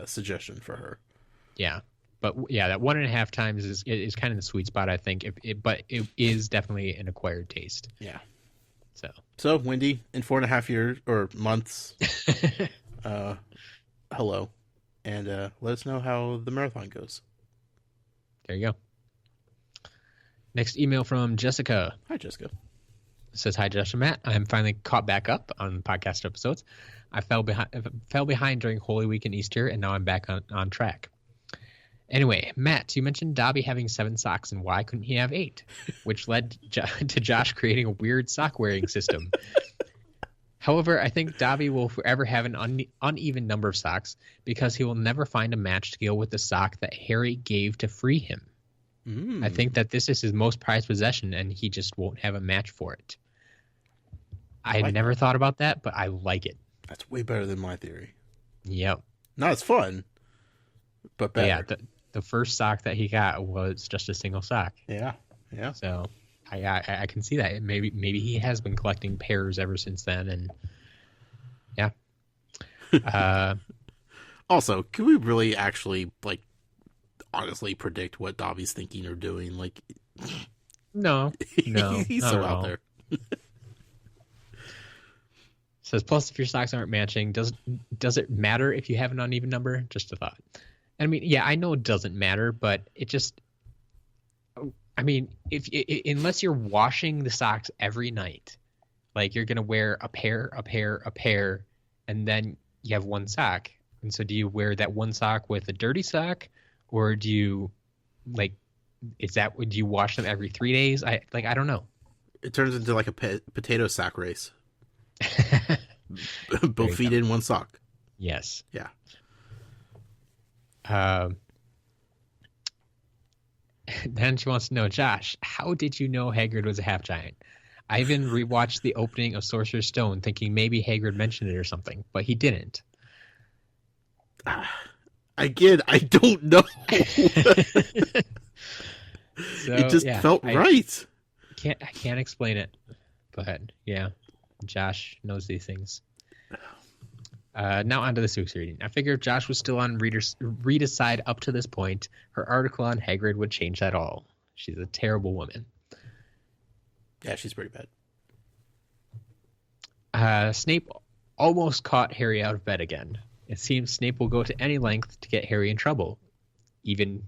suggestion for her. Yeah. But yeah, that 1.5 times is kind of the sweet spot, I think. But it is definitely an acquired taste. Yeah. So Wendy, in 4.5 years or months, hello, and let us know how the marathon goes. There you go. Next email from Jessica. Hi, Jessica. It says, "Hi, Josh and Matt. I'm finally caught back up on podcast episodes. I fell behind during Holy Week and Easter, and now I'm back on track. Anyway, Matt, you mentioned Dobby having 7 socks, and why couldn't he have 8? Which led to Josh creating a weird sock wearing system. However, I think Dobby will forever have an uneven number of socks because he will never find a match to go with the sock that Harry gave to free him. I think that this is his most prized possession, and he just won't have a match for it. I never thought about that, but I like it. That's way better than my theory. Yep. Not as fun, but better. But yeah, the first sock that he got was just a single sock. Yeah. So I can see that. Maybe he has been collecting pairs ever since then, and yeah. Also, can we really actually honestly predict what Dobby's thinking or doing? No, he's so out there. Says, plus, if your socks aren't matching, does it matter if you have an uneven number? Just a thought. I mean, yeah, I know it doesn't matter, but it just, I mean, unless you're washing the socks every night, like you're gonna wear a pair, and then you have 1 sock. And so, do you wear that 1 sock with a dirty sock, or do you do you wash them every 3 days? I don't know. It turns into like a potato sack race. Both feet in 1 sock. Yes. Yeah. Then she wants to know, Josh, how did you know Hagrid was a half giant? I even rewatched the opening of Sorcerer's Stone, thinking maybe Hagrid mentioned it or something, but he didn't. Again, I don't know. So, it just felt right. I can't explain it, but yeah, Josh knows these things. Now on to this week's reading. I figure if Josh was still on Rita's side up to this point, her article on Hagrid would change that all. She's a terrible woman. Yeah, she's pretty bad. Snape almost caught Harry out of bed again. It seems Snape will go to any length to get Harry in trouble, even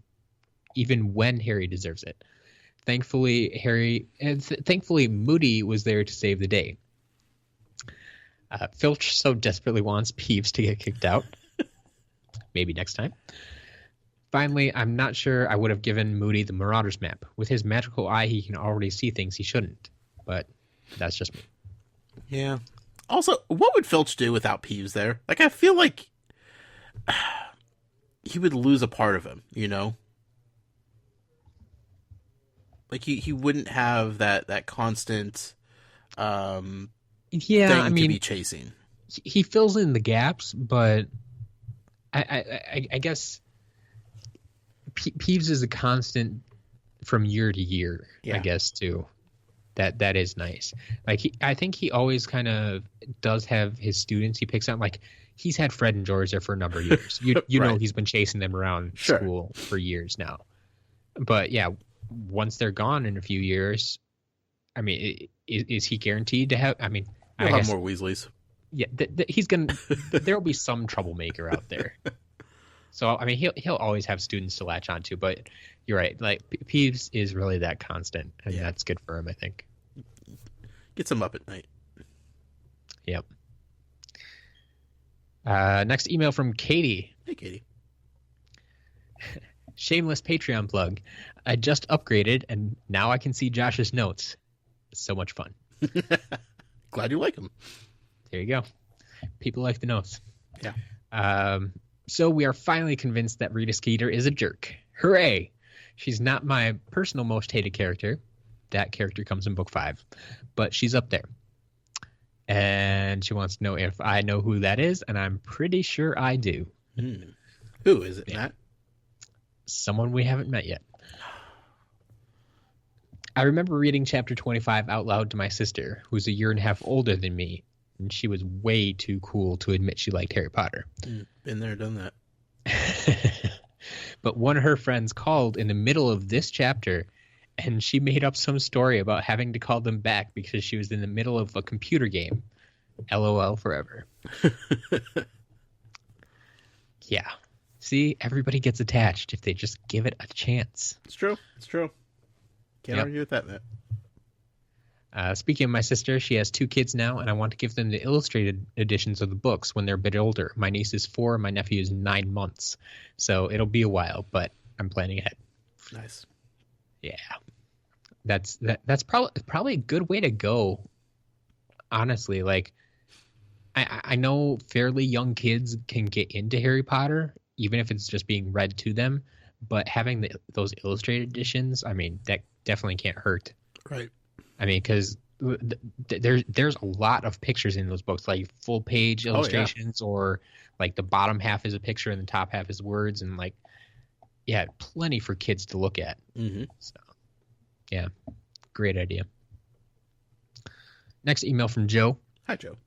when Harry deserves it. Thankfully, Moody was there to save the day. Filch so desperately wants Peeves to get kicked out. Maybe next time. Finally, I'm not sure I would have given Moody the Marauders map. With his magical eye, he can already see things he shouldn't. But that's just me. Yeah. Also, what would Filch do without Peeves there? I feel like he would lose a part of him, you know? He wouldn't have that constant thing to be chasing. He fills in the gaps, but I guess Peeves is a constant from year to year, I guess, too. That is nice. Like I think he always kind of does have his students he picks on. Like he's had Fred and George there for a number of years. You Right. know he's been chasing them around Sure. school for years now. But yeah, once they're gone in a few years, I mean, is he guaranteed to have? I mean, We'll I have guess more Weasleys. yeah, he's gonna. There'll be some troublemaker out there. So I mean, he'll always have students to latch onto. But you're right. Like Peeves is really that constant, and that's good for him, I think. Gets him up at night. Yep. Next email from Katie. Hey, Katie. Shameless Patreon plug. I just upgraded, and now I can see Josh's notes. So much fun. Glad you like him. There you go. People like the notes. Yeah. So we are finally convinced that Rita Skeeter is a jerk. Hooray! She's not my personal most hated character. That character comes in book 5. But she's up there. And she wants to know if I know who that is, and I'm pretty sure I do. Who is it, Matt? Someone we haven't met yet. I remember reading chapter 25 out loud to my sister, who's a year and a half older than me, and she was way too cool to admit she liked Harry Potter. Been there, done that. But one of her friends called in the middle of this chapter, and she made up some story about having to call them back because she was in the middle of a computer game. LOL forever. Yeah. See, everybody gets attached if they just give it a chance. It's true. It's true. Can't argue with that, Matt. Speaking of my sister, she has 2 kids now, and I want to give them the illustrated editions of the books when they're a bit older. My niece is 4, and my nephew is 9 months. So it'll be a while, but I'm planning ahead. Nice. Yeah. That's probably a good way to go, honestly. Like, I know fairly young kids can get into Harry Potter, even if it's just being read to them, but having those illustrated editions, I mean, that definitely can't hurt. Right. I mean, because there's a lot of pictures in those books, like full page illustrations, or like the bottom half is a picture and the top half is words, and like, yeah, plenty for kids to look at. Mm-hmm. So, yeah, great idea. Next email from Joe. Hi, Joe.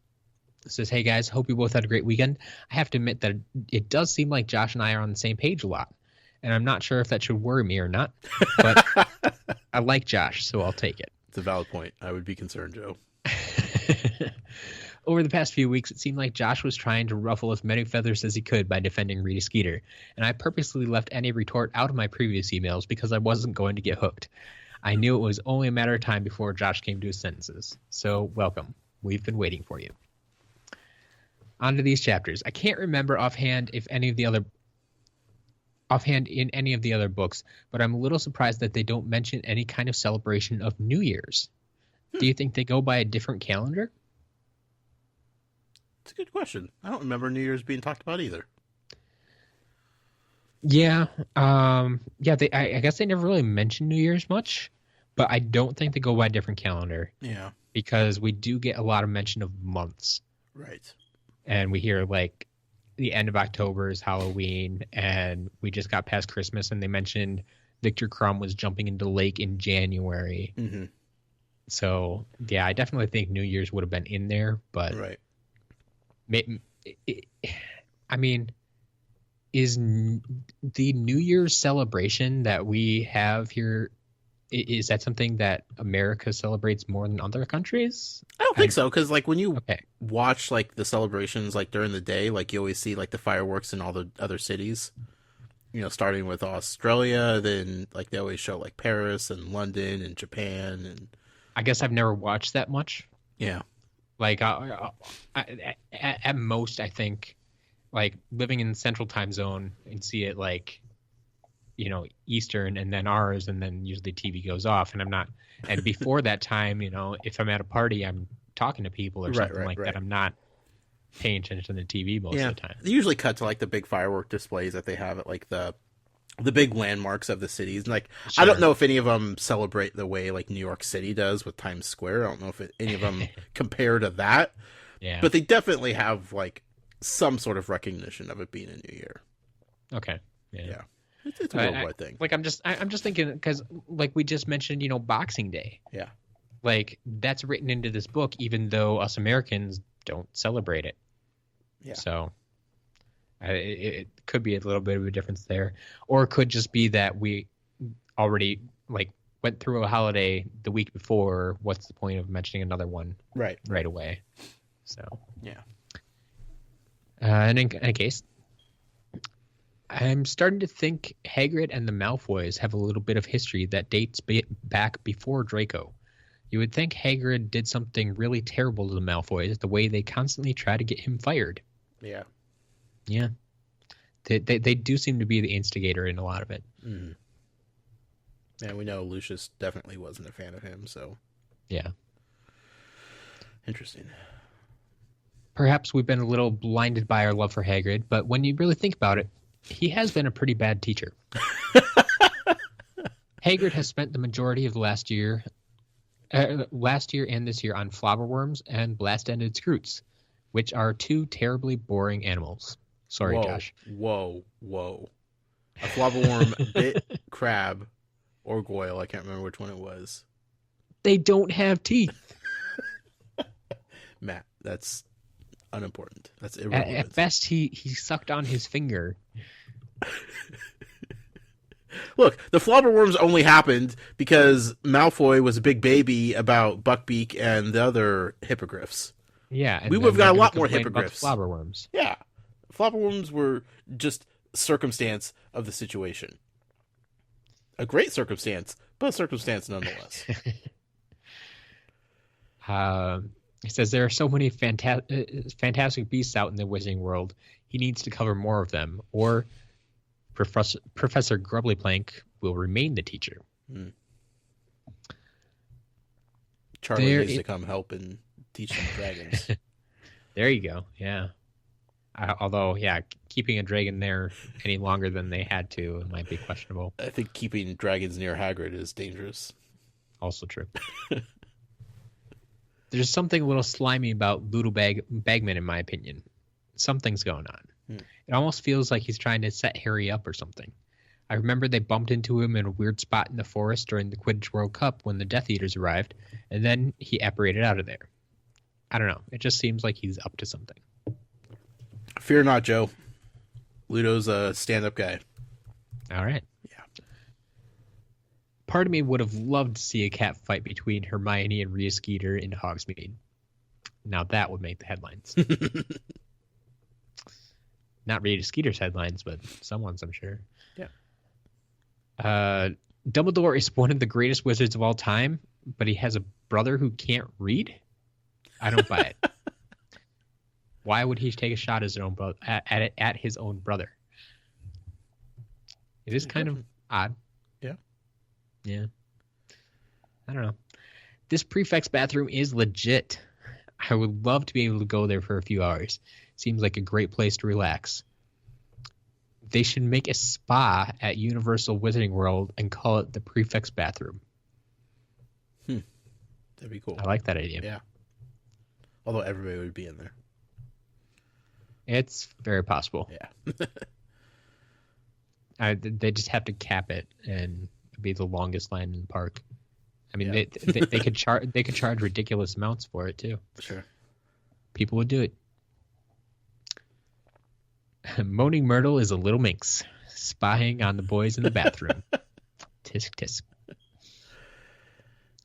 It says, hey guys, hope you both had a great weekend. I have to admit that it does seem like Josh and I are on the same page a lot, and I'm not sure if that should worry me or not, but I like Josh, so I'll take it. It's a valid point. I would be concerned, Joe. Over the past few weeks, it seemed like Josh was trying to ruffle as many feathers as he could by defending Rita Skeeter, and I purposely left any retort out of my previous emails because I wasn't going to get hooked. I knew it was only a matter of time before Josh came to his sentences. So, welcome. We've been waiting for you. On to these chapters. I can't remember offhand in any of the other books, but I'm a little surprised that they don't mention any kind of celebration of New Year's. Do you think they go by a different calendar? It's a good question. I don't remember New Year's being talked about either. Yeah. I guess they never really mention New Year's much, but I don't think they go by a different calendar. Yeah. Because we do get a lot of mention of months. Right. And we hear like the end of October is Halloween, and we just got past Christmas, and they mentioned Victor Crumb was jumping into the lake in January. Mm-hmm. So, yeah, I definitely think New Year's would have been in there, but right. I mean, is the New Year's celebration that we have here, is that something that America celebrates more than other countries? I don't think so, because like when you Okay. watch like the celebrations like during the day, like you always see like the fireworks in all the other cities. You know, starting with Australia, then like they always show like Paris and London and Japan, and I guess I've never watched that much. yeah. Like at most, I think like living in the Central Time Zone and see it like, you know, Eastern and then ours, and then usually TV goes off, and I'm not. And before that time, you know, if I'm at a party, I'm talking to people or something like that. I'm not paying attention to the TV most of the time. They usually cut to like the big firework displays that they have at like the big landmarks of the cities. And, like, Sure. I don't know if any of them celebrate the way like New York City does with Times Square. I don't know if any of them compare to that. Yeah. But they definitely have like some sort of recognition of it being a new year. Okay. Yeah. It's a worldwide thing. Like I'm just thinking, because like we just mentioned, you know, Boxing Day. Yeah. like that's written into this book, even though us Americans don't celebrate it. Yeah. So it could be a little bit of a difference there, or it could just be that we already like went through a holiday the week before. What's the point of mentioning another one right away? So yeah. And in any case, I'm starting to think Hagrid and the Malfoys have a little bit of history that dates back before Draco. You would think Hagrid did something really terrible to the Malfoys, the way they constantly try to get him fired. Yeah. Yeah. They do seem to be the instigator in a lot of it. Mm-hmm. Yeah, we know Lucius definitely wasn't a fan of him, so... Yeah. Interesting. Perhaps we've been a little blinded by our love for Hagrid, but when you really think about it, he has been a pretty bad teacher. Hagrid has spent the majority of the last year and this year on flobberworms and blast-ended scroots, which are two terribly boring animals. Sorry, Josh. Whoa. A flobberworm bit crab or Goyle. I can't remember which one it was. They don't have teeth. Matt, that's unimportant. That's irrelevant. At best, he sucked on his finger. Look, the flobberworms only happened because Malfoy was a big baby about Buckbeak and the other hippogriffs. Yeah, and we would have got a lot more hippogriffs. hippogriffs. Flobberworms. Yeah, flobberworms were just circumstance of the situation. A great circumstance, but a circumstance nonetheless. He says there are so many fantastic beasts out in the wizarding world. He needs to cover more of them, or Professor Grubblyplank will remain the teacher. Charlie needs to come help and teach them dragons. There you go. Yeah. Although, keeping a dragon there any longer than they had to might be questionable. I think keeping dragons near Hagrid is dangerous. Also true. There's something a little slimy about Ludo Bagman, in my opinion. Something's going on. It almost feels like he's trying to set Harry up or something. I remember they bumped into him in a weird spot in the forest during the Quidditch World Cup when the Death Eaters arrived, and then he apparated out of there. I don't know. It just seems like he's up to something. Fear not, Joe. Ludo's a stand-up guy. All right. Yeah. Part of me would have loved to see a cat fight between Hermione and Rita Skeeter in Hogsmeade. Now that would make the headlines. Not Rita Skeeter's headlines, but someone's, I'm sure. Yeah. Dumbledore is one of the greatest wizards of all time, but he has a brother who can't read? I don't buy it. Why would he take a shot at his own brother, at his own brother? It is kind of odd. Yeah. I don't know. This prefect's bathroom is legit. I would love to be able to go there for a few hours. Seems like a great place to relax. They should make a spa at Universal Wizarding World and call it the prefect's bathroom. That'd be cool. I like that idea. Yeah. Although everybody would be in there. It's very possible. Yeah. They just have to cap it and be the longest line in the park. I mean, they could charge ridiculous amounts for it too. Sure. People would do it. Moaning Myrtle is a little minx, spying on the boys in the bathroom. Tisk tisk.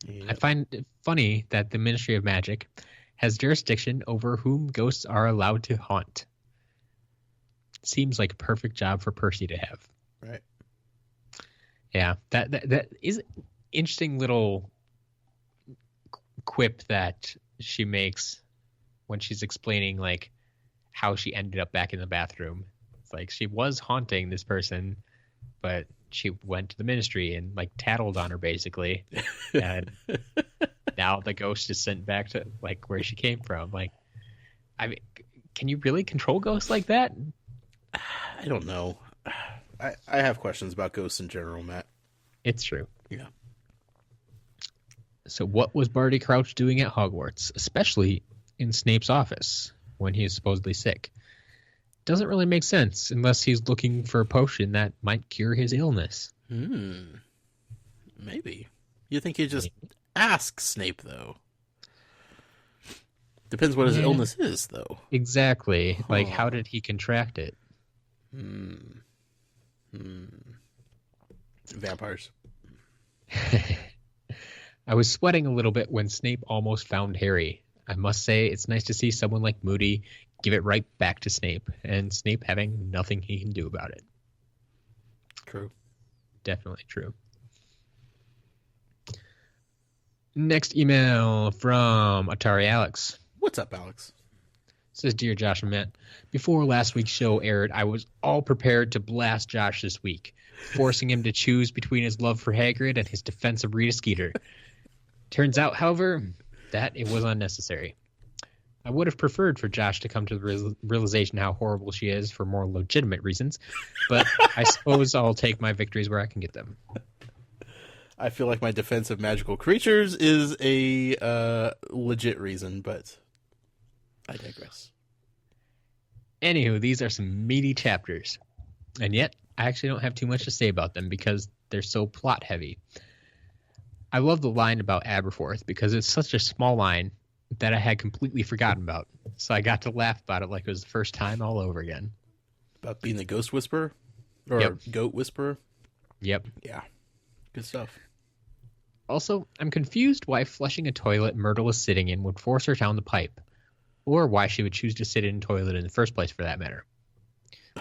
Yep. I find it funny that the Ministry of Magic has jurisdiction over whom ghosts are allowed to haunt. Seems like a perfect job for Percy to have. Right. Yeah, that is an interesting little quip that she makes when she's explaining like how she ended up back in the bathroom. It's like she was haunting this person, but she went to the ministry and like tattled on her basically. And now the ghost is sent back to like where she came from. Like, I mean, can you really control ghosts like that? I don't know. I have questions about ghosts in general, Matt. It's true. Yeah. So what was Barty Crouch doing at Hogwarts, especially in Snape's office when he is supposedly sick? Doesn't really make sense unless he's looking for a potion that might cure his illness. Maybe. You think he just ask Snape, though. Depends what his illness is, though. Exactly. Like, how did he contract it? Vampires. I was sweating a little bit when Snape almost found Harry. I must say, it's nice to see someone like Moody give it right back to Snape, and Snape having nothing he can do about it. True. Definitely true. Next email from Atari Alex. What's up, Alex? Says, Dear Josh and Matt, before last week's show aired, I was all prepared to blast Josh this week, forcing him to choose between his love for Hagrid and his defense of Rita Skeeter. Turns out, however, that it was unnecessary. I would have preferred for Josh to come to the realization how horrible she is for more legitimate reasons, but I suppose I'll take my victories where I can get them. I feel like my defense of magical creatures is a legit reason, but I digress. Anywho, these are some meaty chapters, and yet I actually don't have too much to say about them because they're so plot heavy. I love the line about Aberforth because it's such a small line that I had completely forgotten about, so I got to laugh about it like it was the first time all over again. About being the ghost whisperer? Or Yep. goat whisperer? Yep. Yeah. Good stuff. Also, I'm confused why flushing a toilet Myrtle is sitting in would force her down the pipe, or why she would choose to sit in a toilet in the first place, for that matter.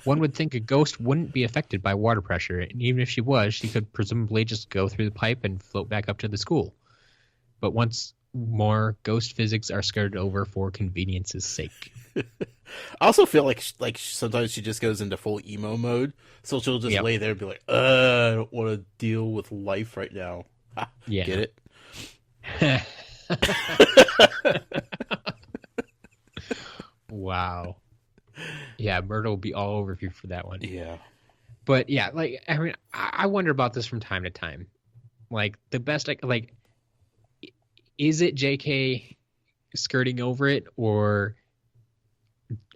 One would think a ghost wouldn't be affected by water pressure, and even if she was, she could presumably just go through the pipe and float back up to the school. But once more, ghost physics are skirted over for convenience's sake. I also feel like sometimes she just goes into full emo mode, so she'll just lay there and be like, I don't want to deal with life right now. Ha, Yeah. Get it? Wow. Yeah, Myrtle will be all over you for that one. Yeah. But yeah, like, I mean, I wonder about this from time to time. Like, the best, like, is it JK skirting over it, or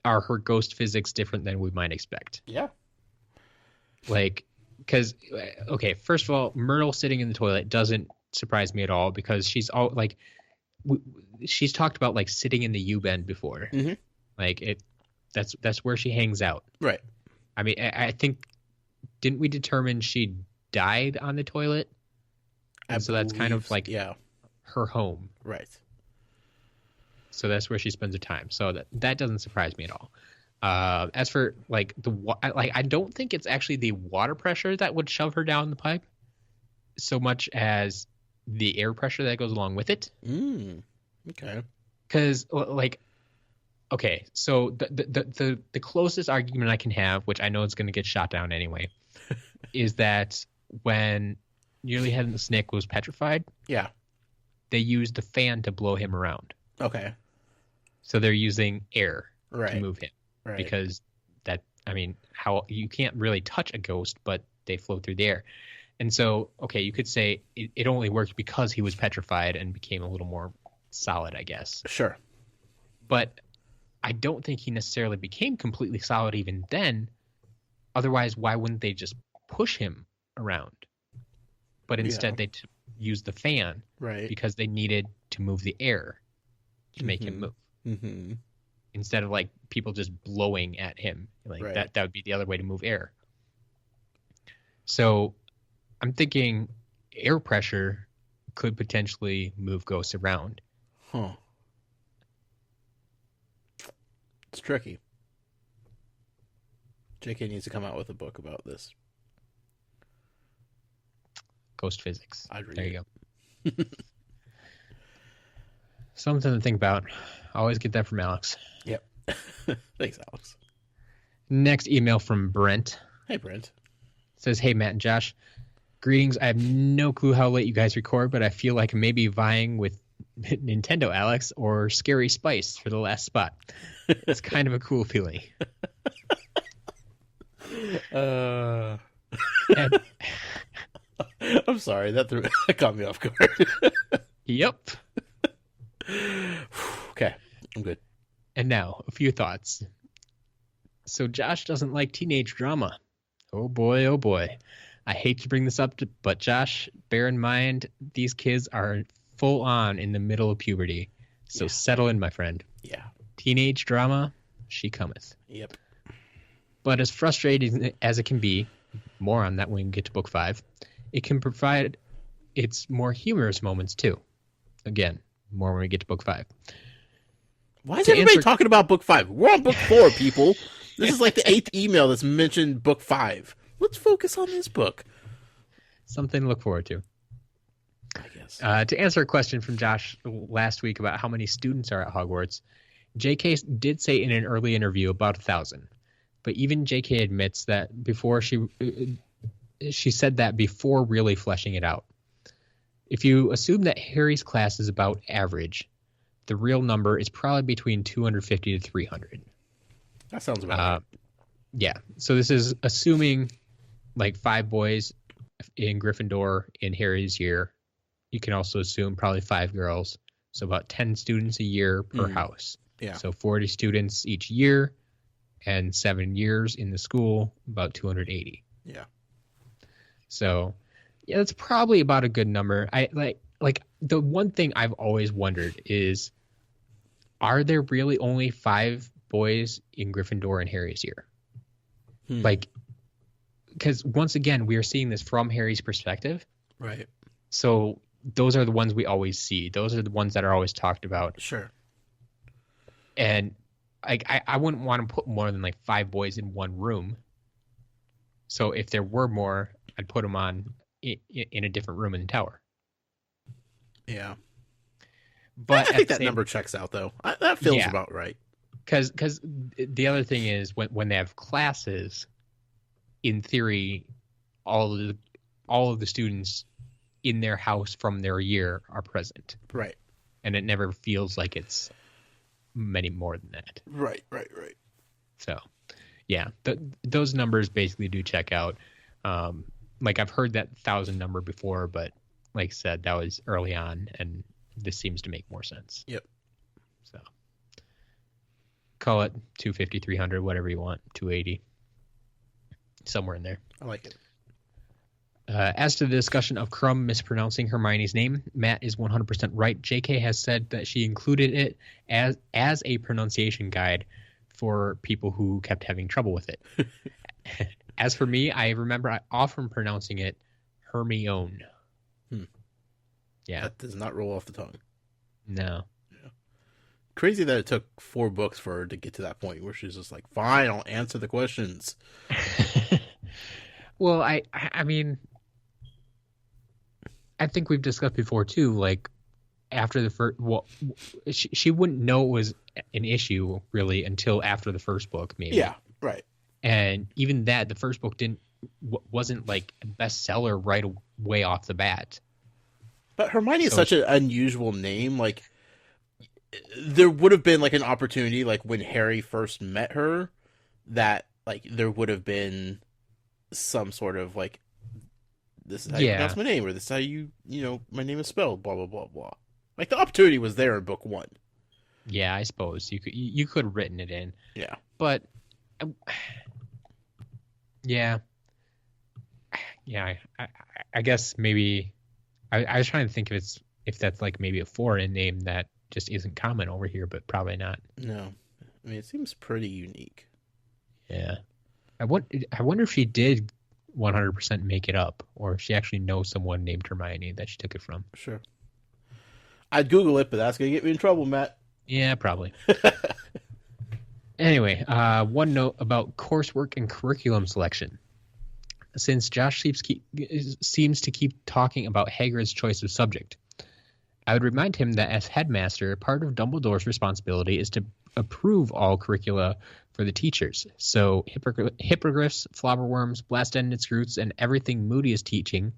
are her ghost physics different than we might expect? Yeah. Like, because, okay, first of all, Myrtle sitting in the toilet doesn't surprise me at all because she's all like, she's talked about like sitting in the U-bend before. Mm-hmm. Like that's where she hangs out. Right. I mean, I think, didn't we determine she died on the toilet? And so that's kind of like her home. Right. So that's where she spends her time. So that doesn't surprise me at all. As for like I don't think it's actually the water pressure that would shove her down the pipe so much as the air pressure that goes along with it. Okay. Because like, okay, so the closest argument I can have, which I know is going to get shot down anyway, is that when Nearly Head and the Snick was petrified, they used the fan to blow him around. Okay. So they're using air to move him. Right. Because that, I mean, how you can't really touch a ghost, but they float through the air. And so, okay, you could say it only worked because he was petrified and became a little more solid, I guess. Sure. But I don't think he necessarily became completely solid even then. Otherwise, why wouldn't they just push him around? But instead they used the fan, right? Because they needed to move the air to make him move. Mm-hmm. Instead of like people just blowing at him, like that would be the other way to move air. So I'm thinking air pressure could potentially move ghosts around. Huh. It's tricky. JK needs to come out with a book about this. Ghost physics. I'd read there it. You go. Something to think about. Always get that from Alex. Yep. Thanks, Alex. Next email from Brent. Hey, Brent. Says, hey, Matt and Josh. Greetings. I have no clue how late you guys record, but I feel like maybe vying with Nintendo Alex or Scary Spice for the last spot. It's kind of a cool feeling. I'm sorry. That caught me off guard. Yep. Okay. I'm good. And now, a few thoughts. So Josh doesn't like teenage drama. Oh boy, oh boy. I hate to bring this up, but Josh, bear in mind, these kids are full on in the middle of puberty. So settle in, my friend. Yeah. Teenage drama, she cometh. Yep. But as frustrating as it can be, more on that when we get to book 5, it can provide its more humorous moments too. Again, more when we get to book 5. Why is everybody talking about book 5? We're on book 4, people. This is like the 8th email that's mentioned book 5. Let's focus on this book. Something to look forward to. I guess. To answer a question from Josh last week about how many students are at Hogwarts, J.K. did say in an early interview about 1,000. But even J.K. admits that before she said that before really fleshing it out. If you assume that Harry's class is about average, the real number is probably between 250 to 300. That sounds about right. Yeah. So this is assuming like 5 boys in Gryffindor in Harry's year. You can also assume probably 5 girls. So about 10 students a year per house. Yeah. So 40 students each year and 7 years in the school, about 280. Yeah. So yeah, that's probably about a good number. I like the one thing I've always wondered is, are there really only 5 boys in Gryffindor in Harry's year? Like, because once again, we are seeing this from Harry's perspective. Right. So those are the ones we always see. Those are the ones that are always talked about. Sure. And I wouldn't want to put more than like 5 boys in one room. So if there were more, I'd put them on in a different room in the tower. Yeah. But I think that number checks out, though. That feels about right. Because the other thing is when they have classes, in theory, all of the students in their house from their year are present. Right. And it never feels like it's many more than that. Right. So, yeah, those numbers basically do check out. Like I've heard that 1,000 number before, but like I said, that was early on, and this seems to make more sense. Yep. So, call it 250, 300, whatever you want, 280, somewhere in there. I like it. As to the discussion of Crumb mispronouncing Hermione's name, Matt is 100% right. JK has said that she included it as a pronunciation guide for people who kept having trouble with it. As for me, I remember often pronouncing it Hermione. Yeah. That does not roll off the tongue. No. Yeah. Crazy that it took 4 books for her to get to that point where she's just like, fine, I'll answer the questions. Well, I mean, I think we've discussed before too, like after the first, well, she wouldn't know it was an issue really until after the first book, maybe. Yeah, right. And even that, the first book wasn't like a bestseller right away off the bat. But Hermione is such an unusual name. Like, there would have been like an opportunity, like when Harry first met her, that like there would have been some sort of like, this is how you pronounce my name, or this is how you know, my name is spelled, blah blah blah blah. Like the opportunity was there in book 1. Yeah, I suppose you could have written it in. Yeah, but I guess maybe I was trying to think if that's like maybe a foreign name that just isn't common over here, but probably not. No, I mean it seems pretty unique. Yeah, I wonder if she did 100% make it up, or if she actually knows someone named Hermione that she took it from. Sure. I'd Google it, but that's going to get me in trouble, Matt. Yeah, probably. Anyway, one note about coursework and curriculum selection. Since Josh seems to keep talking about Hagrid's choice of subject, I would remind him that as headmaster, part of Dumbledore's responsibility is to approve all curricula for the teachers. So hippogriffs, flobberworms, blast-ended scroots, and everything Moody is teaching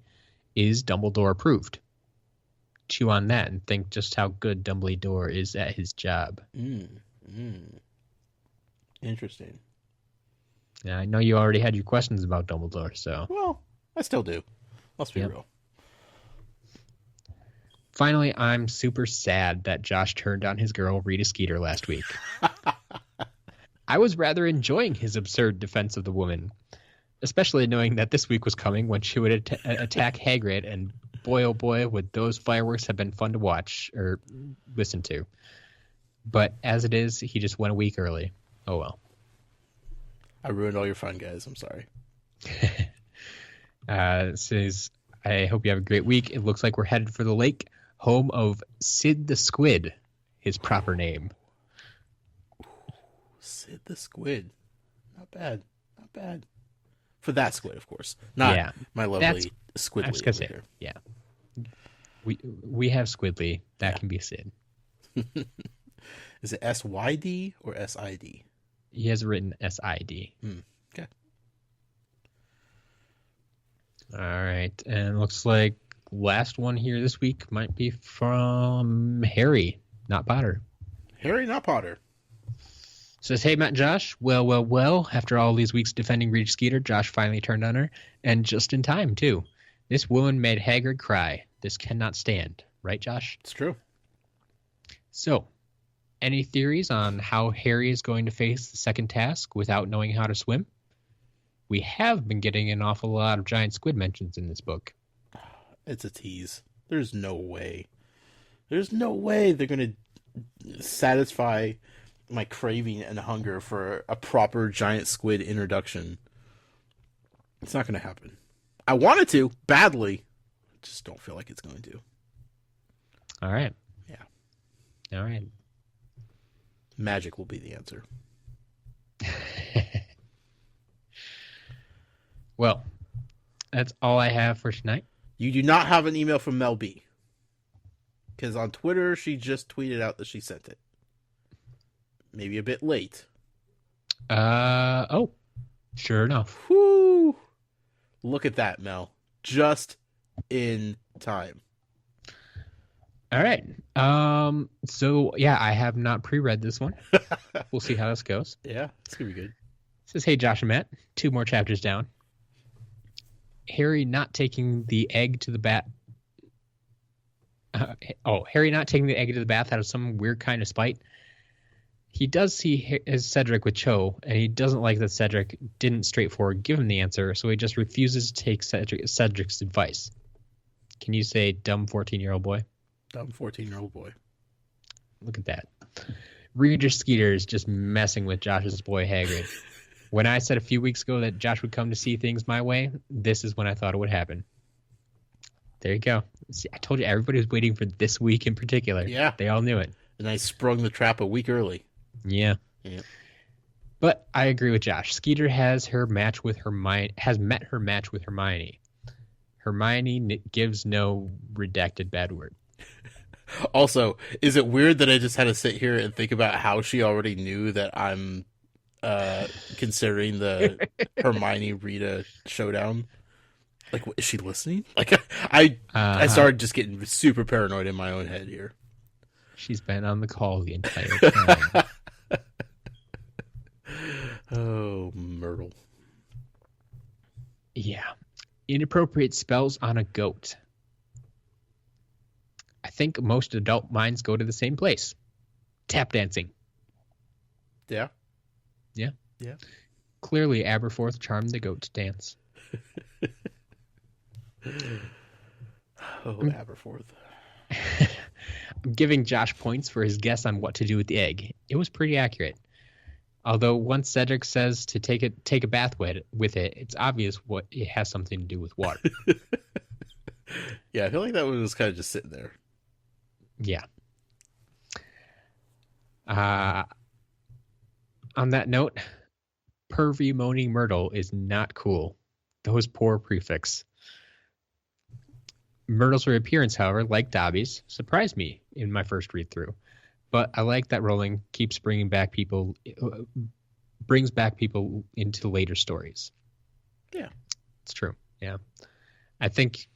is Dumbledore approved. Chew on that and think just how good Dumbledore is at his job. Interesting. Yeah, I know you already had your questions about Dumbledore, so... Well, I still do. Let's be real. Finally, I'm super sad that Josh turned down his girl, Rita Skeeter, last week. I was rather enjoying his absurd defense of the woman, especially knowing that this week was coming when she would attack Hagrid and boy, oh boy, would those fireworks have been fun to watch or listen to. But as it is, he just went a week early. Oh well. I ruined all your fun, guys. I'm sorry. Says, I hope you have a great week. It looks like we're headed for the lake, home of Sid the Squid, his proper name. Sid the Squid. Not bad. Not bad. For that squid, of course. Not my lovely Squidly. I was gonna say, yeah. We have Squidly. That can be Sid. Is it SYD or SID? He has written SID. Okay. All right. And looks like last one here this week might be from Harry, not Potter. Harry, not Potter. Says, hey, Matt and Josh. Well. After all these weeks defending Rita Skeeter, Josh finally turned on her. And just in time, too. This woman made Hagrid cry. This cannot stand. Right, Josh? It's true. So, any theories on how Harry is going to face the second task without knowing how to swim? We have been getting an awful lot of giant squid mentions in this book. It's a tease. There's no way. There's no way they're going to satisfy my craving and hunger for a proper giant squid introduction. It's not going to happen. I want it to, badly. I just don't feel like it's going to. All right. Yeah. All right. Magic will be the answer. Well, that's all I have for tonight. You do not have an email from Mel B. Because on Twitter, she just tweeted out that she sent it. Maybe a bit late. Oh, sure enough. Whoo! Look at that, Mel. Just in time. All right. So yeah, I have not pre-read this one. We'll see how this goes. Yeah, it's gonna be good. It says, hey, Josh and Matt, 2 more chapters down. Harry not taking the egg to the bath. Harry not taking the egg to the bath out of some weird kind of spite. He does see Cedric with Cho, and he doesn't like that Cedric didn't straightforward give him the answer, so he just refuses to take Cedric's advice. Can you say dumb 14-year-old boy? Dumb 14-year-old boy. Look at that. Rita Skeeter is just messing with Josh's boy Hagrid. When I said a few weeks ago that Josh would come to see things my way, this is when I thought it would happen. There you go. See, I told you everybody was waiting for this week in particular. Yeah. They all knew it. And I sprung the trap a week early. Yeah. But I agree with Josh. Skeeter has met her match with Hermione. Hermione gives no redacted bad word. Also, is it weird that I just had to sit here and think about how she already knew that I'm considering the Hermione Rita showdown? Like, is she listening? Like, I started just getting super paranoid in my own head here. She's been on the call the entire time. Oh, Myrtle. Yeah. Inappropriate spells on a goat. I think most adult minds go to the same place. Tap dancing. Yeah. Yeah. Yeah. Clearly, Aberforth charmed the goat to dance. Oh, Aberforth. I'm giving Josh points for his guess on what to do with the egg. It was pretty accurate. Although once Cedric says to take a bath with it, it's obvious what it has something to do with water. Yeah, I feel like that one was kind of just sitting there. Yeah. On that note, pervy moaning Myrtle is not cool. Those poor prefix. Myrtle's reappearance, however, like Dobby's, surprised me in my first read through. But I like that Rowling keeps brings back people into later stories. Yeah, it's true. Yeah, I think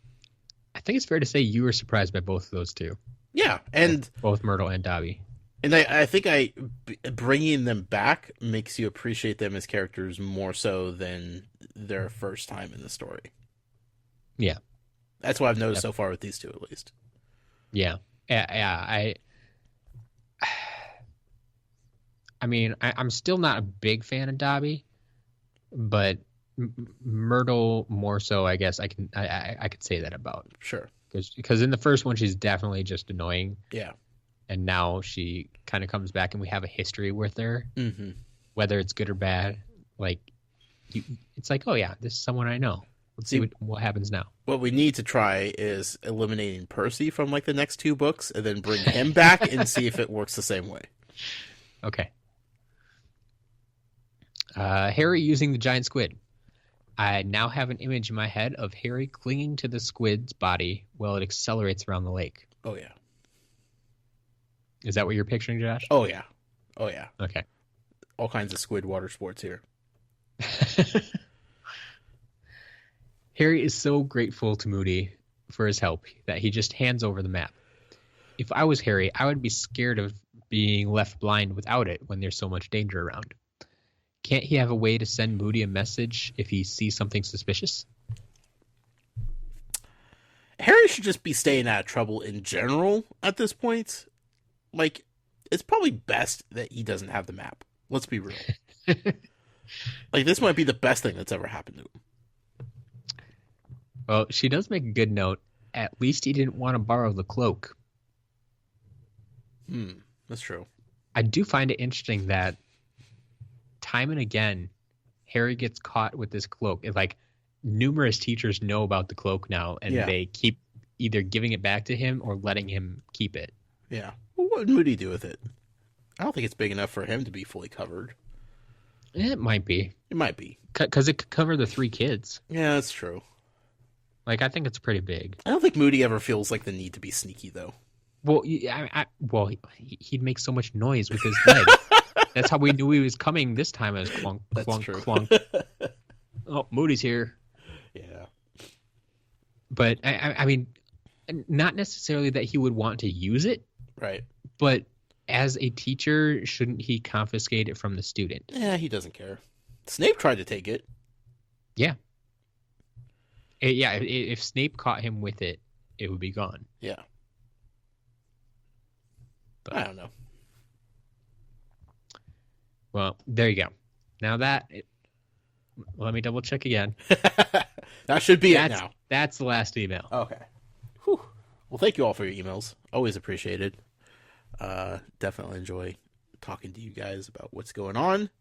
it's fair to say you were surprised by both of those two. Yeah, and both Myrtle and Dobby. And I think bringing them back makes you appreciate them as characters more so than their first time in the story. Yeah. That's what I've noticed so far with these two, at least. Yeah. I mean, I'm still not a big fan of Dobby, but Myrtle more so, I guess I could say that about. Sure. Because in the first one, she's definitely just annoying. Yeah. And now she kind of comes back and we have a history with her, Mm-hmm. whether it's good or bad. Like, it's like, oh, yeah, this is someone I know. Let's see what happens now. What we need to try is eliminating Percy from like the next 2 books and then bring him back and see if it works the same way. Okay. Harry using the giant squid. I now have an image in my head of Harry clinging to the squid's body while it accelerates around the lake. Oh, yeah. Is that what you're picturing, Josh? Oh, yeah. Oh, yeah. Okay. All kinds of squid water sports here. Harry is so grateful to Moody for his help that he just hands over the map. If I was Harry, I would be scared of being left blind without it when there's so much danger around. Can't he have a way to send Moody a message if he sees something suspicious? Harry should just be staying out of trouble in general at this point. Like, it's probably best that he doesn't have the map. Let's be real. Like, this might be the best thing that's ever happened to him. Well, she does make a good note. At least he didn't want to borrow the cloak. That's true. I do find it interesting that time and again, Harry gets caught with this cloak. It's like numerous teachers know about the cloak now, and they keep either giving it back to him or letting him keep it. Yeah. Well, what would Moody do with it? I don't think it's big enough for him to be fully covered. It might be. It might be. Because it could cover the 3 kids. Yeah, that's true. Like, I think it's pretty big. I don't think Moody ever feels like the need to be sneaky, though. Well, he'd make so much noise with his leg. That's how we knew he was coming this time, as clunk, That's clunk, true. clunk. Oh, Moody's here. Yeah. But, I mean, not necessarily that he would want to use it, Right. but as a teacher, shouldn't he confiscate it from the student? Yeah, he doesn't care. Snape tried to take it. Yeah. If Snape caught him with it, it would be gone. Yeah. But, I don't know. Well, there you go. Now let me double check again. That should be it now. That's the last email. Okay. Whew. Well, thank you all for your emails. Always appreciated. Definitely enjoy talking to you guys about what's going on.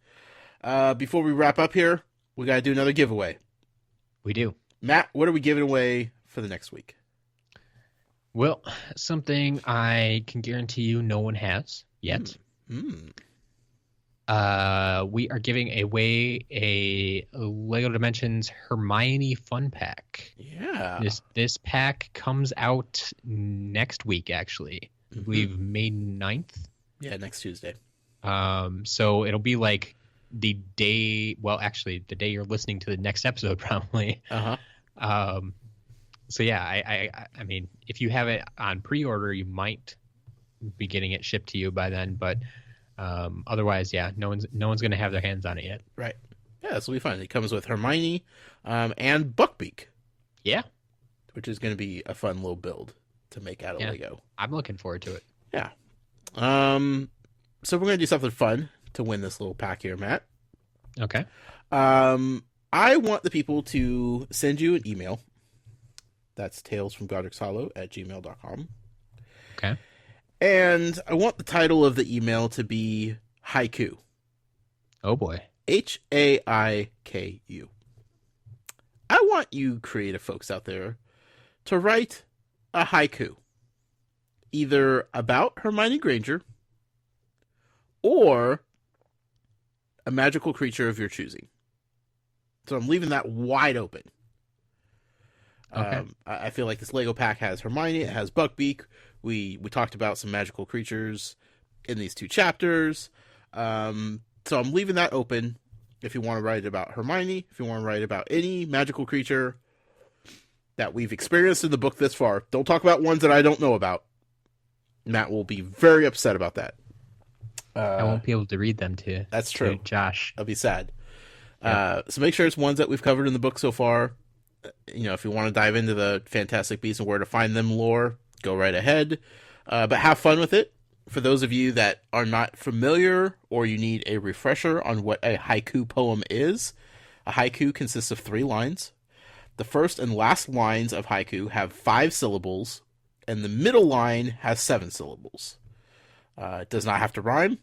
Before we wrap up here, we got to do another giveaway. We do. Matt, what are we giving away for the next week? Well, something I can guarantee you no one has yet. Mm. We are giving away a Lego Dimensions Hermione Fun Pack. Yeah. This pack comes out next week, actually. I believe May 9th. Yeah, next Tuesday. So it'll be like the day you're listening to the next episode, probably. Uh-huh. So yeah, I mean, if you have it on pre-order, you might be getting it shipped to you by then, but otherwise, yeah, no one's going to have their hands on it yet. Right. Yeah, this will be fun. It comes with Hermione and Buckbeak. Yeah. Which is going to be a fun little build to make out of Lego. I'm looking forward to it. Yeah. So we're going to do something fun to win this little pack here, Matt. Okay. I want the people to send you an email. That's talesfromgodricshollow@gmail.com. Okay. And I want the title of the email to be haiku. Oh boy. Haiku. I want you creative folks out there to write a haiku. Either about Hermione Granger or a magical creature of your choosing. So I'm leaving that wide open. Okay. I feel like this Lego pack has Hermione, it has Buckbeak. We talked about some magical creatures in these 2 chapters. So I'm leaving that open. If you want to write about Hermione, if you want to write about any magical creature that we've experienced in the book this far, don't talk about ones that I don't know about. Matt will be very upset about that. I won't be able to read them to That's true. Josh. I'll be sad. Yeah. So make sure it's ones that we've covered in the book so far. You know, if you want to dive into the Fantastic Beasts and Where to Find Them lore, go right ahead. But have fun with it. For those of you that are not familiar or you need a refresher on what a haiku poem is, a haiku consists of 3 lines. The first and last lines of haiku have 5 syllables, and the middle line has 7 syllables. It does not have to rhyme.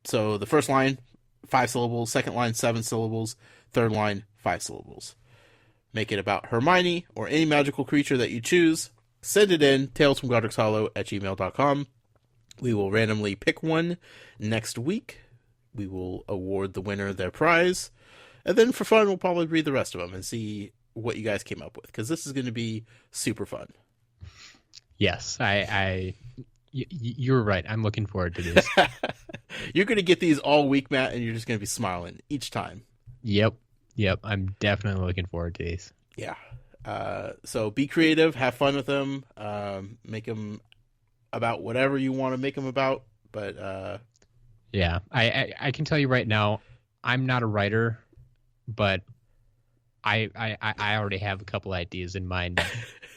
So the first line, 5 syllables. Second line, 7 syllables. Third line, 5 syllables. Make it about Hermione or any magical creature that you choose. Send it in, talesfromgodricshollow@gmail.com. We will randomly pick one next week. We will award the winner their prize. And then for fun, we'll probably read the rest of them and see what you guys came up with. Because this is going to be super fun. Yes, you're right. I'm looking forward to this. You're going to get these all week, Matt, and you're just going to be smiling each time. Yep. I'm definitely looking forward to these. Yeah. So be creative, have fun with them, make them about whatever you want to make them about. But yeah, I can tell you right now, I'm not a writer, but I already have a couple ideas in mind.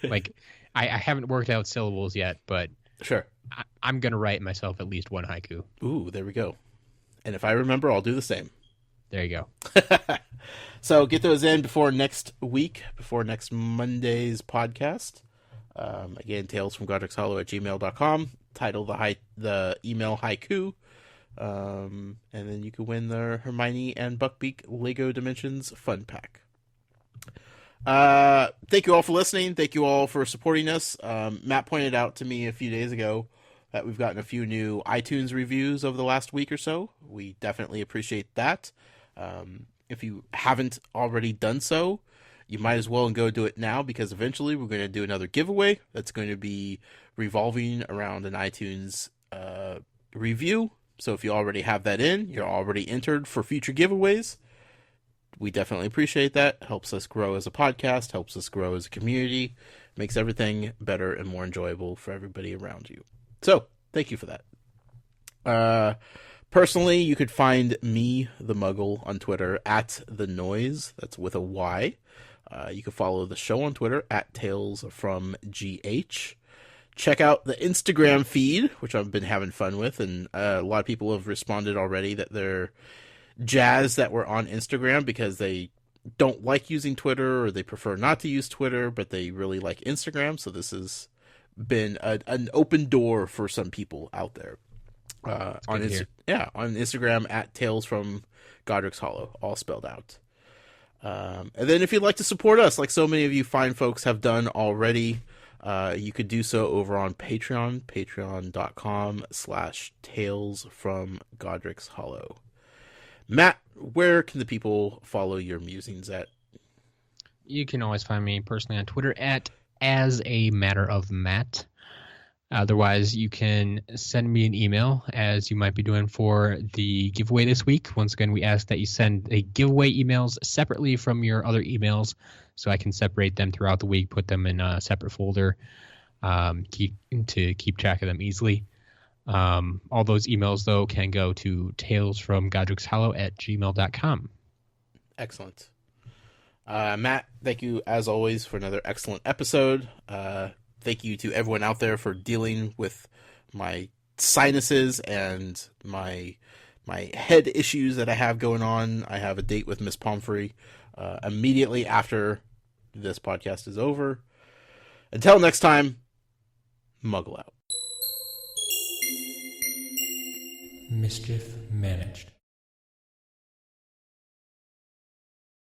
Like I haven't worked out syllables yet, but sure, I'm gonna write myself at least one haiku. Ooh, there we go. And if I remember, I'll do the same. There you go. So get those in before next week, before next Monday's podcast. Again, talesfromgodricshollow@gmail.com. Title the email haiku. And then you can win the Hermione and Buckbeak Lego Dimensions Fun Pack. Thank you all for listening. Thank you all for supporting us. Matt pointed out to me a few days ago that we've gotten a few new iTunes reviews over the last week or so. We definitely appreciate that. If you haven't already done so, you might as well go do it now, because eventually we're going to do another giveaway that's going to be revolving around an iTunes review. So if you already have that in, you're already entered for future giveaways. We definitely appreciate that. Helps us grow as a podcast, helps us grow as a community, makes everything better and more enjoyable for everybody around you. So thank you for that. Personally, you could find me, the Muggle, on Twitter at The Noise. That's with a Y. You can follow the show on Twitter at TalesFromGH. Check out the Instagram feed, which I've been having fun with, and a lot of people have responded already that they're jazzed that we're on Instagram because they don't like using Twitter, or they prefer not to use Twitter, but they really like Instagram. So this has been an open door for some people out there. On Instagram at Tales from Godric's Hollow, all spelled out. And then if you'd like to support us, like so many of you fine folks have done already, you could do so over on Patreon, patreon.com/Tales from Godric's Hollow. Matt, where can the people follow your musings at? You can always find me personally on Twitter at As a Matter of Matt. Otherwise, you can send me an email, as you might be doing for the giveaway this week. Once again, we ask that you send the giveaway emails separately from your other emails, so I can separate them throughout the week, put them in a separate folder, keep track of them easily. All those emails, though, can go to talesfromgodricshollow@gmail.com. Excellent. Matt, thank you, as always, for another excellent episode. Thank you to everyone out there for dealing with my sinuses and my head issues that I have going on. I have a date with Miss Pomfrey immediately after this podcast is over. Until next time, Muggle out. Mischief managed.